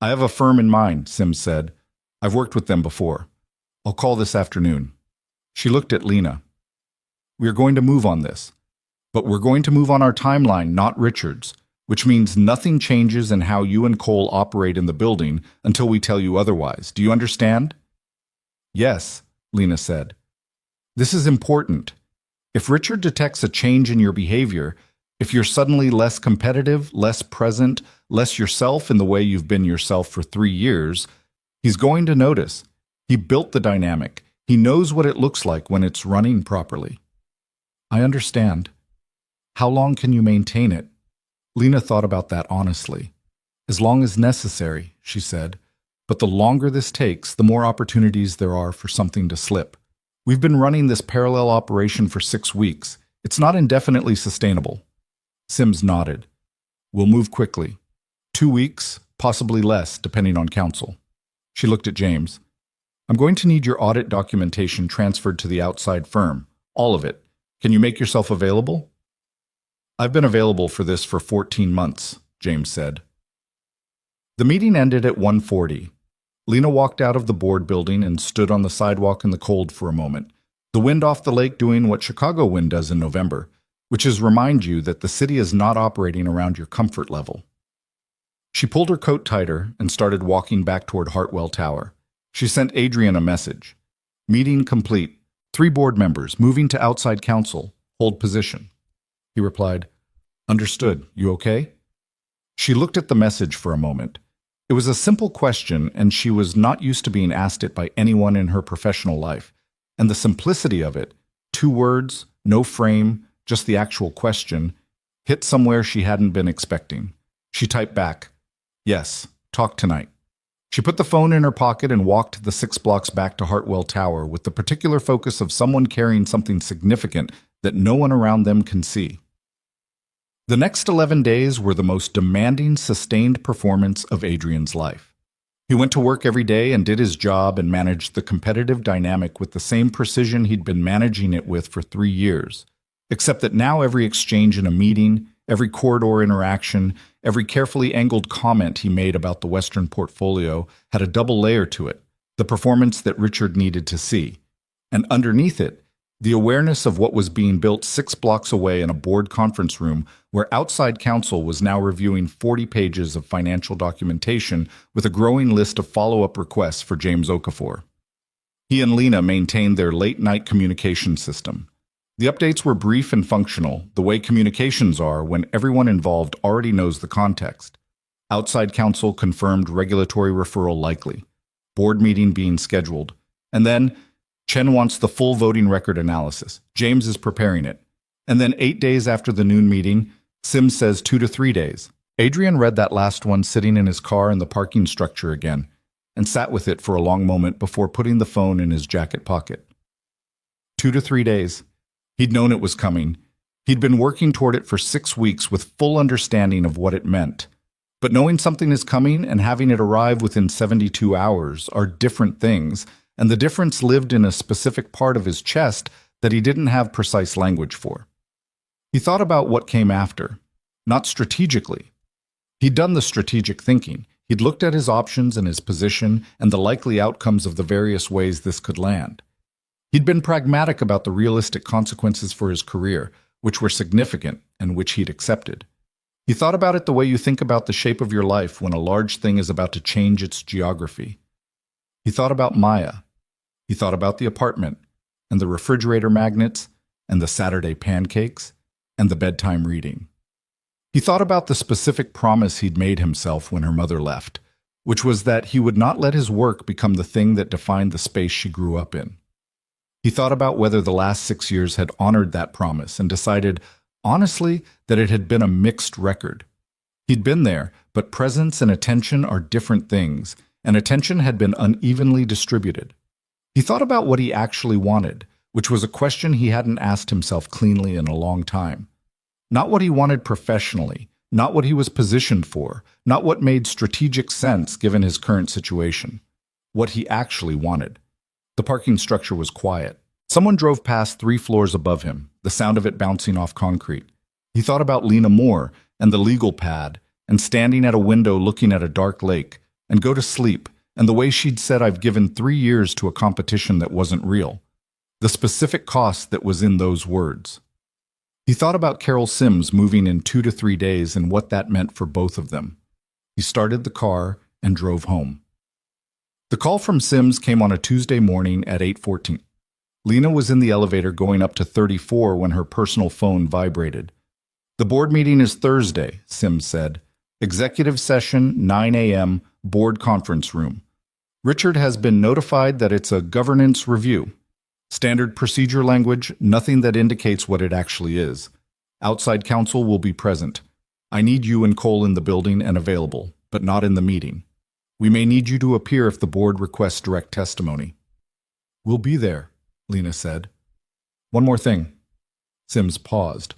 I have a firm in mind, Sims said. I've worked with them before. I'll call this afternoon. She looked at Lena. We're going to move on this. But we're going to move on our timeline, not Richard's, which means nothing changes in how you and Cole operate in the building until we tell you otherwise. Do you understand? Yes, Lena said. This is important. If Richard detects a change in your behavior, if you're suddenly less competitive, less present, less yourself in the way you've been yourself for 3 years, he's going to notice. He built the dynamic. He knows what it looks like when it's running properly. I understand. How long can you maintain it? Lena thought about that honestly. As long as necessary, she said. But the longer this takes, the more opportunities there are for something to slip. We've been running this parallel operation for 6 weeks. It's not indefinitely sustainable. Sims nodded. We'll move quickly. 2 weeks, possibly less, depending on counsel. She looked at James. I'm going to need your audit documentation transferred to the outside firm. All of it. Can you make yourself available? I've been available for this for 14 months, James said. The meeting ended at 1:40. Lena walked out of the board building and stood on the sidewalk in the cold for a moment, the wind off the lake doing what Chicago wind does in November, which is remind you that the city is not operating around your comfort level. She pulled her coat tighter and started walking back toward Hartwell Tower. She sent Adrian a message. Meeting complete. 3 board members moving to outside counsel. Hold position. He replied, Understood. You okay? She looked at the message for a moment. It was a simple question, and she was not used to being asked it by anyone in her professional life. And the simplicity of it, 2 words, no frame, just the actual question, hit somewhere she hadn't been expecting. She typed back, Yes, talk tonight. She put the phone in her pocket and walked the 6 blocks back to Hartwell Tower with the particular focus of someone carrying something significant that no one around them can see. The next 11 days were the most demanding, sustained performance of Adrian's life. He went to work every day and did his job and managed the competitive dynamic with the same precision he'd been managing it with for 3 years, except that now every exchange in a meeting, every corridor interaction, every carefully angled comment he made about the Western portfolio had a double layer to it, the performance that Richard needed to see. And underneath it, the awareness of what was being built 6 blocks away in a board conference room where outside counsel was now reviewing 40 pages of financial documentation with a growing list of follow-up requests for James Okafor. He and Lena maintained their late-night communication system. The updates were brief and functional, the way communications are when everyone involved already knows the context. Outside counsel confirmed regulatory referral likely, board meeting being scheduled, and then Chen wants the full voting record analysis. James is preparing it. And then 8 days after the noon meeting, Sims says 2 to 3 days. Adrian read that last one sitting in his car in the parking structure again, and sat with it for a long moment before putting the phone in his jacket pocket. 2 to 3 days. He'd known it was coming. He'd been working toward it for 6 weeks with full understanding of what it meant. But knowing something is coming and having it arrive within 72 hours are different things, and the difference lived in a specific part of his chest that he didn't have precise language for. He thought about what came after, not strategically. He'd done the strategic thinking. He'd looked at his options and his position and the likely outcomes of the various ways this could land. He'd been pragmatic about the realistic consequences for his career, which were significant and which he'd accepted. He thought about it the way you think about the shape of your life when a large thing is about to change its geography. He thought about Maya. He thought about the apartment, and the refrigerator magnets, and the Saturday pancakes, and the bedtime reading. He thought about the specific promise he'd made himself when her mother left, which was that he would not let his work become the thing that defined the space she grew up in. He thought about whether the last 6 years had honored that promise and decided, honestly, that it had been a mixed record. He'd been there, but presence and attention are different things, and attention had been unevenly distributed. He thought about what he actually wanted, which was a question he hadn't asked himself cleanly in a long time. Not what he wanted professionally, not what he was positioned for, not what made strategic sense given his current situation. What he actually wanted. The parking structure was quiet. Someone drove past 3 floors above him, the sound of it bouncing off concrete. He thought about Lena Moore and the legal pad, and standing at a window looking at a dark lake, and go to sleep, and the way she'd said, "I've given 3 years to a competition that wasn't real." The specific cost that was in those words. He thought about Carol Sims moving in 2 to 3 days and what that meant for both of them. He started the car and drove home. The call from Sims came on a Tuesday morning at 8:14. Lena was in the elevator going up to 34 when her personal phone vibrated. "The board meeting is Thursday," Sims said. "Executive session, 9 a.m., board conference room. Richard has been notified that it's a governance review. Standard procedure language, nothing that indicates what it actually is. Outside counsel will be present. I need you and Cole in the building and available, but not in the meeting. We may need you to appear if the board requests direct testimony." "We'll be there," Lena said. "One more thing." Sims paused.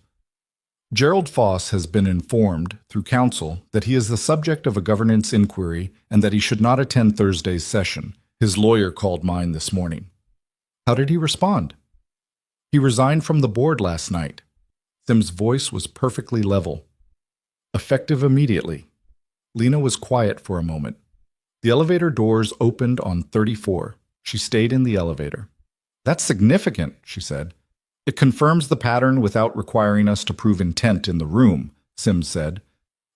Gerald Foss has been informed, through counsel, that he is the subject of a governance inquiry and that he should not attend Thursday's session. His lawyer called mine this morning. "How did he respond?" "He resigned from the board last night." Sims' voice was perfectly level. "Effective immediately." Lena was quiet for a moment. The elevator doors opened on 34. She stayed in the elevator. "That's significant," she said. "It confirms the pattern without requiring us to prove intent in the room," Sims said.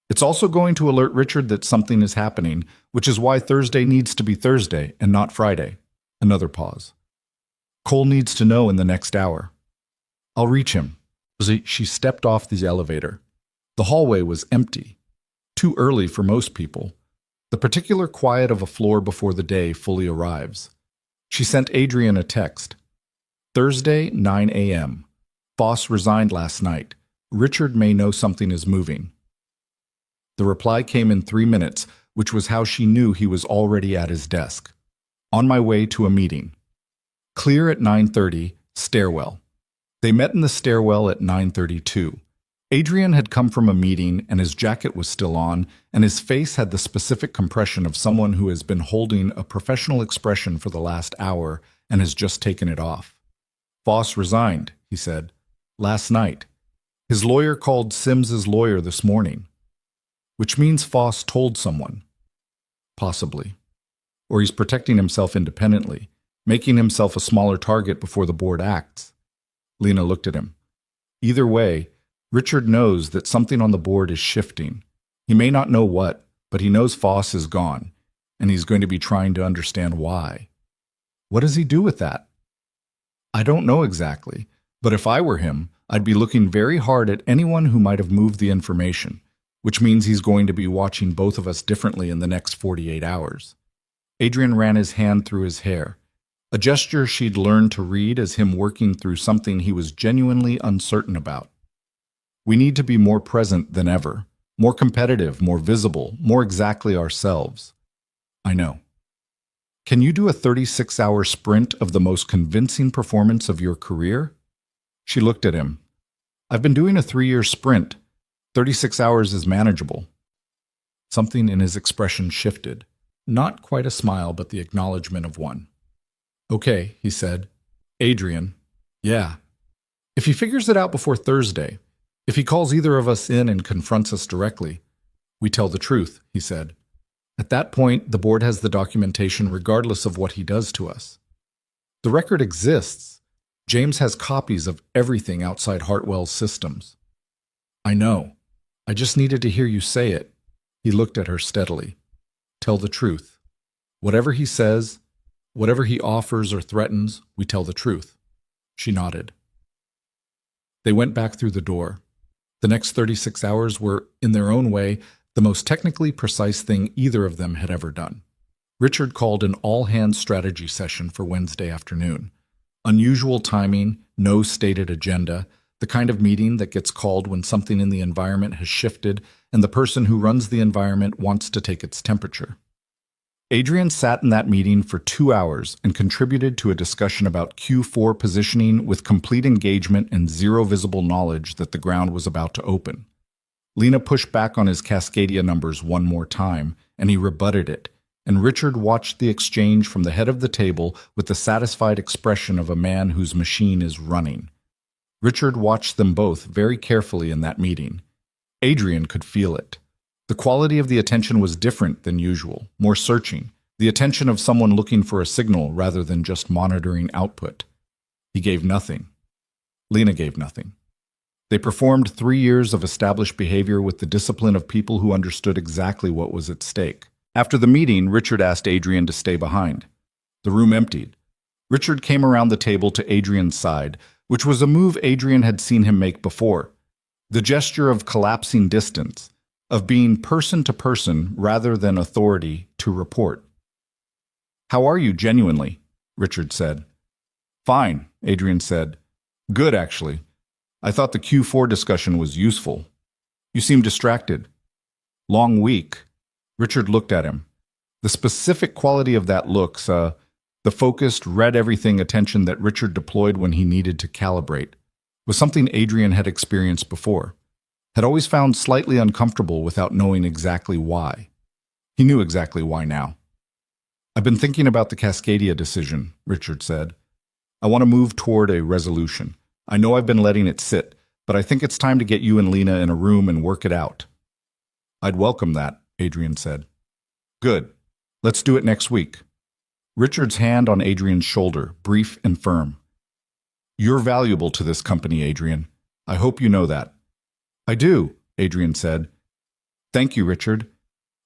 "It's also going to alert Richard that something is happening, which is why Thursday needs to be Thursday and not Friday." Another pause. "Cole needs to know in the next hour." "I'll reach him." She stepped off the elevator. The hallway was empty. Too early for most people. The particular quiet of a floor before the day fully arrives. She sent Adrian a text. "Thursday, 9 a.m. Foss resigned last night. Richard may know something is moving." The reply came in 3 minutes, which was how she knew he was already at his desk. "On my way to a meeting. Clear at 9:30, stairwell." They met in the stairwell at 9:32. Adrian had come from a meeting and his jacket was still on, and his face had the specific compression of someone who has been holding a professional expression for the last hour and has just taken it off. "Foss resigned," he said. "Last night. His lawyer called Sims's lawyer this morning." "Which means Foss told someone." "Possibly." or he's protecting himself independently, making himself a smaller target before the board acts. Lena looked at him. Either way, Richard knows that something on the board is shifting. He may not know what, but he knows Foss is gone, and he's going to be trying to understand why. What does he do with that? I don't know exactly, but if I were him, I'd be looking very hard at anyone who might have moved the information, which means he's going to be watching both of us differently in the next 48 hours. Adrian ran his hand through his hair, a gesture she'd learned to read as him working through something he was genuinely uncertain about. We need to be more present than ever, more competitive, more visible, more exactly ourselves. I know. Can you do a 36-hour sprint of the most convincing performance of your career? She looked at him. I've been doing a 3-year sprint. 36 hours is manageable. Something in his expression shifted. Not quite a smile, but the acknowledgement of one. Okay, he said. Adrian. Yeah. If he figures it out before Thursday, if he calls either of us in and confronts us directly, we tell the truth, he said. At that point, the board has the documentation regardless of what he does to us. The record exists. James has copies of everything outside Hartwell's systems. I know. I just needed to hear you say it. He looked at her steadily. Tell the truth. Whatever he says, whatever he offers or threatens, we tell the truth. She nodded. They went back through the door. The next 36 hours were, in their own way, the most technically precise thing either of them had ever done. Richard called an all-hands strategy session for Wednesday afternoon. Unusual timing, no stated agenda, the kind of meeting that gets called when something in the environment has shifted and the person who runs the environment wants to take its temperature. Adrian sat in that meeting for 2 hours and contributed to a discussion about Q4 positioning with complete engagement and zero visible knowledge that the ground was about to open. Lena pushed back on his Cascadia numbers one more time, and he rebutted it, and Richard watched the exchange from the head of the table with the satisfied expression of a man whose machine is running. Richard watched them both very carefully in that meeting. Adrian could feel it. The quality of the attention was different than usual, more searching, the attention of someone looking for a signal rather than just monitoring output. He gave nothing. Lena gave nothing. They performed 3 years of established behavior with the discipline of people who understood exactly what was at stake. After the meeting, Richard asked Adrian to stay behind. The room emptied. Richard came around the table to Adrian's side, which was a move Adrian had seen him make before. The gesture of collapsing distance, of being person to person rather than authority to report. How are you genuinely? Richard said. Fine, Adrian said. Good, actually. I thought the Q4 discussion was useful. You seem distracted. Long week. Richard looked at him. The specific quality of that look, the focused, read-everything attention that Richard deployed when he needed to calibrate, was something Adrian had experienced before, had always found slightly uncomfortable without knowing exactly why. He knew exactly why now. I've been thinking about the Cascadia decision, Richard said. I want to move toward a resolution. I know I've been letting it sit, but I think it's time to get you and Lena in a room and work it out. I'd welcome that, Adrian said. Good. Let's do it next week. Richard's hand on Adrian's shoulder, brief and firm. You're valuable to this company, Adrian. I hope you know that. I do, Adrian said. Thank you, Richard.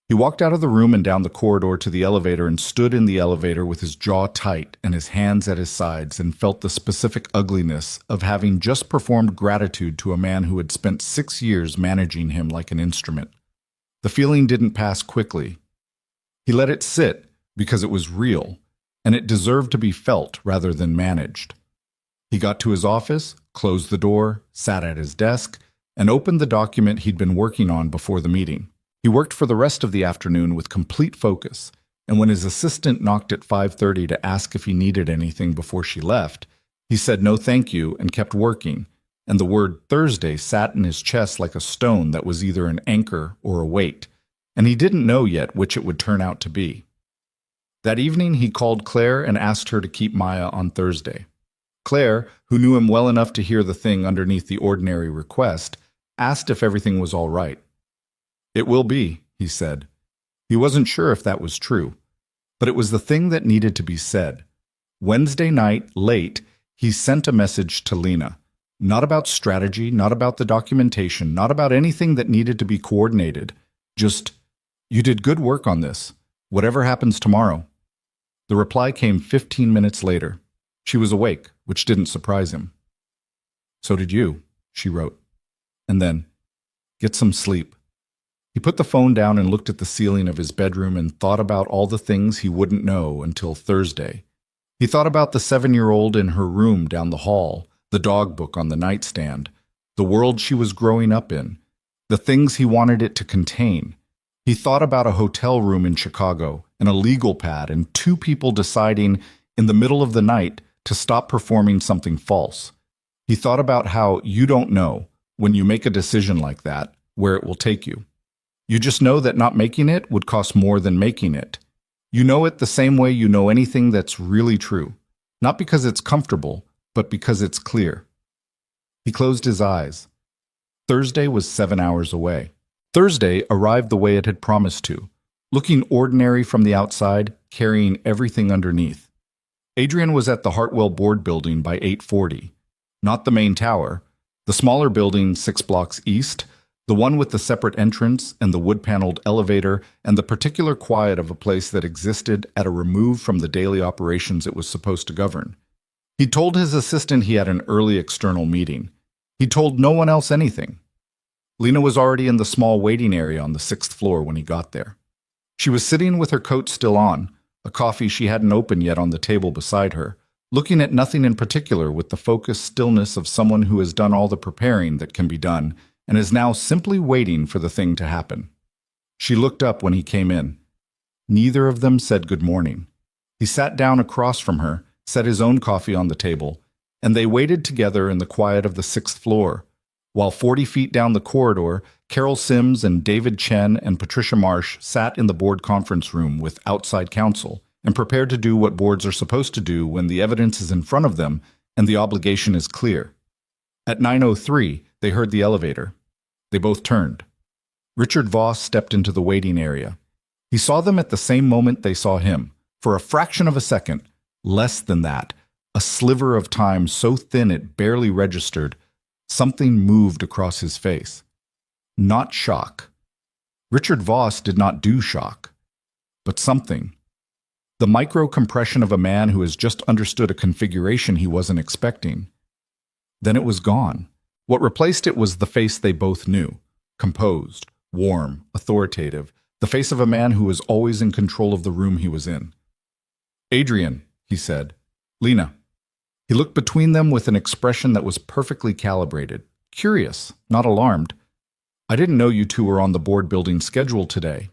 He walked out of the room and down the corridor to the elevator and stood in the elevator with his jaw tight and his hands at his sides and felt the specific ugliness of having just performed gratitude to a man who had spent 6 years managing him like an instrument. The feeling didn't pass quickly. He let it sit because it was real, and it deserved to be felt rather than managed. He got to his office, closed the door, sat at his desk, and opened the document he'd been working on before the meeting. He worked for the rest of the afternoon with complete focus, and when his assistant knocked at 5:30 to ask if he needed anything before she left, he said no thank you and kept working, and the word Thursday sat in his chest like a stone that was either an anchor or a weight, and he didn't know yet which it would turn out to be. That evening he called Claire and asked her to keep Maya on Thursday. Claire, who knew him well enough to hear the thing underneath the ordinary request, asked if everything was all right. It will be, he said. He wasn't sure if that was true, but it was the thing that needed to be said. Wednesday night, late, he sent a message to Lena. Not about strategy, not about the documentation, not about anything that needed to be coordinated. Just, "You did good work on this. Whatever happens tomorrow." The reply came 15 minutes later. She was awake, which didn't surprise him. "So did you," she wrote. And then, "Get some sleep." He put the phone down and looked at the ceiling of his bedroom and thought about all the things he wouldn't know until Thursday. He thought about the 7-year-old in her room down the hall, the dog book on the nightstand, the world she was growing up in, the things he wanted it to contain. He thought about a hotel room in Chicago and a legal pad and 2 people deciding in the middle of the night to stop performing something false. He thought about how you don't know, when you make a decision like that, where it will take you. You just know that not making it would cost more than making it. You know it the same way you know anything that's really true, not because it's comfortable, but because it's clear. He closed his eyes. Thursday was 7 hours away. Thursday arrived the way it had promised to, looking ordinary from the outside, carrying everything underneath. Adrian was at the Hartwell Board building by 8:40. Not the main tower, the smaller building 6 blocks east, the one with the separate entrance and the wood-paneled elevator and the particular quiet of a place that existed at a remove from the daily operations it was supposed to govern. He told his assistant he had an early external meeting. He told no one else anything. Lena was already in the small waiting area on the 6th floor when he got there. She was sitting with her coat still on, a coffee she hadn't opened yet on the table beside her, looking at nothing in particular with the focused stillness of someone who has done all the preparing that can be done and is now simply waiting for the thing to happen. She looked up when he came in. Neither of them said good morning. He sat down across from her, set his own coffee on the table, and they waited together in the quiet of the 6th floor, while 40 feet down the corridor, Carol Sims and David Chen and Patricia Marsh sat in the board conference room with outside counsel and prepared to do what boards are supposed to do when the evidence is in front of them and the obligation is clear. At 9:03, they heard the elevator. They both turned. Richard Voss stepped into the waiting area. He saw them at the same moment they saw him. For a fraction of a second, less than that, a sliver of time so thin it barely registered, something moved across his face. Not shock. Richard Voss did not do shock. But something. The micro-compression of a man who has just understood a configuration he wasn't expecting. Then it was gone. What replaced it was the face they both knew. Composed, warm, authoritative. The face of a man who was always in control of the room he was in. "Adrian," he said. "Lena." He looked between them with an expression that was perfectly calibrated. Curious, not alarmed. "I didn't know you two were on the board building schedule today."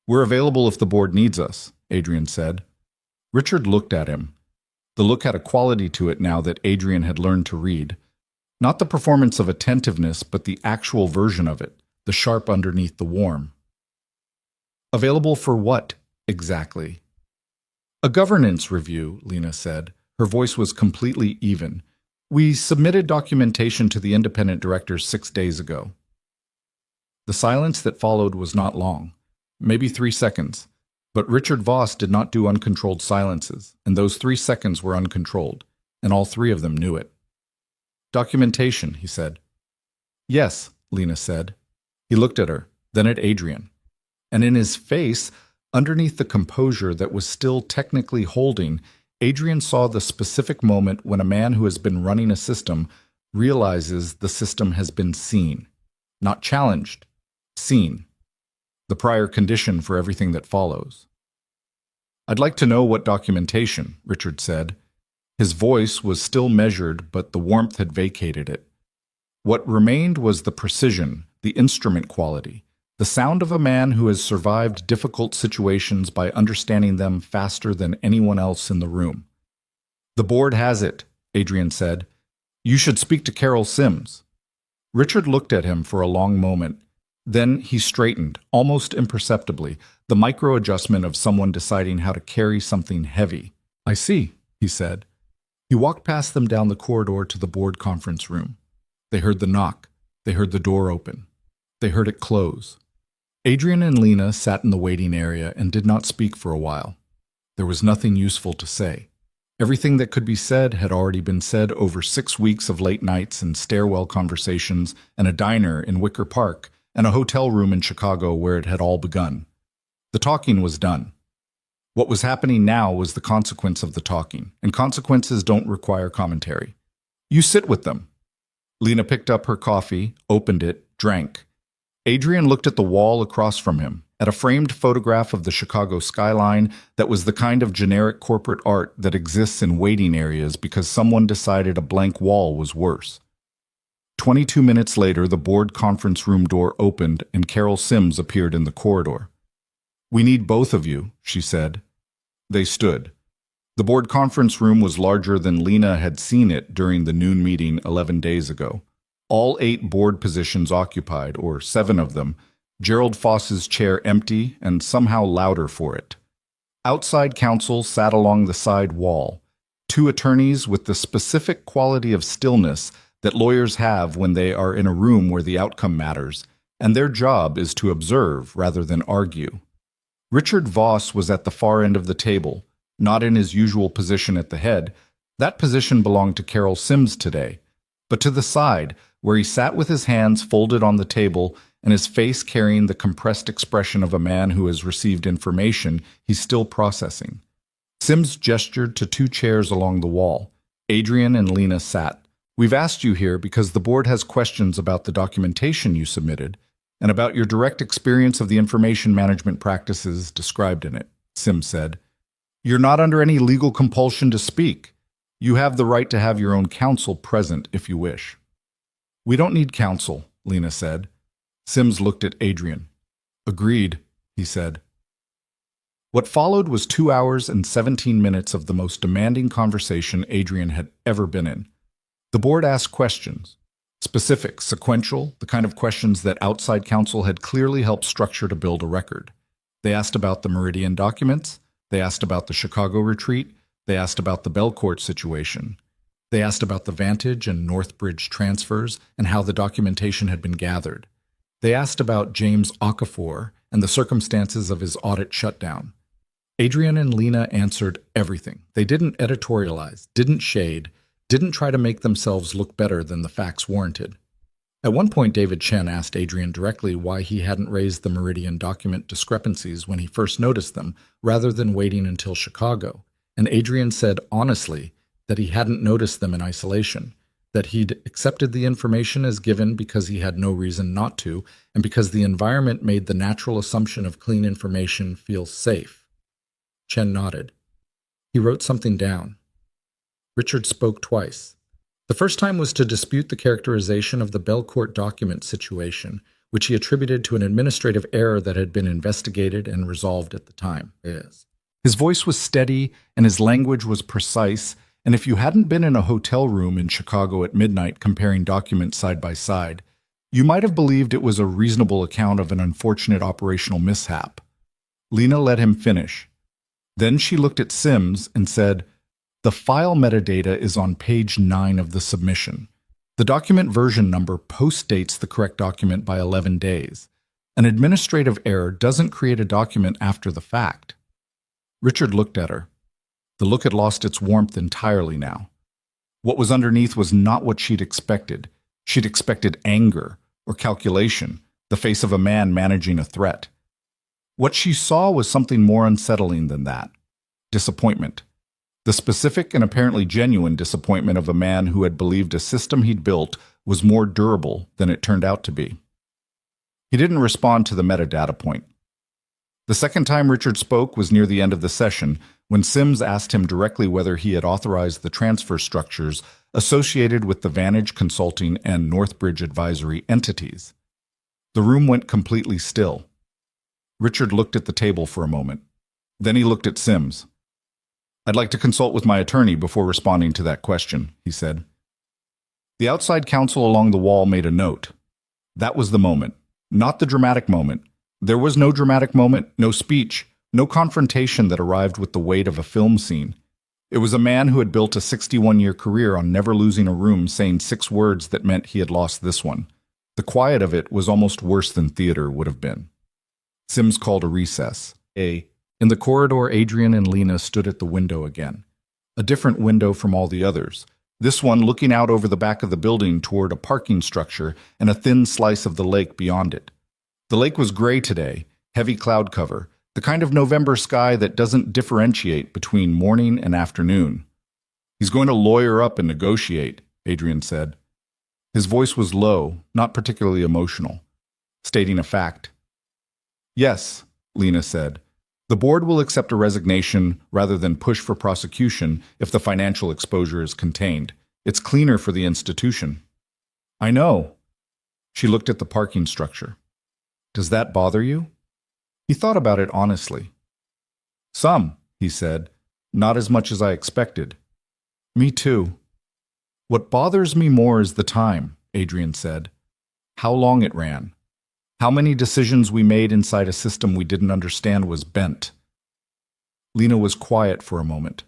"We're available if the board needs us," Adrian said. Richard looked at him. The look had a quality to it now that Adrian had learned to read. Not the performance of attentiveness, but the actual version of it, the sharp underneath the warm. "Available for what, exactly?" "A governance review," Lena said. Her voice was completely even. "We submitted documentation to the independent directors 6 days ago." The silence that followed was not long, maybe 3 seconds. But Richard Voss did not do uncontrolled silences, and those 3 seconds were uncontrolled, and all 3 of them knew it. "Documentation," he said. "Yes," Lena said. He looked at her, then at Adrian. And in his face, underneath the composure that was still technically holding, Adrian saw the specific moment when a man who has been running a system realizes the system has been seen. Not challenged, seen. The prior condition for everything that follows. "I'd like to know what documentation," Richard said. His voice was still measured, but the warmth had vacated it. What remained was the precision, the instrument quality, the sound of a man who has survived difficult situations by understanding them faster than anyone else in the room. "The board has it," Adrian said. "You should speak to Carol Sims." Richard looked at him for a long moment. Then he straightened, almost imperceptibly, the micro-adjustment of someone deciding how to carry something heavy. "I see," he said. He walked past them down the corridor to the board conference room. They heard the knock. They heard the door open. They heard it close. Adrian and Lena sat in the waiting area and did not speak for a while. There was nothing useful to say. Everything that could be said had already been said over 6 weeks of late nights and stairwell conversations and a diner in Wicker Park and a hotel room in Chicago where it had all begun. The talking was done. What was happening now was the consequence of the talking, and consequences don't require commentary. You sit with them. Lena picked up her coffee, opened it, drank. Adrian looked at the wall across from him, at a framed photograph of the Chicago skyline that was the kind of generic corporate art that exists in waiting areas because someone decided a blank wall was worse. 22 minutes later, the board conference room door opened and Carol Sims appeared in the corridor. "We need both of you," she said. They stood. The board conference room was larger than Lena had seen it during the noon meeting 11 days ago. All 8 board positions occupied, or 7 of them, Gerald Foss's chair empty and somehow louder for it. Outside counsel sat along the side wall, 2 attorneys with the specific quality of stillness that lawyers have when they are in a room where the outcome matters, and their job is to observe rather than argue. Richard Voss was at the far end of the table, not in his usual position at the head. That position belonged to Carol Sims today, but to the side, where he sat with his hands folded on the table and his face carrying the compressed expression of a man who has received information he's still processing. Sims gestured to 2 chairs along the wall. Adrian and Lena sat. "We've asked you here because the board has questions about the documentation you submitted and about your direct experience of the information management practices described in it," Sims said. "You're not under any legal compulsion to speak. You have the right to have your own counsel present if you wish." "We don't need counsel," Lena said. Sims looked at Adrian. "Agreed," he said. What followed was 2 hours and 17 minutes of the most demanding conversation Adrian had ever been in. The board asked questions. Specific, sequential, the kind of questions that outside counsel had clearly helped structure to build a record. They asked about the Meridian documents. They asked about the Chicago retreat. They asked about the Belcourt situation. They asked about the Vantage and Northbridge transfers and how the documentation had been gathered. They asked about James Okafor and the circumstances of his audit shutdown. Adrian and Lena answered everything. They didn't editorialize, didn't shade, didn't try to make themselves look better than the facts warranted. At one point, David Chen asked Adrian directly why he hadn't raised the Meridian document discrepancies when he first noticed them, rather than waiting until Chicago. And Adrian said honestly that he hadn't noticed them in isolation, that he'd accepted the information as given because he had no reason not to, and because the environment made the natural assumption of clean information feel safe. Chen nodded. He wrote something down. Richard spoke twice. The first time was to dispute the characterization of the Belcourt document situation, which he attributed to an administrative error that had been investigated and resolved at the time. His voice was steady and his language was precise, and if you hadn't been in a hotel room in Chicago at midnight comparing documents side by side, you might have believed it was a reasonable account of an unfortunate operational mishap. Lena let him finish. Then she looked at Sims and said, "The file metadata is on page 9 of the submission. The document version number postdates the correct document by 11 days. An administrative error doesn't create a document after the fact." Richard looked at her. The look had lost its warmth entirely now. What was underneath was not what she'd expected. She'd expected anger or calculation, the face of a man managing a threat. What she saw was something more unsettling than that. Disappointment. The specific and apparently genuine disappointment of a man who had believed a system he'd built was more durable than it turned out to be. He didn't respond to the metadata point. The second time Richard spoke was near the end of the session, when Sims asked him directly whether he had authorized the transfer structures associated with the Vantage Consulting and Northbridge Advisory entities. The room went completely still. Richard looked at the table for a moment. Then he looked at Sims. "I'd like to consult with my attorney before responding to that question," he said. The outside counsel along the wall made a note. That was the moment, not the dramatic moment. There was no dramatic moment, no speech, no confrontation that arrived with the weight of a film scene. It was a man who had built a 61-year career on never losing a room saying 6 words that meant he had lost this one. The quiet of it was almost worse than theater would have been. Sims called a recess. A In the corridor, Adrian and Lena stood at the window again. A different window from all the others. This one looking out over the back of the building toward a parking structure and a thin slice of the lake beyond it. The lake was gray today, heavy cloud cover, the kind of November sky that doesn't differentiate between morning and afternoon. "He's going to lawyer up and negotiate," Adrian said. His voice was low, not particularly emotional, stating a fact. "Yes," Lena said. "The board will accept a resignation rather than push for prosecution if the financial exposure is contained. It's cleaner for the institution." "I know." She looked at the parking structure. "Does that bother you?" He thought about it honestly. "Some," he said. "Not as much as I expected." "Me too." "What bothers me more is the time," Adrian said. "How long it ran. How many decisions we made inside a system we didn't understand was bent." Lena was quiet for a moment.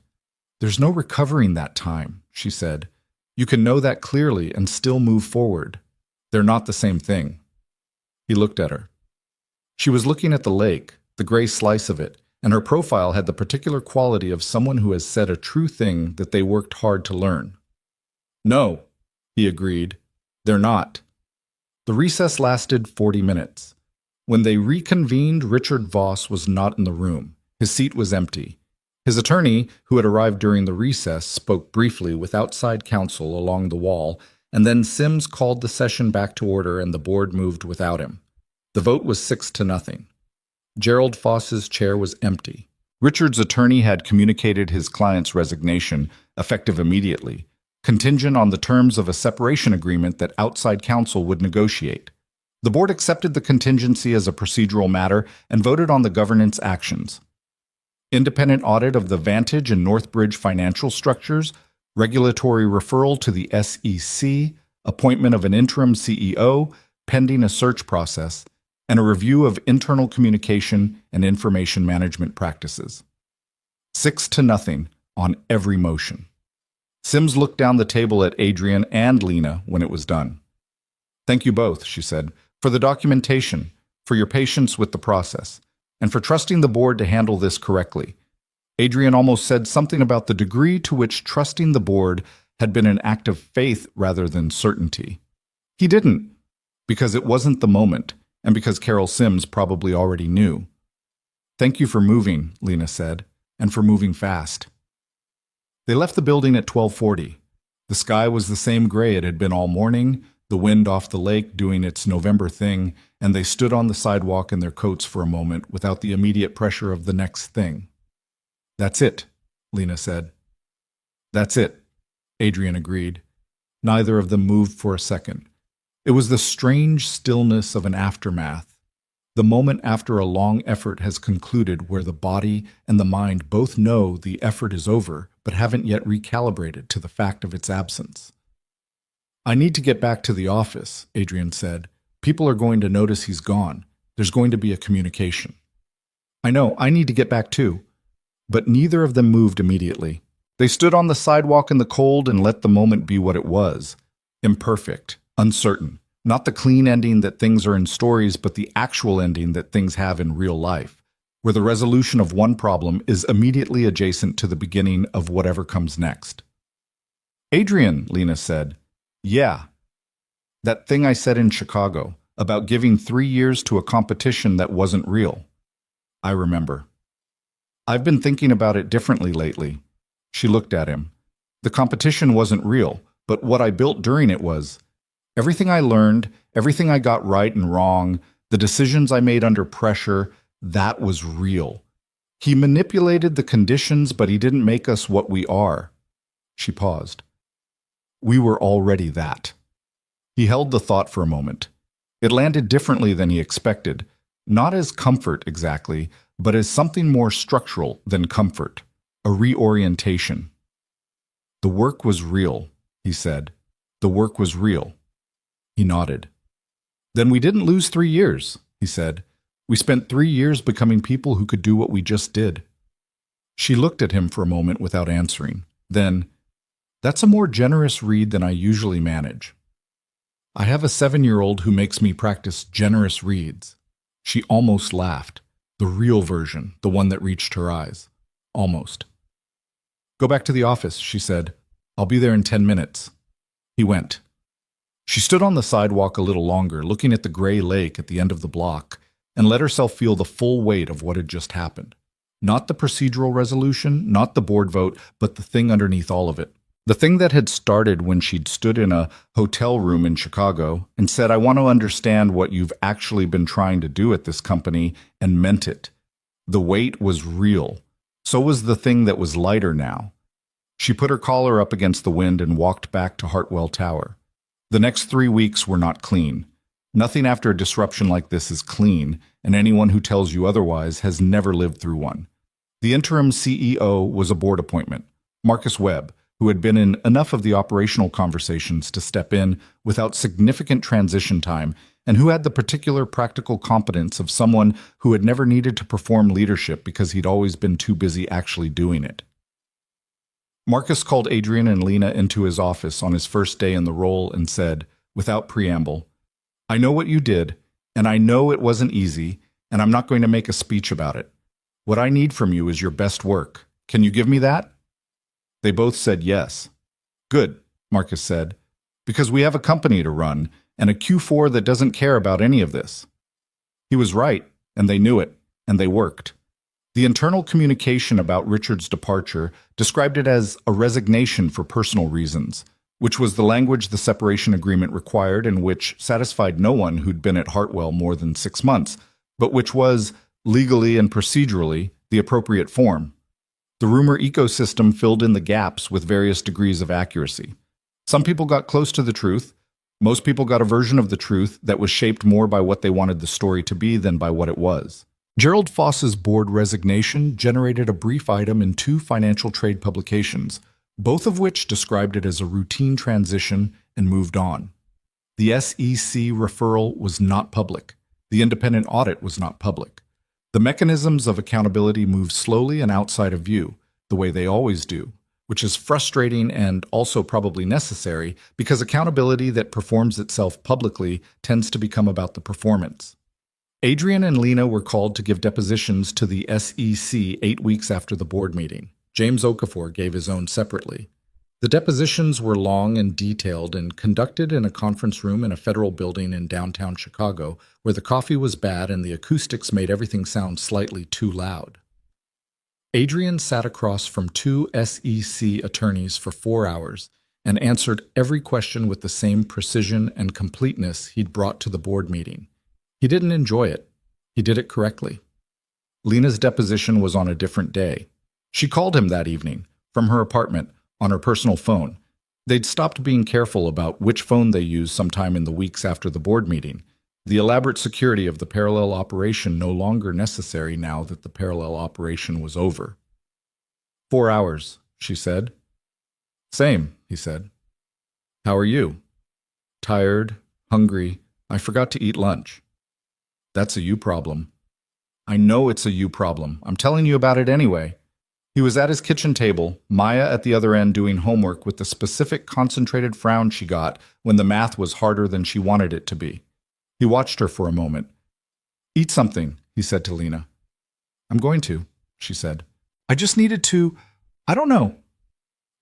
"There's no recovering that time," she said. "You can know that clearly and still move forward. They're not the same thing." He looked at her. She was looking at the lake, the gray slice of it, and her profile had the particular quality of someone who has said a true thing that they worked hard to learn. "No," he agreed. "They're not." The recess lasted 40 minutes. When they reconvened, Richard Voss was not in the room. His seat was empty. His attorney, who had arrived during the recess, spoke briefly with outside counsel along the wall, and then Sims called the session back to order and the board moved without him. The vote was 6-0. Gerald Foss's chair was empty. Richard's attorney had communicated his client's resignation, effective immediately, contingent on the terms of a separation agreement that outside counsel would negotiate. The board accepted the contingency as a procedural matter and voted on the governance actions. Independent audit of the Vantage and Northbridge financial structures, regulatory referral to the SEC, appointment of an interim CEO, pending a search process, and a review of internal communication and information management practices. 6-0 on every motion. Sims looked down the table at Adrian and Lena when it was done. "Thank you both," she said, "for the documentation, for your patience with the process, and for trusting the board to handle this correctly." Adrian almost said something about the degree to which trusting the board had been an act of faith rather than certainty. He didn't, because it wasn't the moment, and because Carol Sims probably already knew. "Thank you for moving," Lena said, "and for moving fast." They left the building at 12:40. The sky was the same gray it had been all morning, the wind off the lake doing its November thing, and they stood on the sidewalk in their coats for a moment without the immediate pressure of the next thing. "That's it," Lena said. "That's it," Adrian agreed. Neither of them moved for a second. It was the strange stillness of an aftermath, the moment after a long effort has concluded where the body and the mind both know the effort is over but haven't yet recalibrated to the fact of its absence. "I need to get back to the office," Adrian said. "People are going to notice he's gone. There's going to be a communication." "I know, I need to get back too." But neither of them moved immediately. They stood on the sidewalk in the cold and let the moment be what it was. Imperfect. Uncertain. Not the clean ending that things are in stories, but the actual ending that things have in real life, where the resolution of one problem is immediately adjacent to the beginning of whatever comes next. "Adrian," Lena said. "Yeah. That thing I said in Chicago, about giving 3 years to a competition that wasn't real. I remember. I've been thinking about it differently lately." She looked at him. "The competition wasn't real, but what I built during it was. Everything I learned, everything I got right and wrong, the decisions I made under pressure, that was real. He manipulated the conditions, but he didn't make us what we are." She paused. "We were already that." He held the thought for a moment. It landed differently than he expected, not as comfort exactly, but as something more structural than comfort, a reorientation. "The work was real," he said. "The work was real." He nodded. "Then we didn't lose 3 years," he said. "We spent 3 years becoming people who could do what we just did." She looked at him for a moment without answering. Then, "That's a more generous read than I usually manage. I have a 7-year-old who makes me practice generous reads." She almost laughed. The real version, the one that reached her eyes. Almost. "Go back to the office," she said. "I'll be there in 10 minutes. He went. She stood on the sidewalk a little longer, looking at the gray lake at the end of the block, and let herself feel the full weight of what had just happened. Not the procedural resolution, not the board vote, but the thing underneath all of it. The thing that had started when she'd stood in a hotel room in Chicago and said, "I want to understand what you've actually been trying to do at this company," and meant it. The weight was real. So was the thing that was lighter now. She put her collar up against the wind and walked back to Hartwell Tower. The next 3 weeks were not clean. Nothing after a disruption like this is clean, and anyone who tells you otherwise has never lived through one. The interim CEO was a board appointment, Marcus Webb, who had been in enough of the operational conversations to step in without significant transition time, and who had the particular practical competence of someone who had never needed to perform leadership because he'd always been too busy actually doing it. Marcus called Adrian and Lena into his office on his first day in the role and said, without preamble, "I know what you did, and I know it wasn't easy, and I'm not going to make a speech about it. What I need from you is your best work. Can you give me that?" They both said yes. "Good," Marcus said, "because we have a company to run, and a Q4 that doesn't care about any of this." He was right, and they knew it, and they worked. The internal communication about Richard's departure described it as a resignation for personal reasons, which was the language the separation agreement required and which satisfied no one who'd been at Hartwell more than 6 months, but which was, legally and procedurally, the appropriate form. The rumor ecosystem filled in the gaps with various degrees of accuracy. Some people got close to the truth. Most people got a version of the truth that was shaped more by what they wanted the story to be than by what it was. Gerald Foss's board resignation generated a brief item in 2 financial trade publications, both of which described it as a routine transition and moved on. The SEC referral was not public. The independent audit was not public. The mechanisms of accountability moved slowly and outside of view, the way they always do, which is frustrating and also probably necessary because accountability that performs itself publicly tends to become about the performance. Adrian and Lena were called to give depositions to the SEC 8 weeks after the board meeting. James Okafor gave his own separately. The depositions were long and detailed and conducted in a conference room in a federal building in downtown Chicago where the coffee was bad and the acoustics made everything sound slightly too loud. Adrian sat across from 2 SEC attorneys for 4 hours and answered every question with the same precision and completeness he'd brought to the board meeting. He didn't enjoy it. He did it correctly. Lena's deposition was on a different day. She called him that evening, from her apartment, on her personal phone. They'd stopped being careful about which phone they used sometime in the weeks after the board meeting. The elaborate security of the parallel operation no longer necessary now that the parallel operation was over. 4 hours, she said. Same, he said. How are you? Tired, hungry. I forgot to eat lunch. That's a you problem. I know it's a you problem. I'm telling you about it anyway. He was at his kitchen table, Maya at the other end doing homework with the specific concentrated frown she got when the math was harder than she wanted it to be. He watched her for a moment. Eat something, he said to Lena. I'm going to, she said. I just needed to, I don't know,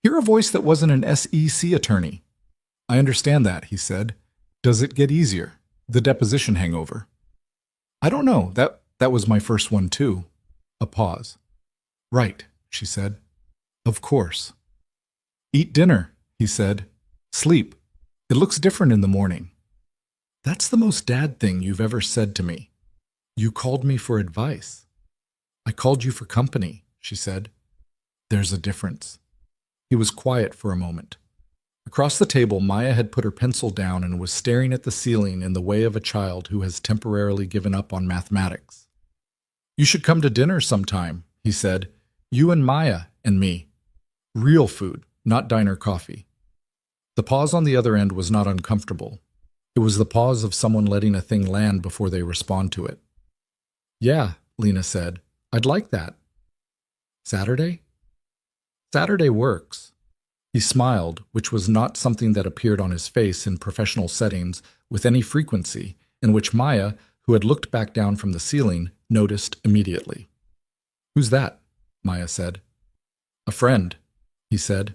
hear a voice that wasn't an SEC attorney. I understand that, he said. Does it get easier? The deposition hangover. I don't know. That was my first one too. A pause. Right, she said. Of course. Eat dinner, he said. Sleep. It looks different in the morning. That's the most dad thing you've ever said to me. You called me for advice. I called you for company, she said. There's a difference. He was quiet for a moment. Across the table, Maya had put her pencil down and was staring at the ceiling in the way of a child who has temporarily given up on mathematics. You should come to dinner sometime, he said. You and Maya and me. Real food, not diner coffee. The pause on the other end was not uncomfortable. It was the pause of someone letting a thing land before they respond to it. Yeah, Lena said. I'd like that. Saturday? Saturday works. He smiled, which was not something that appeared on his face in professional settings with any frequency, in which Maya, who had looked back down from the ceiling, noticed immediately. "Who's that?" Maya said. "A friend," he said.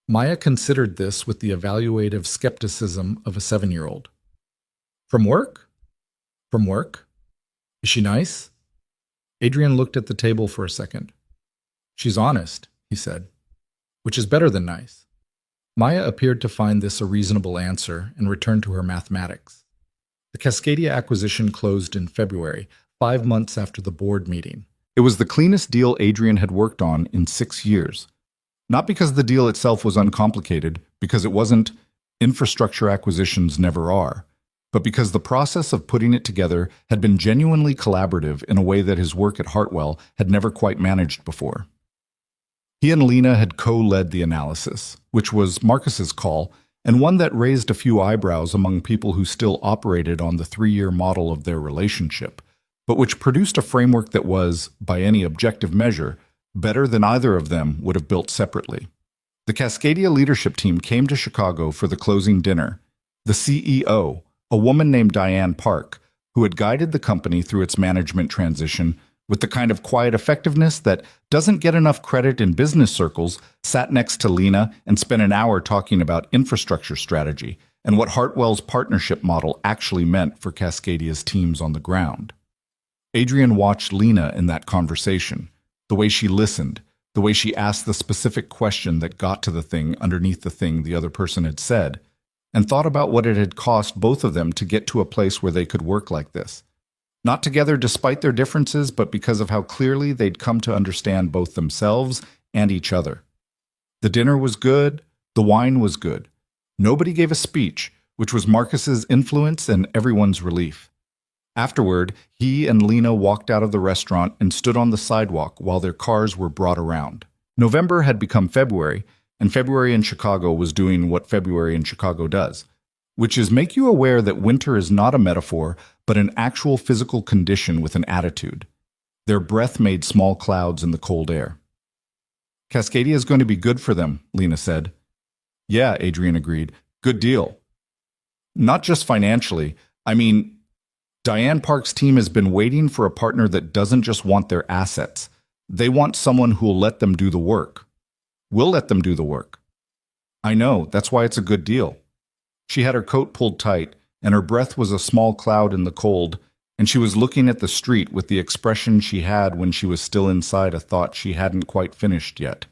Maya considered this with the evaluative skepticism of a 7-year-old. "From work?" "From work. Is she nice?" Adrian looked at the table for a second. "She's honest," he said, "which is better than nice." Maya appeared to find this a reasonable answer and returned to her mathematics. The Cascadia acquisition closed in February, 5 months after the board meeting. It was the cleanest deal Adrian had worked on in 6 years. Not because the deal itself was uncomplicated, because it wasn't, infrastructure acquisitions never are, but because the process of putting it together had been genuinely collaborative in a way that his work at Hartwell had never quite managed before. He and Lena had co-led the analysis, which was Marcus's call, and one that raised a few eyebrows among people who still operated on the 3-year model of their relationship, but which produced a framework that was, by any objective measure, better than either of them would have built separately. The Cascadia leadership team came to Chicago for the closing dinner. The CEO, a woman named Diane Park, who had guided the company through its management transition with the kind of quiet effectiveness that doesn't get enough credit in business circles, sat next to Lena and spent an hour talking about infrastructure strategy and what Hartwell's partnership model actually meant for Cascadia's teams on the ground. Adrian watched Lena in that conversation, the way she listened, the way she asked the specific question that got to the thing underneath the thing the other person had said, and thought about what it had cost both of them to get to a place where they could work like this. Not together despite their differences, but because of how clearly they'd come to understand both themselves and each other. The dinner was good, the wine was good. Nobody gave a speech, which was Marcus's influence and everyone's relief. Afterward, he and Lena walked out of the restaurant and stood on the sidewalk while their cars were brought around. November had become February, and February in Chicago was doing what February in Chicago does, which is make you aware that winter is not a metaphor, but an actual physical condition with an attitude. Their breath made small clouds in the cold air. "Cascadia is going to be good for them," Lena said. "Yeah," Adrian agreed. "Good deal. Not just financially. I mean, Diane Park's team has been waiting for a partner that doesn't just want their assets. They want someone who will let them do the work. We'll let them do the work." "I know, that's why it's a good deal." She had her coat pulled tight, and her breath was a small cloud in the cold, and she was looking at the street with the expression she had when she was still inside a thought she hadn't quite finished yet.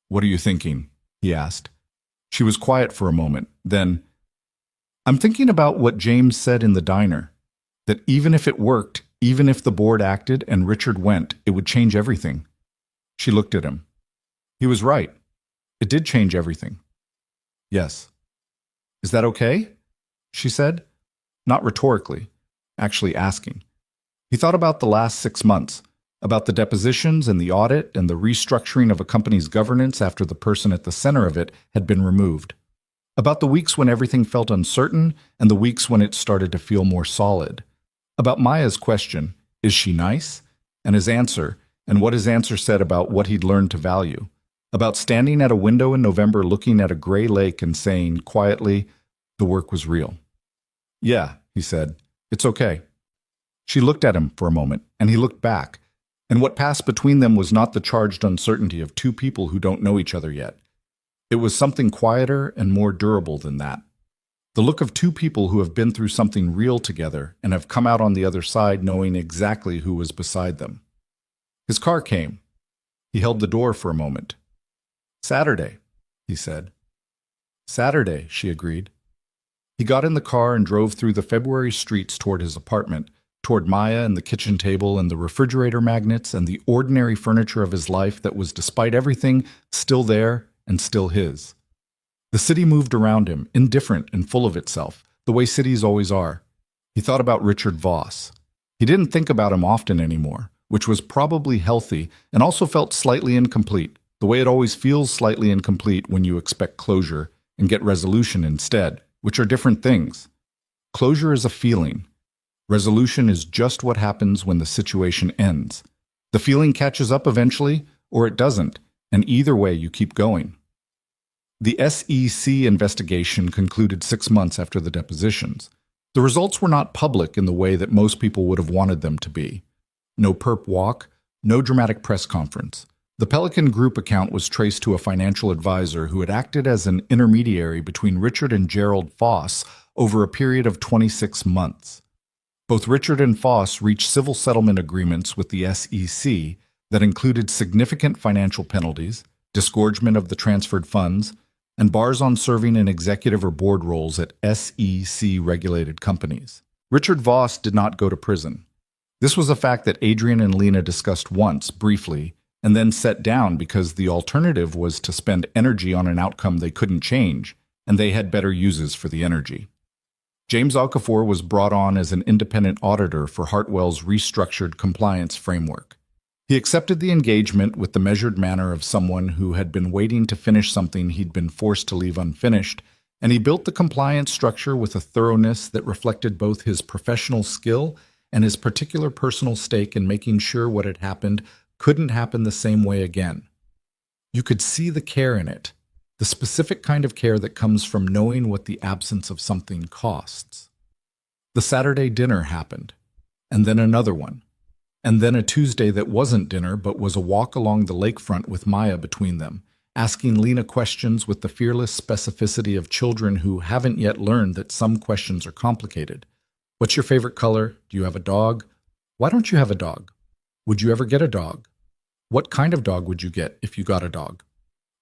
"What are you thinking?" he asked. She was quiet for a moment, then, "I'm thinking about what James said in the diner, that even if it worked, even if the board acted and Richard went, it would change everything." She looked at him. He was right. It did change everything. "Yes." "Is that okay?" she said, not rhetorically, actually asking. He thought about the last 6 months, about the depositions and the audit and the restructuring of a company's governance after the person at the center of it had been removed, about the weeks when everything felt uncertain and the weeks when it started to feel more solid, about Maya's question, "Is she nice?" and his answer, and what his answer said about what he'd learned to value, about standing at a window in November looking at a gray lake and saying, quietly, the work was real. "Yeah," he said, "it's okay." She looked at him for a moment, and he looked back, and what passed between them was not the charged uncertainty of two people who don't know each other yet. It was something quieter and more durable than that. The look of two people who have been through something real together and have come out on the other side knowing exactly who was beside them. His car came. He held the door for a moment. "Saturday," he said. "Saturday," she agreed. He got in the car and drove through the February streets toward his apartment, toward Maya and the kitchen table and the refrigerator magnets and the ordinary furniture of his life that was, despite everything, still there and still his. The city moved around him, indifferent and full of itself, the way cities always are. He thought about Richard Voss. He didn't think about him often anymore, which was probably healthy and also felt slightly incomplete, the way it always feels slightly incomplete when you expect closure and get resolution instead, which are different things. Closure is a feeling. Resolution is just what happens when the situation ends. The feeling catches up eventually, or it doesn't, and either way you keep going. The SEC investigation concluded 6 months after the depositions. The results were not public in the way that most people would have wanted them to be. No perp walk, no dramatic press conference. The Pelican Group account was traced to a financial advisor who had acted as an intermediary between Richard and Gerald Foss over a period of 26 months. Both Richard and Foss reached civil settlement agreements with the SEC that included significant financial penalties, disgorgement of the transferred funds, and bars on serving in executive or board roles at SEC-regulated companies. Richard Voss did not go to prison. This was a fact that Adrian and Lena discussed once, briefly, and then set down because the alternative was to spend energy on an outcome they couldn't change, and they had better uses for the energy. James Okafor was brought on as an independent auditor for Hartwell's restructured compliance framework. He accepted the engagement with the measured manner of someone who had been waiting to finish something he'd been forced to leave unfinished, and he built the compliance structure with a thoroughness that reflected both his professional skill and his particular personal stake in making sure what had happened couldn't happen the same way again. You could see the care in it, the specific kind of care that comes from knowing what the absence of something costs. The Saturday dinner happened, and then another one. And then a Tuesday that wasn't dinner but was a walk along the lakefront with Maya between them, asking Lena questions with the fearless specificity of children who haven't yet learned that some questions are complicated. What's your favorite color? Do you have a dog? Why don't you have a dog? Would you ever get a dog? What kind of dog would you get if you got a dog?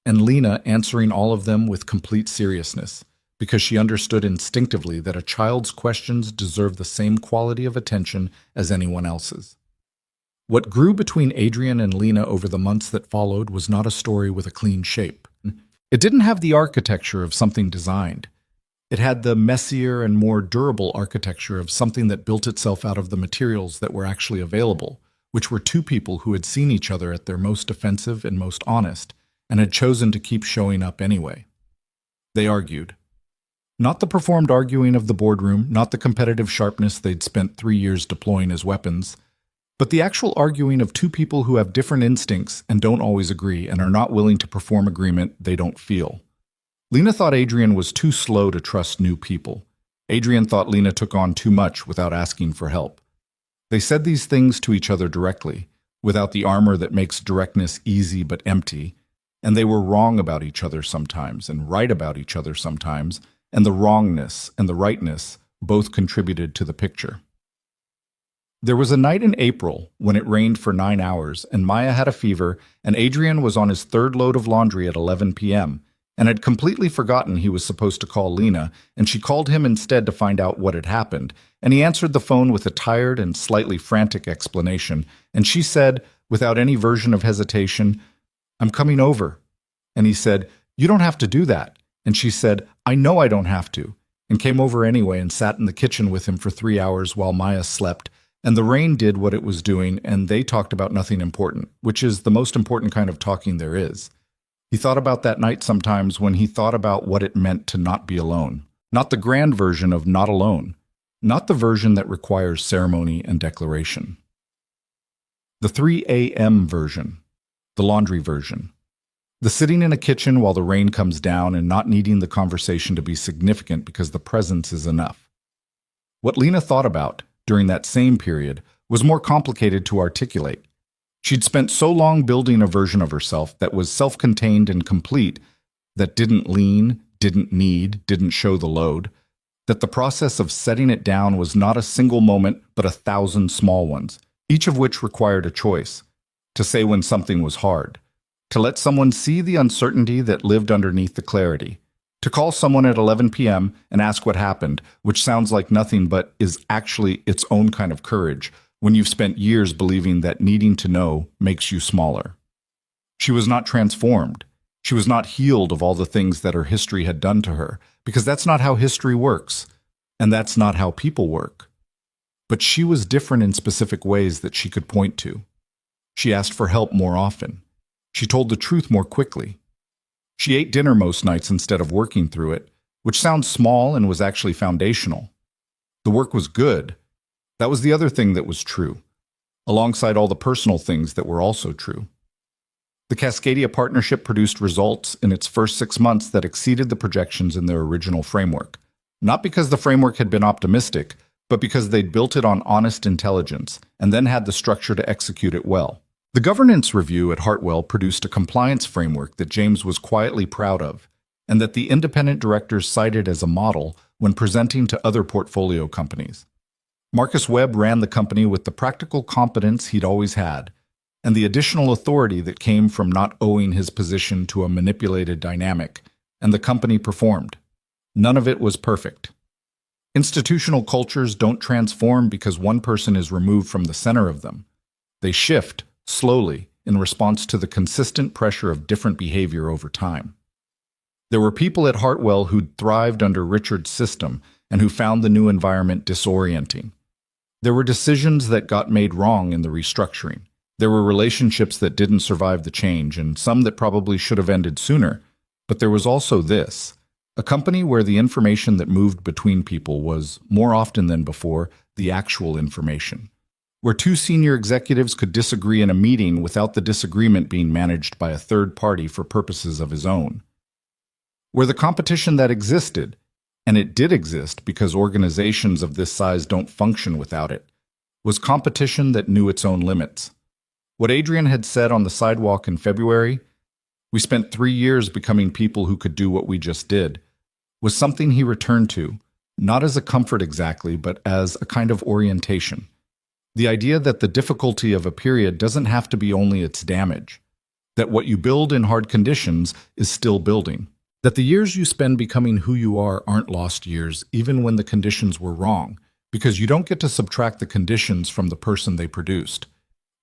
And Lena answering all of them with complete seriousness, because she understood instinctively that a child's questions deserve the same quality of attention as anyone else's. What grew between Adrian and Lena over the months that followed was not a story with a clean shape. It didn't have the architecture of something designed. It had the messier and more durable architecture of something that built itself out of the materials that were actually available, which were two people who had seen each other at their most offensive and most honest, and had chosen to keep showing up anyway. They argued. Not the performed arguing of the boardroom, not the competitive sharpness they'd spent 3 years deploying as weapons, but the actual arguing of two people who have different instincts and don't always agree and are not willing to perform agreement they don't feel. Lena thought Adrian was too slow to trust new people. Adrian thought Lena took on too much without asking for help. They said these things to each other directly, without the armor that makes directness easy but empty, and they were wrong about each other sometimes and right about each other sometimes, and the wrongness and the rightness both contributed to the picture. There was a night in April when it rained for 9 hours and Maya had a fever and Adrian was on his third load of laundry at 11 p.m. and had completely forgotten he was supposed to call Lena, and she called him instead to find out what had happened, and he answered the phone with a tired and slightly frantic explanation, and she said, without any version of hesitation, "I'm coming over." And he said, "You don't have to do that." And she said, "I know I don't have to," and came over anyway and sat in the kitchen with him for 3 hours while Maya slept, and the rain did what it was doing, and they talked about nothing important, which is the most important kind of talking there is. He thought about that night sometimes when he thought about what it meant to not be alone. Not the grand version of not alone. Not the version that requires ceremony and declaration. The 3 a.m. version. The laundry version. The sitting in a kitchen while the rain comes down and not needing the conversation to be significant because the presence is enough. What Lena thought about during that same period was more complicated to articulate. She'd spent so long building a version of herself that was self-contained and complete, that didn't lean, didn't need, didn't show the load, that the process of setting it down was not a single moment but 1,000 small ones, each of which required a choice: to say when something was hard, to let someone see the uncertainty that lived underneath the clarity, to call someone at 11 p.m. and ask what happened, which sounds like nothing but is actually its own kind of courage when you've spent years believing that needing to know makes you smaller. She was not transformed. She was not healed of all the things that her history had done to her, because that's not how history works, and that's not how people work. But she was different in specific ways that she could point to. She asked for help more often. She told the truth more quickly. She ate dinner most nights instead of working through it, which sounds small and was actually foundational. The work was good. That was the other thing that was true, alongside all the personal things that were also true. The Cascadia partnership produced results in its first 6 months that exceeded the projections in their original framework. Not because the framework had been optimistic, but because they'd built it on honest intelligence and then had the structure to execute it well. The governance review at Hartwell produced a compliance framework that James was quietly proud of, and that the independent directors cited as a model when presenting to other portfolio companies. Marcus Webb ran the company with the practical competence he'd always had, and the additional authority that came from not owing his position to a manipulated dynamic, and the company performed. None of it was perfect. Institutional cultures don't transform because one person is removed from the center of them. They shift, slowly, in response to the consistent pressure of different behavior over time. There were people at Hartwell who'd thrived under Richard's system and who found the new environment disorienting. There were decisions that got made wrong in the restructuring. There were relationships that didn't survive the change, and some that probably should have ended sooner. But there was also this: a company where the information that moved between people was, more often than before, the actual information. Where two senior executives could disagree in a meeting without the disagreement being managed by a third party for purposes of his own. Where the competition that existed, and it did exist because organizations of this size don't function without it, was competition that knew its own limits. What Adrian had said on the sidewalk in February, "We spent 3 years becoming people who could do what we just did," was something he returned to, not as a comfort exactly, but as a kind of orientation. The idea that the difficulty of a period doesn't have to be only its damage, that what you build in hard conditions is still building, that the years you spend becoming who you are aren't lost years even when the conditions were wrong, because you don't get to subtract the conditions from the person they produced.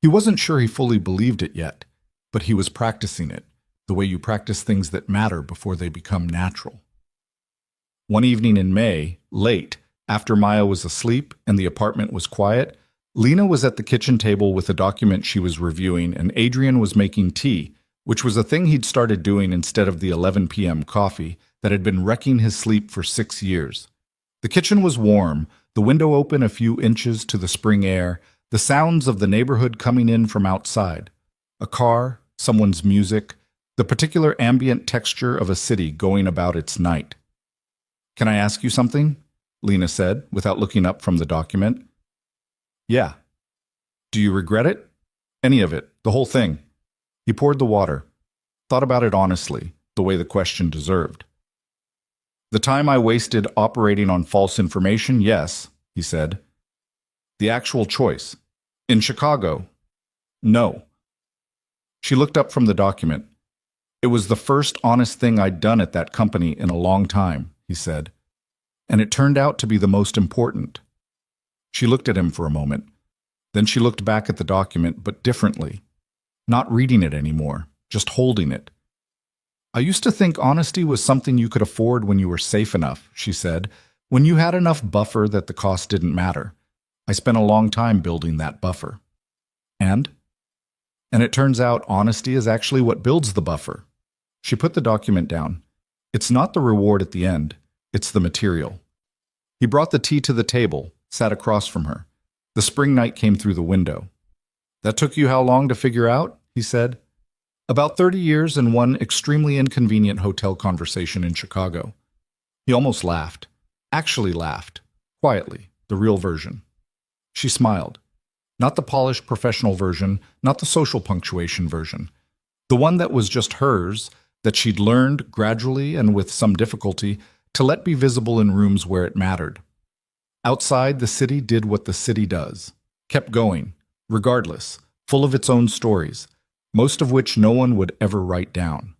He wasn't sure he fully believed it yet, but he was practicing it, the way you practice things that matter before they become natural. One evening in May, late, after Maya was asleep and the apartment was quiet, Lena was at the kitchen table with a document she was reviewing, and Adrian was making tea, which was a thing he'd started doing instead of the 11 p.m. coffee that had been wrecking his sleep for 6 years. The kitchen was warm, the window open a few inches to the spring air, the sounds of the neighborhood coming in from outside. A car, someone's music, the particular ambient texture of a city going about its night. "Can I ask you something?" Lena said, without looking up from the document. "Yeah." "Do you regret it?" "Any of it, the whole thing." He poured the water, thought about it honestly, the way the question deserved. "The time I wasted operating on false information, yes," he said. "The actual choice. In Chicago, no." She looked up from the document. "It was the first honest thing I'd done at that company in a long time," he said. "And it turned out to be the most important." She looked at him for a moment. Then she looked back at the document, but differently. Not reading it anymore, just holding it. "I used to think honesty was something you could afford when you were safe enough," she said, "when you had enough buffer that the cost didn't matter. I spent a long time building that buffer." And it turns out honesty is actually what builds the buffer. She put the document down. It's not the reward at the end, it's the material. He brought the tea to the table, sat across from her. The spring night came through the window. "That took you how long to figure out?" he said. "About 30 years and one extremely inconvenient hotel conversation in Chicago." He almost laughed. Actually laughed. Quietly, the real version. She smiled. Not the polished professional version, not the social punctuation version. The one that was just hers, that she'd learned, gradually and with some difficulty, to let be visible in rooms where it mattered. Outside, the city did what the city does. Kept going, regardless, full of its own stories, most of which no one would ever write down.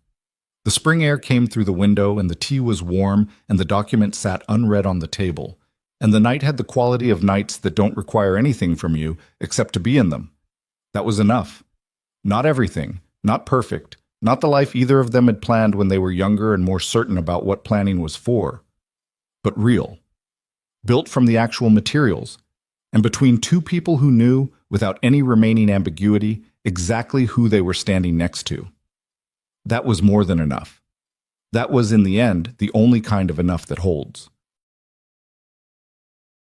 The spring air came through the window, and the tea was warm, and the document sat unread on the table. And the night had the quality of nights that don't require anything from you except to be in them. That was enough. Not everything, not perfect, not the life either of them had planned when they were younger and more certain about what planning was for, but real. Built from the actual materials, and between two people who knew, without any remaining ambiguity, exactly who they were standing next to. That was more than enough. That was, in the end, the only kind of enough that holds.